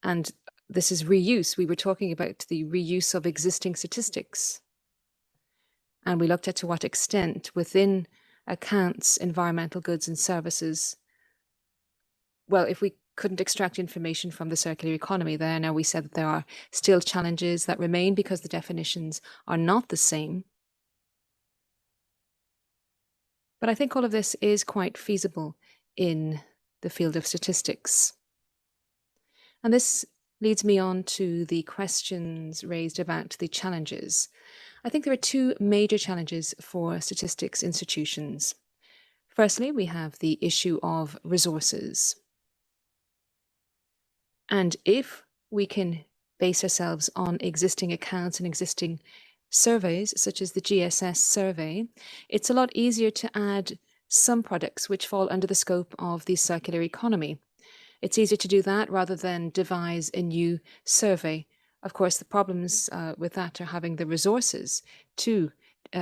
S: And this is reuse. We were talking about the reuse of existing statistics. And we looked at to what extent within accounts, environmental goods and services, well, if we couldn't extract information from the circular economy there, now we said that there are still challenges that remain because the definitions are not the same. But I think all of this is quite feasible in the field of statistics. And this leads me on to the questions raised about the challenges. I think there are 2 major challenges for statistics institutions. Firstly, we have the issue of resources. And if we can base ourselves on existing accounts and existing surveys, such as the GSS survey, it's a lot easier to add some products which fall under the scope of the circular economy. It's easier to do that rather than devise a new survey. Of course, the problems with that are having the resources to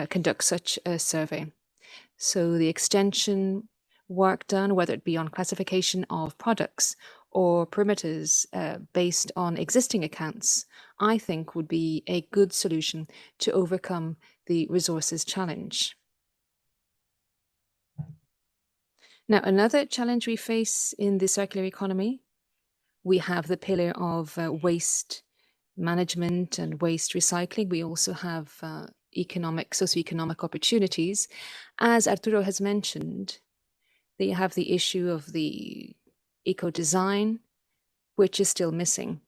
S: conduct such a survey. So the extension work done, whether it be on classification of products or perimeters based on existing accounts, I think would be a good solution to overcome the resources challenge. Now, another challenge we face in the circular economy, we have the pillar of waste management and waste recycling. We also have socioeconomic opportunities. As Arturo has mentioned, they have the issue of the eco-design, which is still missing.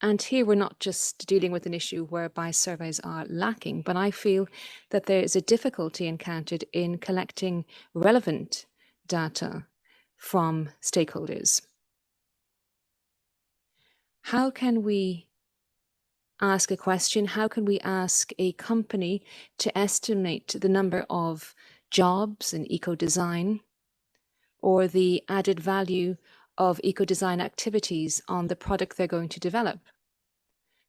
S: And here we're not just dealing with an issue whereby surveys are lacking, but I feel that there is a difficulty encountered in collecting relevant data from stakeholders. How can we ask a question? How can we ask a company to estimate the number of jobs in eco-design or the added value of eco-design activities on the product they're going to develop?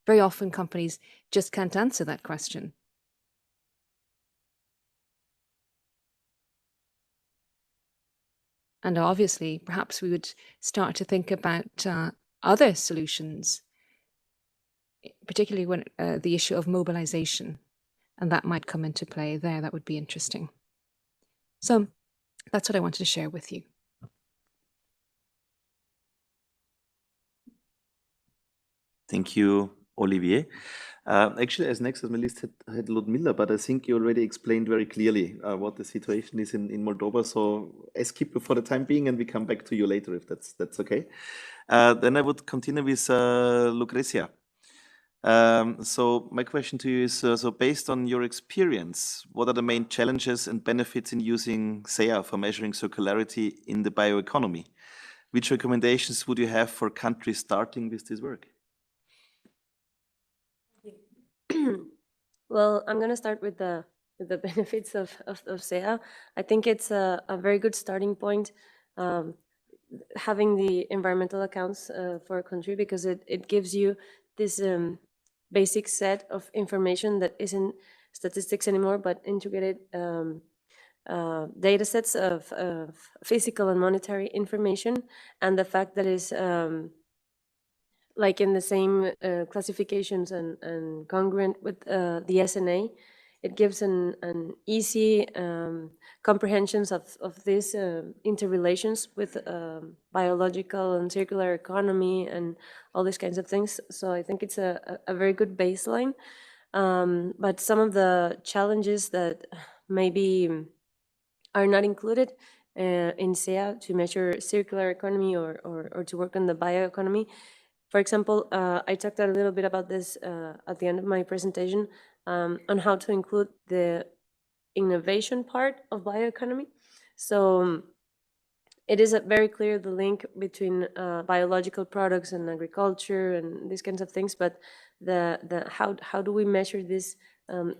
S: Very often companies just can't answer that question. And obviously, perhaps we would start to think about other solutions, particularly when the issue of mobilization, and that might come into play there. That would be interesting. So that's what I wanted to share with you.
N: Thank you, Olivier. Actually, as next on my list had Ludmilla, but I think you already explained very clearly what the situation is in Moldova. So I skip you for the time being, and we come back to you later if that's okay. Then I would continue with Lucrecia. So my question to you is, so based on your experience, what are the main challenges and benefits in using SEEA for measuring circularity in the bioeconomy? Which recommendations would you have for countries starting with this work?
T: Well, I'm going to start with the benefits of SEEA. I think it's a very good starting point, having the environmental accounts for a country, because it gives you this basic set of information that isn't statistics anymore, but integrated data sets of physical and monetary information, and the fact that is like in the same classifications and congruent with the SNA. It gives an easy comprehensions of these interrelations with biological and circular economy and all these kinds of things. So I think it's a very good baseline. But some of the challenges that maybe are not included in SEEA to measure circular economy or to work on the bioeconomy. For example, I talked a little bit about this at the end of my presentation on how to include the innovation part of bioeconomy. So it is very clear the link between biological products and agriculture and these kinds of things, but how do we measure this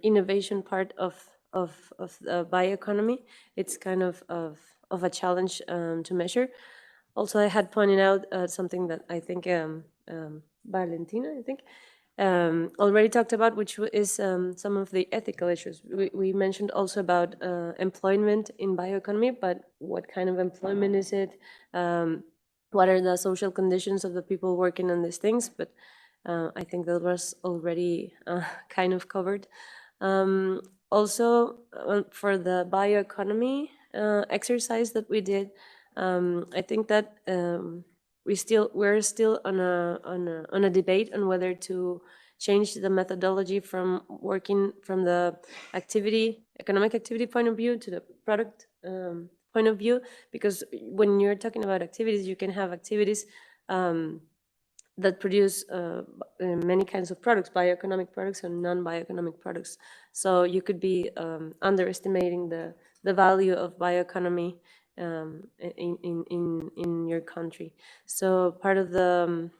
T: innovation part of the bioeconomy? It's kind of a challenge to measure. Also, I had pointed out something that I think Valentina, already talked about, which is some of the ethical issues. We mentioned also about employment in bioeconomy, but what kind of employment is it? What are the social conditions of the people working on these things? But I think that was already kind of covered. Also, for the bioeconomy exercise that we did, I think that we're still on a debate on whether to change the methodology from working from the economic activity point of view to the product point of view, because when you're talking about activities, you can have activities that produce many kinds of products, bioeconomic products and non-bioeconomic products. So you could be underestimating the value of bioeconomy in your country. So part of the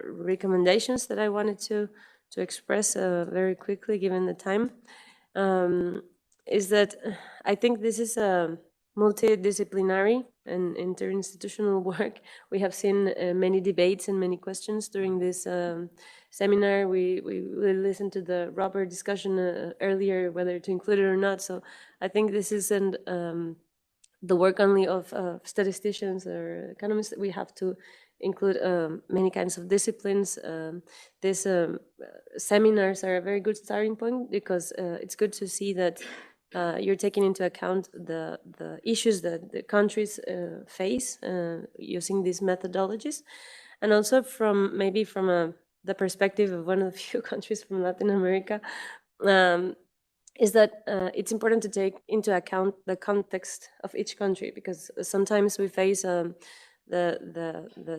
T: recommendations that I wanted to express very quickly, given the time, is that I think this is a multidisciplinary and interinstitutional work. We have seen many debates and many questions during this seminar. We listened to the Robert discussion earlier, whether to include it or not. So I think this isn't the work only of statisticians or economists. We have to include many kinds of disciplines. These seminars are a very good starting point, because it's good to see that you're taking into account the issues that the countries face using these methodologies, and also from the perspective of one of the few countries from Latin America. is that it's important to take into account the context of each country, because sometimes we face the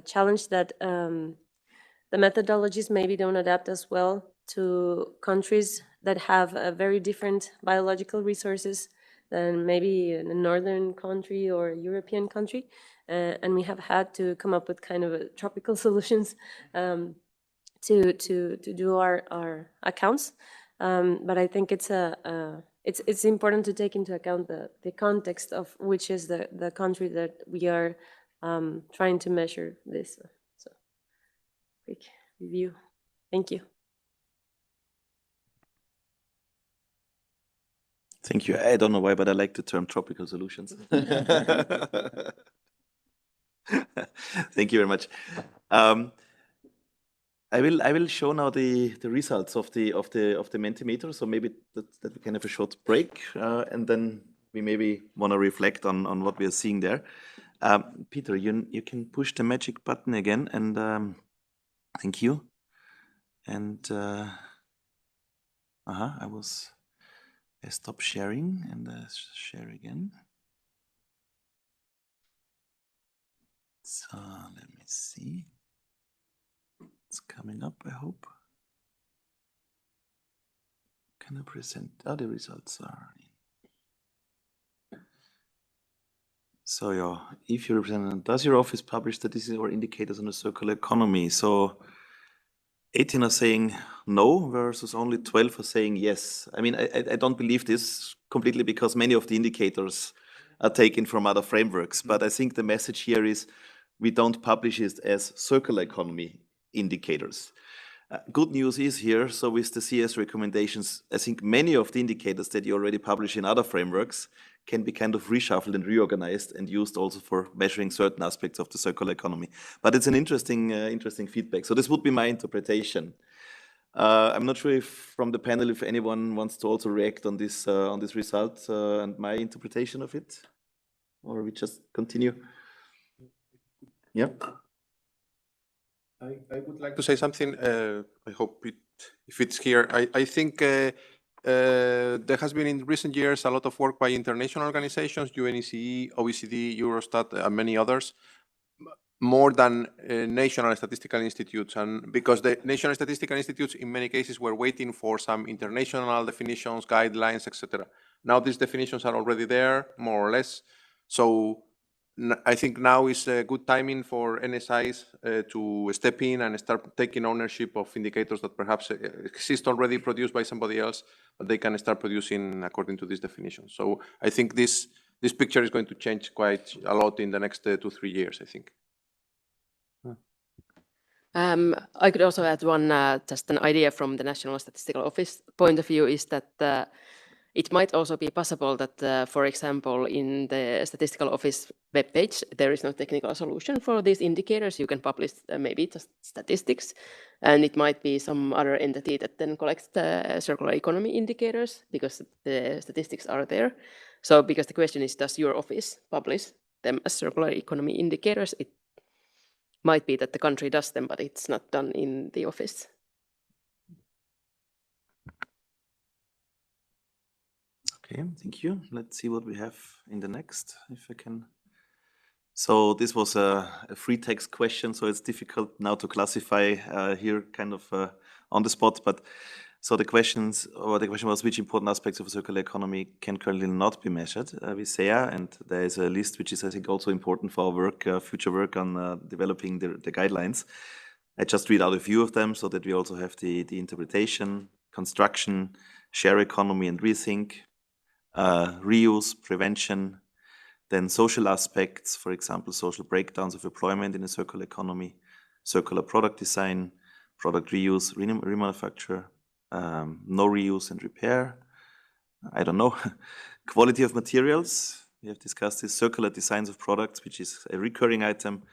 T: challenge that the methodologies maybe don't adapt as well to countries that have a very different biological resources than maybe in a northern country or a European country. And we have had to come up with kind of tropical solutions to do our accounts. But I think it's important to take into account the context of which is the country that we are trying to measure this. So, quick review. Thank you.
N: Thank you. I don't know why, but I like the term tropical solutions. Thank you very much. I will show now the results of the Mentimeter. So maybe that we can have a short break, and then we maybe want to reflect on what we are seeing there. Peter, you can push the magic button again, and thank you. And I stop sharing and share again. So let me see. It's coming up, I hope. Can I present? Oh, the results are in. So if you represent, does your office publish statistics or indicators on the circular economy? So 18 are saying no, versus only 12 are saying yes. I mean, I don't believe this completely, because many of the indicators are taken from other frameworks. But I think the message here is we don't publish it as circular economy indicators. Good news is here, so with the CS recommendations, I think many of the indicators that you already publish in other frameworks can be kind of reshuffled and reorganized and used also for measuring certain aspects of the circular economy. But it's an interesting feedback. So this would be my interpretation. I'm not sure if from the panel, if anyone wants to also react on this result and my interpretation of it, or we just continue. Yeah.
M: I would like to say something. I hope if it's here. I think there has been in recent years a lot of work by international organizations, UNECE, OECD, Eurostat, and many others, more than national statistical institutes. And because the national statistical institutes in many cases were waiting for some international definitions, guidelines, etc. Now these definitions are already there, more or less. So I think now is a good timing for NSIs to step in and start taking ownership of indicators that perhaps exist already, produced by somebody else, but they can start producing according to this definition. So I think this picture is going to change quite a lot in the next 2-3 years, I think.
A: I could also add one, just an idea from the National Statistical Office point of view, is that it might also be possible that, for example, in the Statistical Office webpage, there is no technical solution for these indicators. You can publish maybe just statistics, and it might be some other entity that then collects the circular economy indicators, because the statistics are there. So because the question is, does your office publish them as circular economy indicators? It might be that the country does them, but it's not done in the office.
N: Okay, thank you. Let's see what we have in the next, if I can. So this was a free text question, so it's difficult now to classify here kind of on the spot. But so the question was, which important aspects of a circular economy can currently not be measured with SEEA? And there is a list which is, I think, also important for our work, future work on developing the guidelines. I just read out a few of them so that we also have the interpretation, construction, share economy and rethink, reuse, prevention, then social aspects, for example, social breakdowns of employment in a circular economy, circular product design, product reuse, remanufacture, no reuse and repair. I don't know. Quality of materials. We have discussed this. Circular designs of products, which is a recurring item.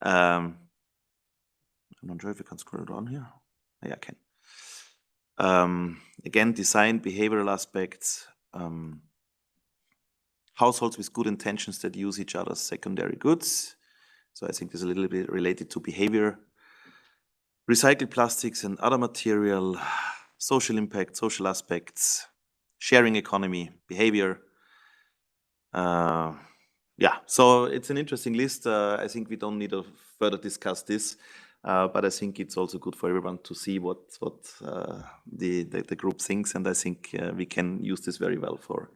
N: I'm not sure if I can scroll down here. Yeah, I can. Again, design, behavioral aspects. Households with good intentions that use each other's secondary goods. So I think there's a little bit related to behavior. Recycled plastics and other material, social impact, social aspects, sharing economy, behavior. Yeah, so it's an interesting list. I think we don't need to further discuss this, but I think it's also good for everyone to see what the group thinks, and I think we can use this very well for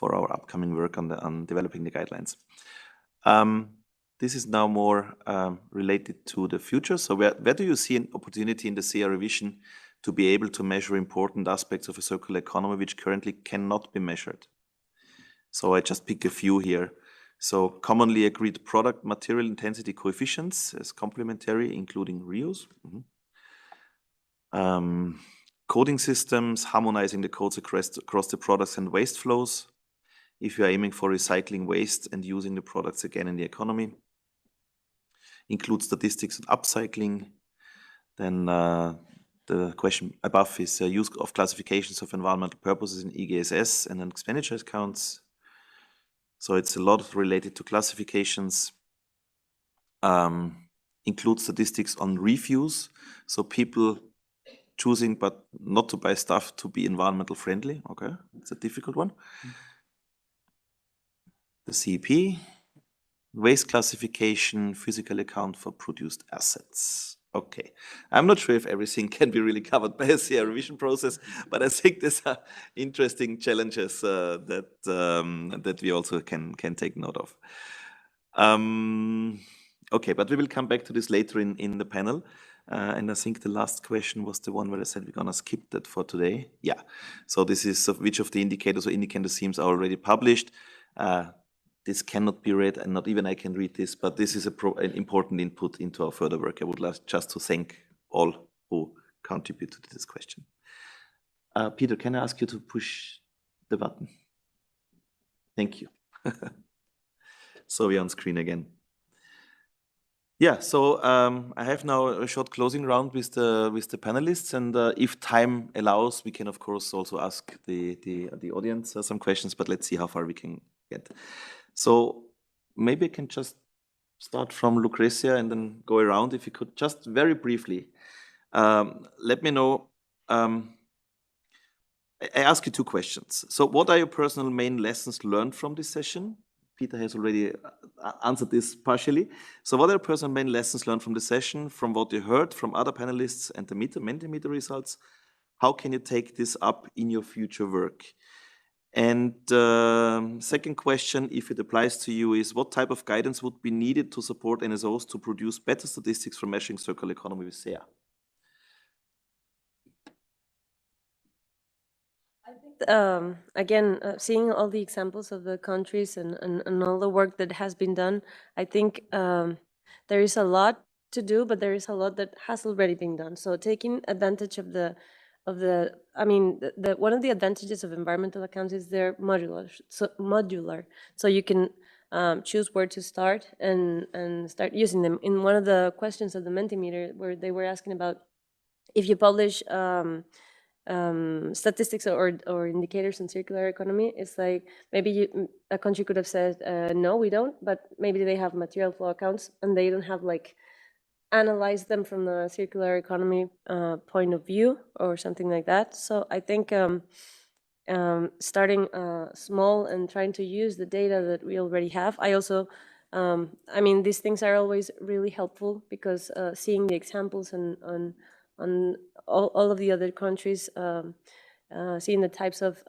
N: our upcoming work on developing the guidelines. This is now more related to the future. So where do you see an opportunity in the SEEA revision to be able to measure important aspects of a circular economy which currently cannot be measured? So I just pick a few here. So commonly agreed product material intensity coefficients as complementary, including reuse. Coding systems, harmonizing the codes across the products and waste flows. If you're aiming for recycling waste and using the products again in the economy. Include statistics and upcycling. Then the question above is use of classifications of environmental purposes in EGSS and then expenditure accounts. So it's a lot related to classifications. Include statistics on refuse. So people choosing but not to buy stuff to be environmental friendly. Okay, it's a difficult one. The CEP, waste classification, physical account for produced assets. Okay, I'm not sure if everything can be really covered by a SEEA revision process, but I think these are interesting challenges that we also can take note of. Okay, but we will come back to this later in the panel. And I think the last question was the one where I said we're gonna skip that for today. Yeah, so this is which of the indicators or indicator themes are already published. This cannot be read, and not even I can read this, but this is an important input into our further work. I would like just to thank all who contributed to this question. Peter, can I ask you to push the button? Thank you. So we're on screen again. Yeah, so I have now a short closing round with the panelists, and if time allows, we can of course also ask the audience some questions, but let's see how far we can get. So maybe I can just start from Lucrecia and then go around. If you could just very briefly let me know. I ask you two questions. So what are your personal main lessons learned from this session? Peter has already answered this partially. So what are your personal main lessons learned from the session, from what you heard from other panelists and the Mentimeter results? How can you take this up in your future work? And second question, if it applies to you, is what type of guidance would be needed to support NSOs to produce better statistics for measuring circular economy with SEEA?
T: I think, again, seeing all the examples of the countries and all the work that has been done, I think there is a lot to do, but there is a lot that has already been done. So taking advantage of I mean, one of the advantages of environmental accounts is they're modular. So you can choose where to start and start using them. In one of the questions of the Mentimeter, where they were asking about if you publish statistics or indicators on circular economy, it's like maybe a country could have said, no, we don't, but maybe they have material flow accounts and they don't have like analyze them from the circular economy point of view or something like that. So I think starting small and trying to use the data that we already have. I also, I mean, these things are always really helpful because seeing the examples on all of the other countries, seeing the types of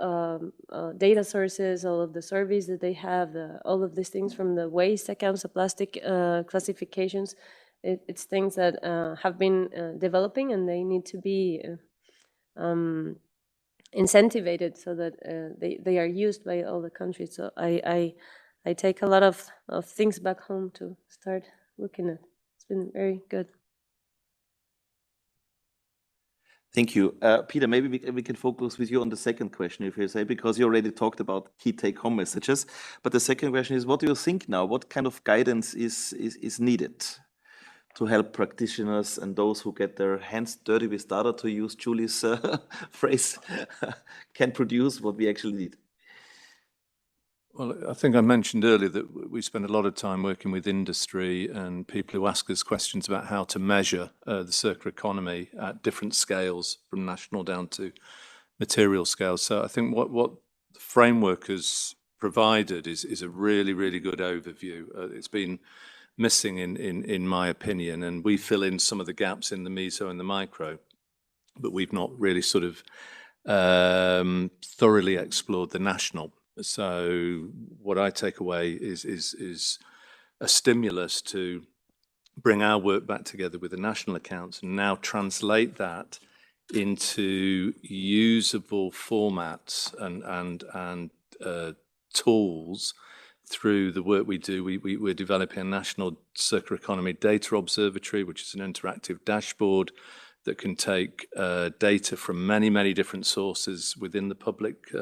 T: data sources, all of the surveys that they have, all of these things from the waste accounts, the plastic classifications. It's things that have been developing, and they need to be incentivized so that they are used by all the countries. So I take a lot of things back home to start looking at. It's been very good.
N: Thank you. Peter, maybe we can focus with you on the second question, if you say, because you already talked about key take-home messages. But the second question is, what do you think now? What kind of guidance is needed to help practitioners and those who get their hands dirty with data, to use Julie's phrase, can produce what we actually need?
Q: Well, I think I mentioned earlier that we spend a lot of time working with industry and people who ask us questions about how to measure the circular economy at different scales, from national down to material scale. So I think what the framework has provided is a really, really good overview. It's been missing in my opinion, and we fill in some of the gaps in the meso and the micro, but we've not really sort of thoroughly explored the national. So what I take away is a stimulus to bring our work back together with the national accounts and now translate that into usable formats and tools through the work we do. We're developing a national circular economy data observatory, which is an interactive dashboard that can take data from many different sources within the public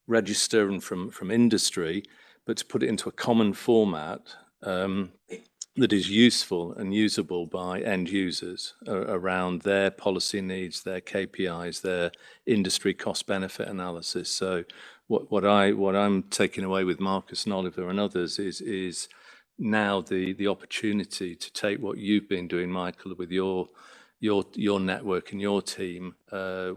Q: register and from industry, but to put it into a common format that is useful and usable by end users around their policy needs, their KPIs, their industry cost-benefit analysis. So what I'm taking away with Marcus and Oliver and others is now the opportunity to take what you've been doing, Michael, with your network and your team.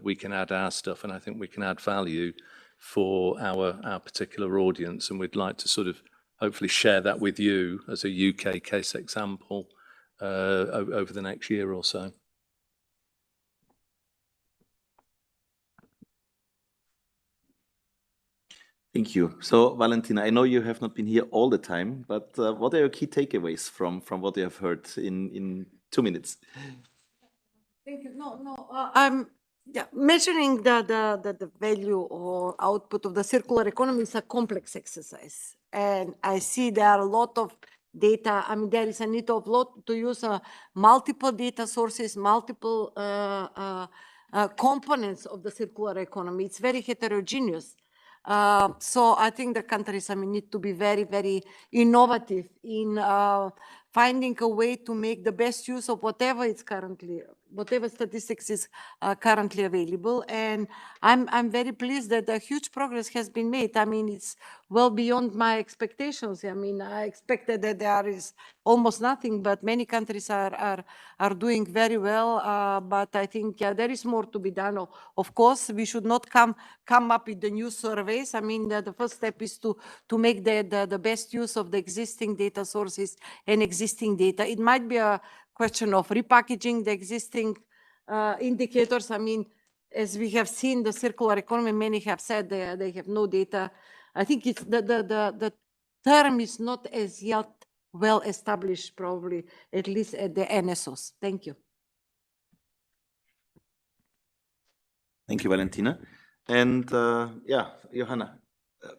Q: We can add our stuff, and I think we can add value for our particular audience, and we'd like to sort of hopefully share that with you as a UK case example over the next year or so.
N: Thank you. So, Valentina, I know you have not been here all the time, but what are your key takeaways from what you have heard in 2 minutes?
O: Thank you. I'm measuring the value or output of the circular economy is a complex exercise, and I see there are a lot of data. I mean, there is a need of lot to use multiple data sources, multiple components of the circular economy. It's very heterogeneous. So I think the countries, need to be very innovative in finding a way to make the best use of whatever statistics is currently available. And I'm very pleased that a huge progress has been made. I mean, it's well beyond my expectations. I expected that there is almost nothing, but many countries are doing very well. But I think there is more to be done. Of course, we should not come up with the new surveys. The first step is to make the best use of the existing data sources and existing data. It might be a question of repackaging the existing indicators. As we have seen, the circular economy, many have said they have no data. I think it's the term is not as yet well established, probably, at least at the NSOs. Thank you.
N: Thank you, Valentina. And Johanna,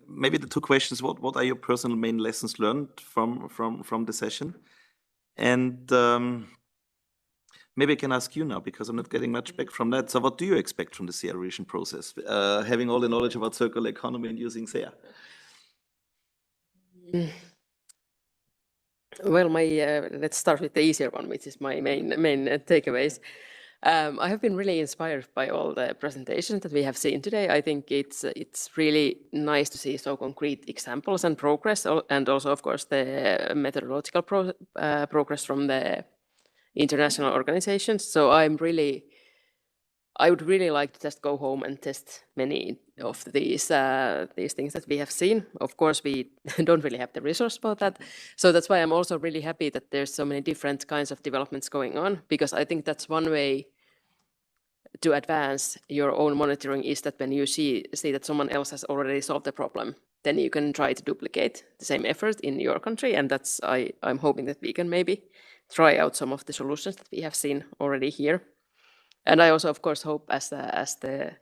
N: maybe the 2 questions. What are your personal main lessons learned from the session? And maybe I can ask you now, because I'm not getting much back from that. So what do you expect from the SEEA revision process, having all the knowledge about circular economy and using SEEA?
A: Well, let's start with the easier one, which is my main takeaways. I have been really inspired by all the presentations that we have seen today. I think it's really nice to see so concrete examples and progress, and also, of course, the methodological progress from the international organizations. So I would really like to just go home and test many of these things that we have seen. Of course, we don't really have the resource for that. So that's why I'm also really happy that there's so many different kinds of developments going on, because I think that's one way to advance your own monitoring, is that when you see that someone else has already solved the problem, then you can try to duplicate the same effort in your country. And that's I'm hoping that we can maybe try out some of the solutions that we have seen already here. And I also, of course, hope as the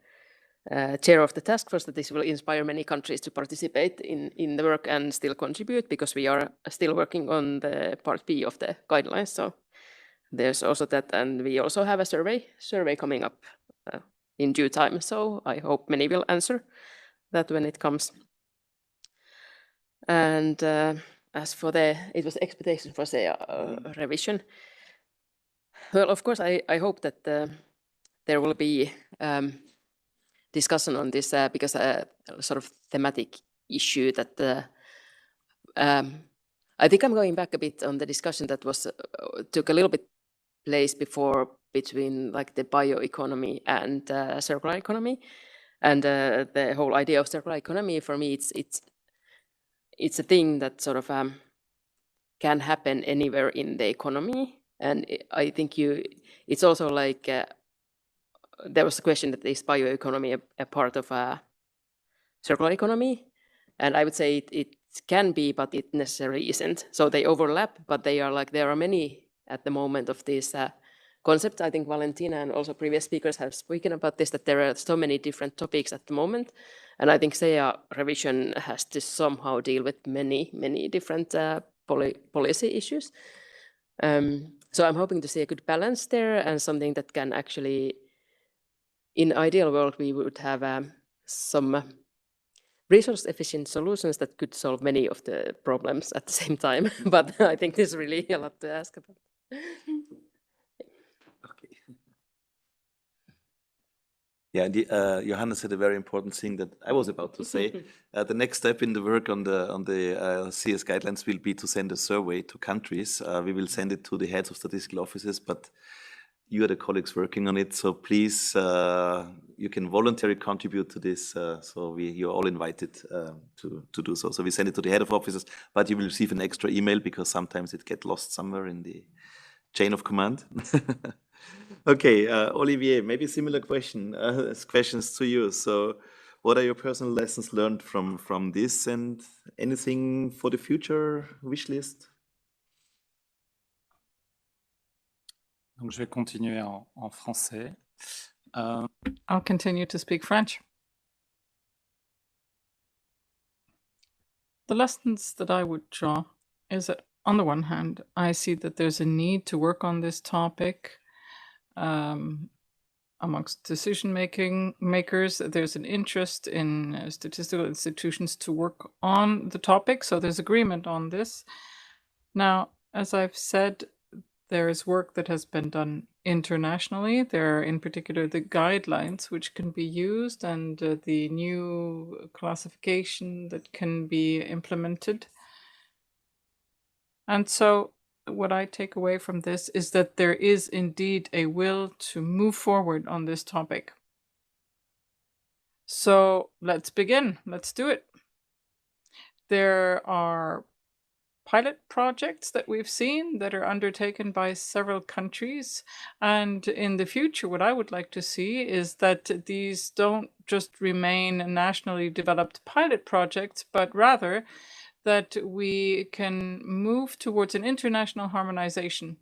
A: chair of the task force that this will inspire many countries to participate in the work and still contribute, because we are still working on the part B of the guidelines. So there's also that, and we also have a survey coming up in due time. So I hope many will answer that when it comes. And as for it was expectation for SEEA revision. Well, of course, I hope that there will be discussion on this because a sort of thematic issue that I think I'm going back a bit on the discussion that took a little bit place before between like the bioeconomy and circular economy. And the whole idea of circular economy, for me, it's a thing that sort of can happen anywhere in the economy. And I think it's also like, there was a question that is bioeconomy a part of a circular economy? And I would say it can be, but it necessarily isn't. So they overlap, but they are like, there are many at the moment of these concepts. I think Valentina and also previous speakers have spoken about this, that there are so many different topics at the moment. And I think SEEA revision has to somehow deal with many, many different policy issues. So I'm hoping to see a good balance there, and something that can actually, in ideal world, we would have some resource-efficient solutions that could solve many of the problems at the same time. But I think there's really a lot to ask about.
N: Yeah, Johanna said a very important thing that I was about to say. The next step in the work on the CS guidelines will be to send a survey to countries. We will send it to the heads of statistical offices, but you are the colleagues working on it, so please, you can voluntarily contribute to this. So you're all invited to do so. So we send it to the head of offices, but you will receive an extra email because sometimes it gets lost somewhere in the chain of command. Okay, Olivier, maybe similar questions to you. So what are your personal lessons learned from this, and anything for the future wish list?
B: Donc, je vais continuer en français.
P: I'll continue to speak French. The lessons that I would draw is that, on the one hand, I see that there's a need to work on this topic amongst decision makers. There's an interest in statistical institutions to work on the topic, so there's agreement on this. Now, as I've said, there is work that has been done internationally. There are in particular the guidelines which can be used, and the new classification that can be implemented. And so what I take away from this is that there is indeed a will to move forward on this topic. So let's begin. Let's do it. There are pilot projects that we've seen that are undertaken by several countries. And in the future, what I would like to see is that these don't just remain nationally developed pilot projects, but rather that we can move towards an international harmonization.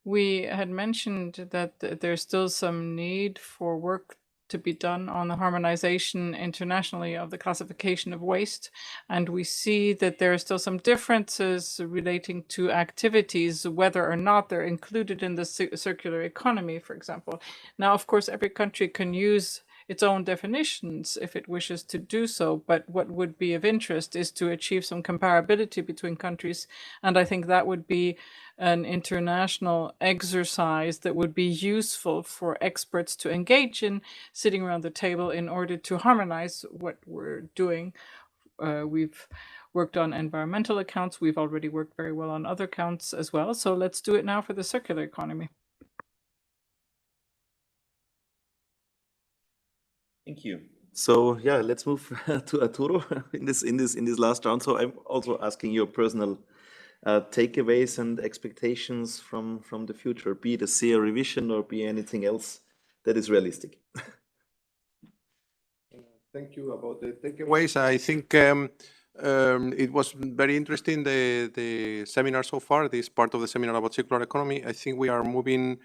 P: We had mentioned that there's still some need for work to be done on the harmonization internationally of the classification of waste. And we see that there are still some differences relating to activities, whether or not they're included in the circular economy, for example. Now, of course, every country can use its own definitions if it wishes to do so, but what would be of interest is to achieve some comparability between countries, and I think that would be an international exercise that would be useful for experts to engage in, sitting around the table in order to harmonize what we're doing. We've worked on environmental accounts, we've already worked very well on other accounts as well, so let's do it now for the circular economy.
N: Thank you. So yeah, let's move to Arturo in this last round. So I'm also asking your personal takeaways and expectations from the future, be it a SEEA revision or be anything else that is realistic.
M: Thank you. About the takeaways, I think it was very interesting, the seminar so far, this part of the seminar about circular economy. I think we are moving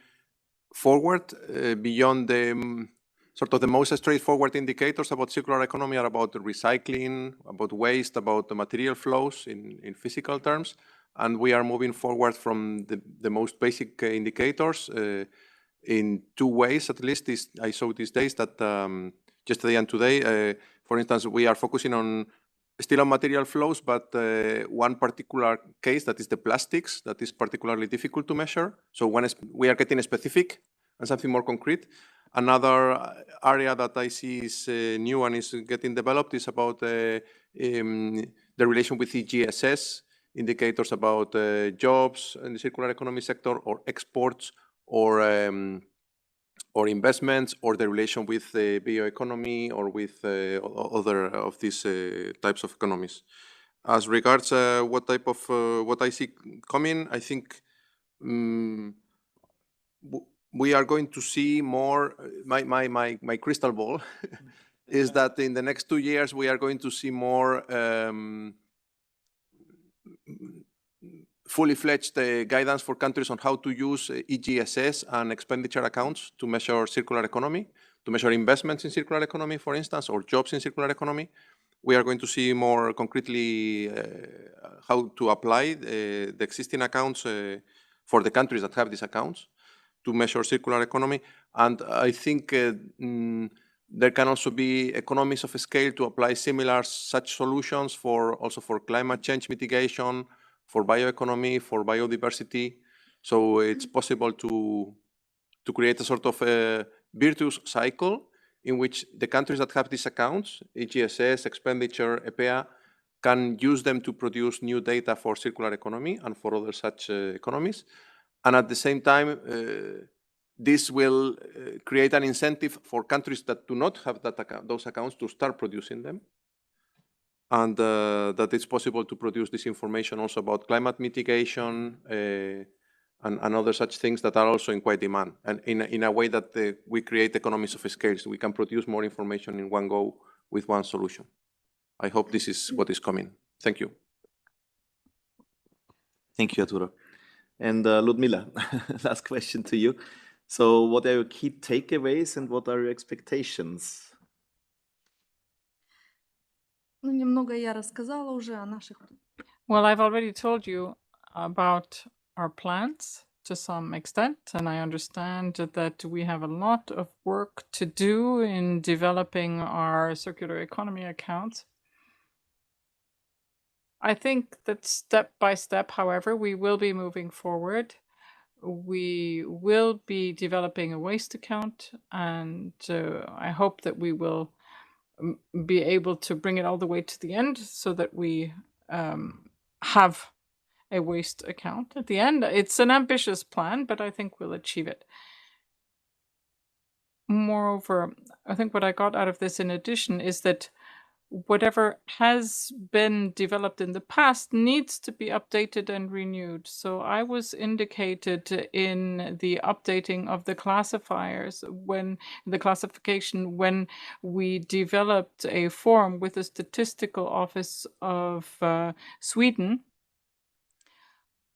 M: forward beyond the sort of the most straightforward indicators about circular economy are about the recycling, about waste, about the material flows in physical terms. And we are moving forward from the most basic indicators in two ways, at least. I saw these days that yesterday and today, for instance, we are focusing still on material flows, but one particular case, that is the plastics, that is particularly difficult to measure. So when we are getting specific and something more concrete. Another area that I see is new and is getting developed is about the relation with the GSS, indicators about jobs in the circular economy sector or exports or investments, or the relation with the bioeconomy or with other of these types of economies. As regards what type of what I see coming, I think we are going to see more. My crystal ball is that in the next 2 years we are going to see more fully fledged guidance for countries on how to use EGSS and expenditure accounts to measure circular economy, to measure investments in circular economy, for instance, or jobs in circular economy. We are going to see more concretely how to apply the existing accounts for the countries that have these accounts to measure circular economy. And I think there can also be economies of scale to apply similar such solutions also for climate change mitigation, for bioeconomy, for biodiversity. So it's possible to create a sort of a virtuous cycle in which the countries that have these accounts, EGSS, expenditure, EPEA, can use them to produce new data for circular economy and for other such economies. And at the same time, this will create an incentive for countries that do not have those accounts to start producing them. And that it's possible to produce this information also about climate mitigation and other such things that are also in quite demand. And in a way that we create economies of scale, so we can produce more information in one go with one solution. I hope this is what is coming. Thank you.
N: Thank you, Arturo. And Ludmila, last question to you. So what are your key takeaways and what are your expectations?
P: Well, I've already told you about our plans to some extent, and I understand that we have a lot of work to do in developing our circular economy accounts. I think that step by step, however, we will be moving forward. We will be developing a waste account, and I hope that we will be able to bring it all the way to the end so that we have a waste account at the end. It's an ambitious plan, but I think we'll achieve it. Moreover, I think what I got out of this in addition is that whatever has been developed in the past needs to be updated and renewed. So I was indicated in the updating of the classifiers when the classification, when we developed a form with the Statistical Office of Sweden,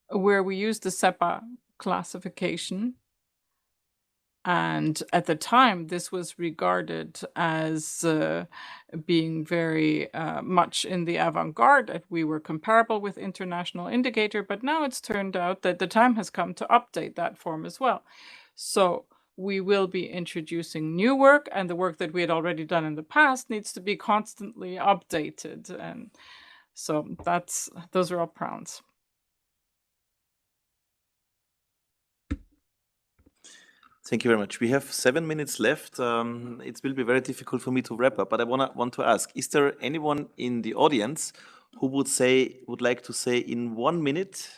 P: where we used the SEPA classification. And at the time, this was regarded as being very much in the avant-garde, that we were comparable with international indicator, but now it's turned out that the time has come to update that form as well. So we will be introducing new work, and the work that we had already done in the past needs to be constantly updated. And so those are all plans.
N: Thank you very much. We have 7 minutes left. It will be very difficult for me to wrap up, but I want to ask, is there anyone in the audience who would like to say in 1 minute,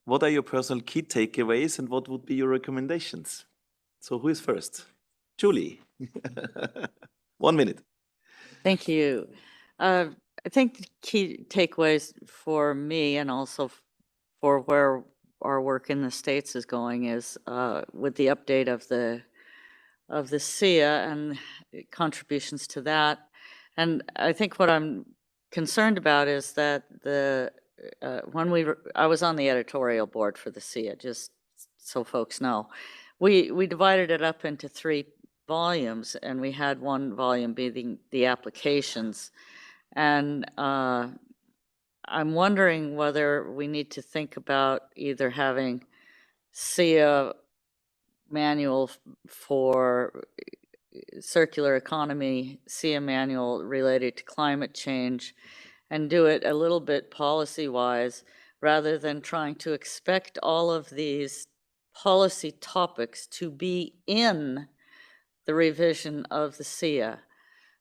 N: what are your personal key takeaways and what would be your recommendations? So who is first? Julie. 1 minute.
G: Thank you. I think the key takeaways for me and also for where our work in the States is going is with the update of the SEEA and contributions to that. And I think what I'm concerned about is that I was on the editorial board for the SEEA, just so folks know. We divided it up into 3 volumes, and we had one volume being the applications. And I'm wondering whether we need to think about either having SEEA manual for circular economy, SEEA manual related to climate change, and do it a little bit policy-wise, rather than trying to expect all of these policy topics to be in the revision of the SEEA.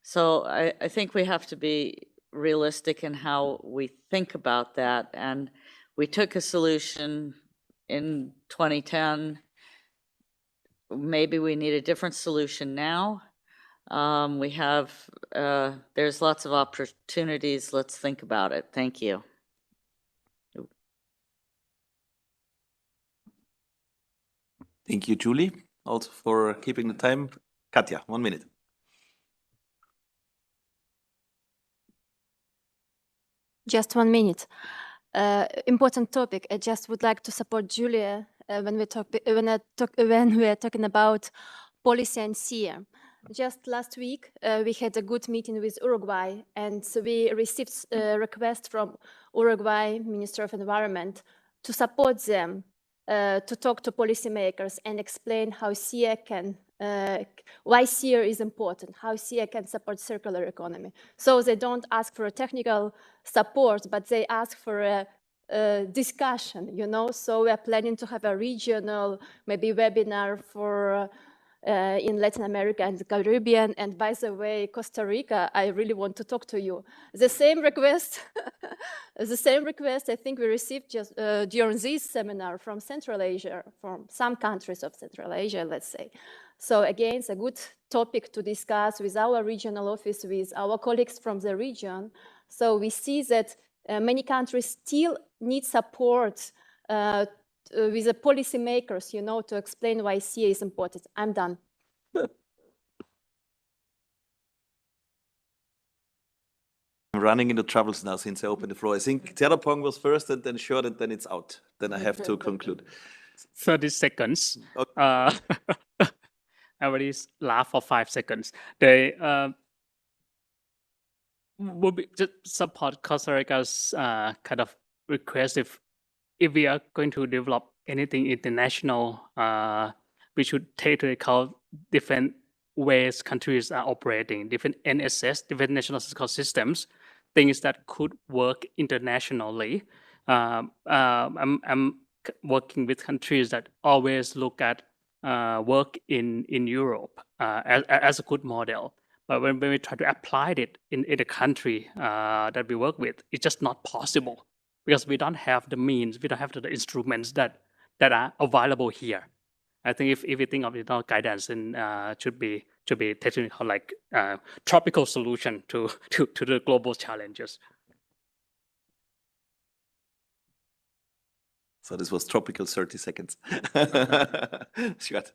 G: So I think we have to be realistic in how we think about that. And we took a solution in 2010 maybe we need a different solution now. We have, there's lots of opportunities. Let's think about it. Thank you.
N: Thank you, Julie, also for keeping the time. Katja, 1 minute.
C: Just 1 minute. Important topic. I just would like to support Julia when we are talking about policy and SEEA. Just last week, we had a good meeting with Uruguay, and so we received a request from Uruguay Minister of Environment to support them to talk to policymakers and explain how SEEA can, why SEEA is important, how SEEA can support circular economy. So they don't ask for a technical support, but they ask for a discussion, you know. So we are planning to have a regional, maybe webinar for in Latin America and the Caribbean. And by the way, Costa Rica, I really want to talk to you. The same request, the same request I think we received just during this seminar from Central Asia, from some countries of Central Asia, let's say. So again, it's a good topic to discuss with our regional office, with our colleagues from the region. So we see that many countries still need support with the policymakers, you know, to explain why SEEA is important. I'm done.
N: I'm running into troubles now since I opened the floor. I think Terapong was first and then short and then it's out. Then I have to conclude.
F: 30 seconds.
N: Okay.
F: I already laughed for 5 seconds. They would be just support Costa Rica's kind of request if we are going to develop anything international, we should take into account different ways countries are operating, different NSS, different national statistical systems, things that could work internationally. I'm working with countries that always look at work in Europe as a good model. But when we try to apply it in a country that we work with, it's just not possible because we don't have the means, we don't have the instruments that are available here. I think if we think of it, guidance, then should be technical, like tropical solution to the global challenges.
N: So this was tropical 30 seconds. Scott.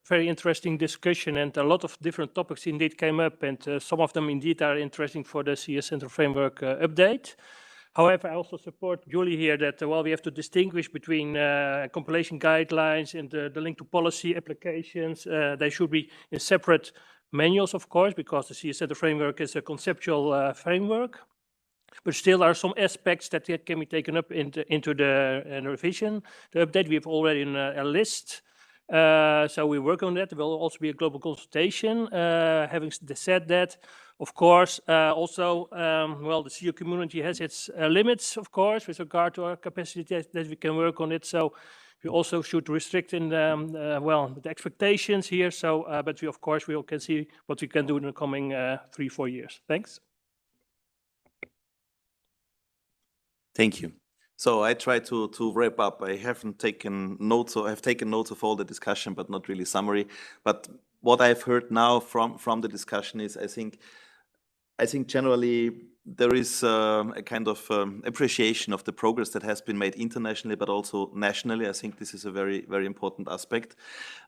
U: Very interesting discussion, and a lot of different topics indeed came up, and some of them indeed are interesting for the SEEA Central Framework update. However, I also support Julie here that while we have to distinguish between compilation guidelines and the link to policy applications, they should be in separate manuals, of course, because the SEEA Central Framework is a conceptual framework. But still are some aspects that can be taken up into the revision. The update, we have already a list. So we work on that. There will also be a global consultation. Having said that, of course, also, well, the SEEA community has its limits, of course, with regard to our capacity that we can work on it. So we also should restrict in well, the expectations here. So, but we, of course, we can see what we can do in the coming 3-4 years. Thanks.
N: Thank you. So I try to wrap up. I haven't taken notes, so I've taken notes of all the discussion, but not really summary. But what I've heard now from the discussion is, I think generally there is a kind of appreciation of the progress that has been made internationally, but also nationally. I think this is a very, very important aspect.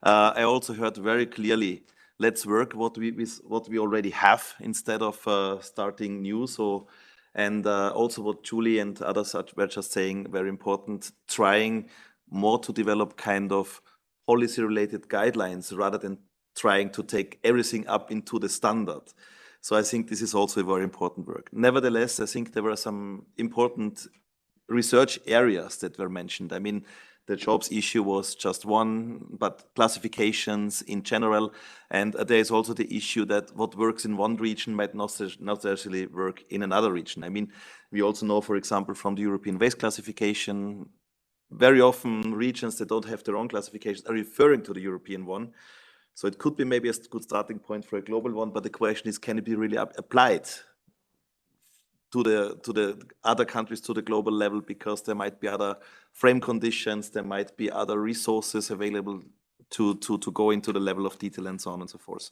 N: I also heard very clearly, let's work with what we already have instead of starting new. So. And also what Julie and others were just saying, very important, trying more to develop kind of policy-related guidelines rather than trying to take everything up into the standard. So I think this is also a very important work. Nevertheless, I think there were some important research areas that were mentioned. I mean, the jobs issue was just one, but classifications in general. And there is also the issue that what works in one region might not necessarily work in another region. I mean, we also know, for example, from the European waste classification, very often regions that don't have their own classifications are referring to the European one. So it could be maybe a good starting point for a global one, but the question is, can it be really applied to the other countries, to the global level, because there might be other frame conditions, there might be other resources available to go into the level of detail and so on and so forth.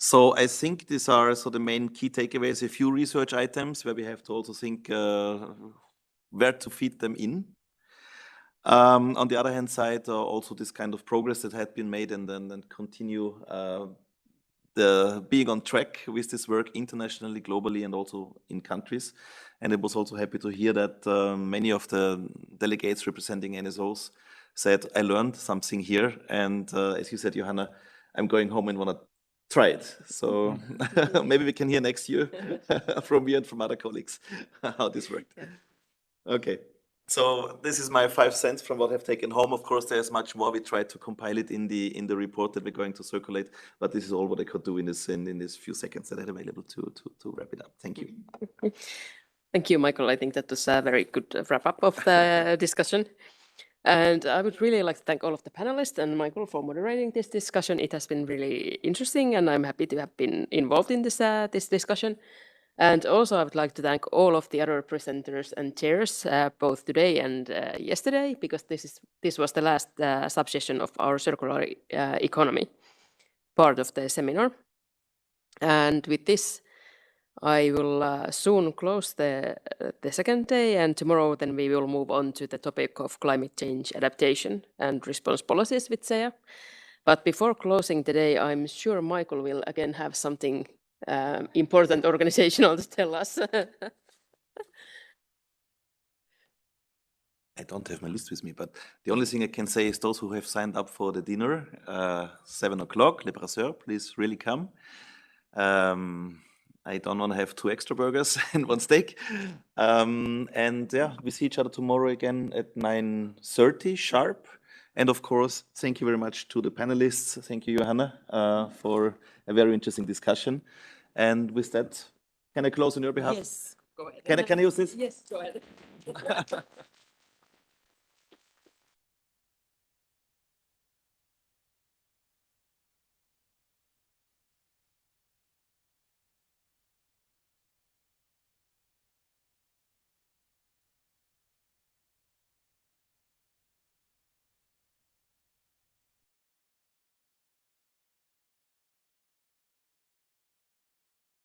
N: So I think these are the main key takeaways, a few research items where we have to also think where to feed them in. On the other hand side, also this kind of progress that had been made and then continue the being on track with this work internationally, globally, and also in countries. And I was also happy to hear that many of the delegates representing NSOs said, I learned something here. And as you said, Johanna, I'm going home and want to try it. So maybe we can hear next year from you and from other colleagues how this worked. Yeah. Okay. So this is my 5 cents from what I've taken home. Of course, there's much more. We tried to compile it in the report that we're going to circulate, but this is all what I could do in this few seconds that I had available to wrap it up. Thank you.
A: Thank you, Michael. I think that was a very good wrap up of the discussion. And I would really like to thank all of the panelists and Michael for moderating this discussion. It has been really interesting, and I'm happy to have been involved in this discussion. And also, I would like to thank all of the other presenters and chairs, both today and yesterday, because this was the last subsession of our circular economy part of the seminar. And with this, I will soon close the second day, and tomorrow then we will move on to the topic of climate change adaptation and response policies with SEEA. But before closing the day, I'm sure Michael will again have something important organizational to tell us.
N: I don't have my list with me, but the only thing I can say is those who have signed up for the dinner, 7 o'clock, Le Brasseur, please really come. I don't want to have 2 extra burgers and 1 steak. And yeah, we see each other tomorrow again at 9:30 sharp. And of course, thank you very much to the panelists. Thank you, Johanna, for a very interesting discussion. And with that, can I close on your behalf?
A: Yes, go ahead.
N: Can I use this?
A: Yes, go ahead.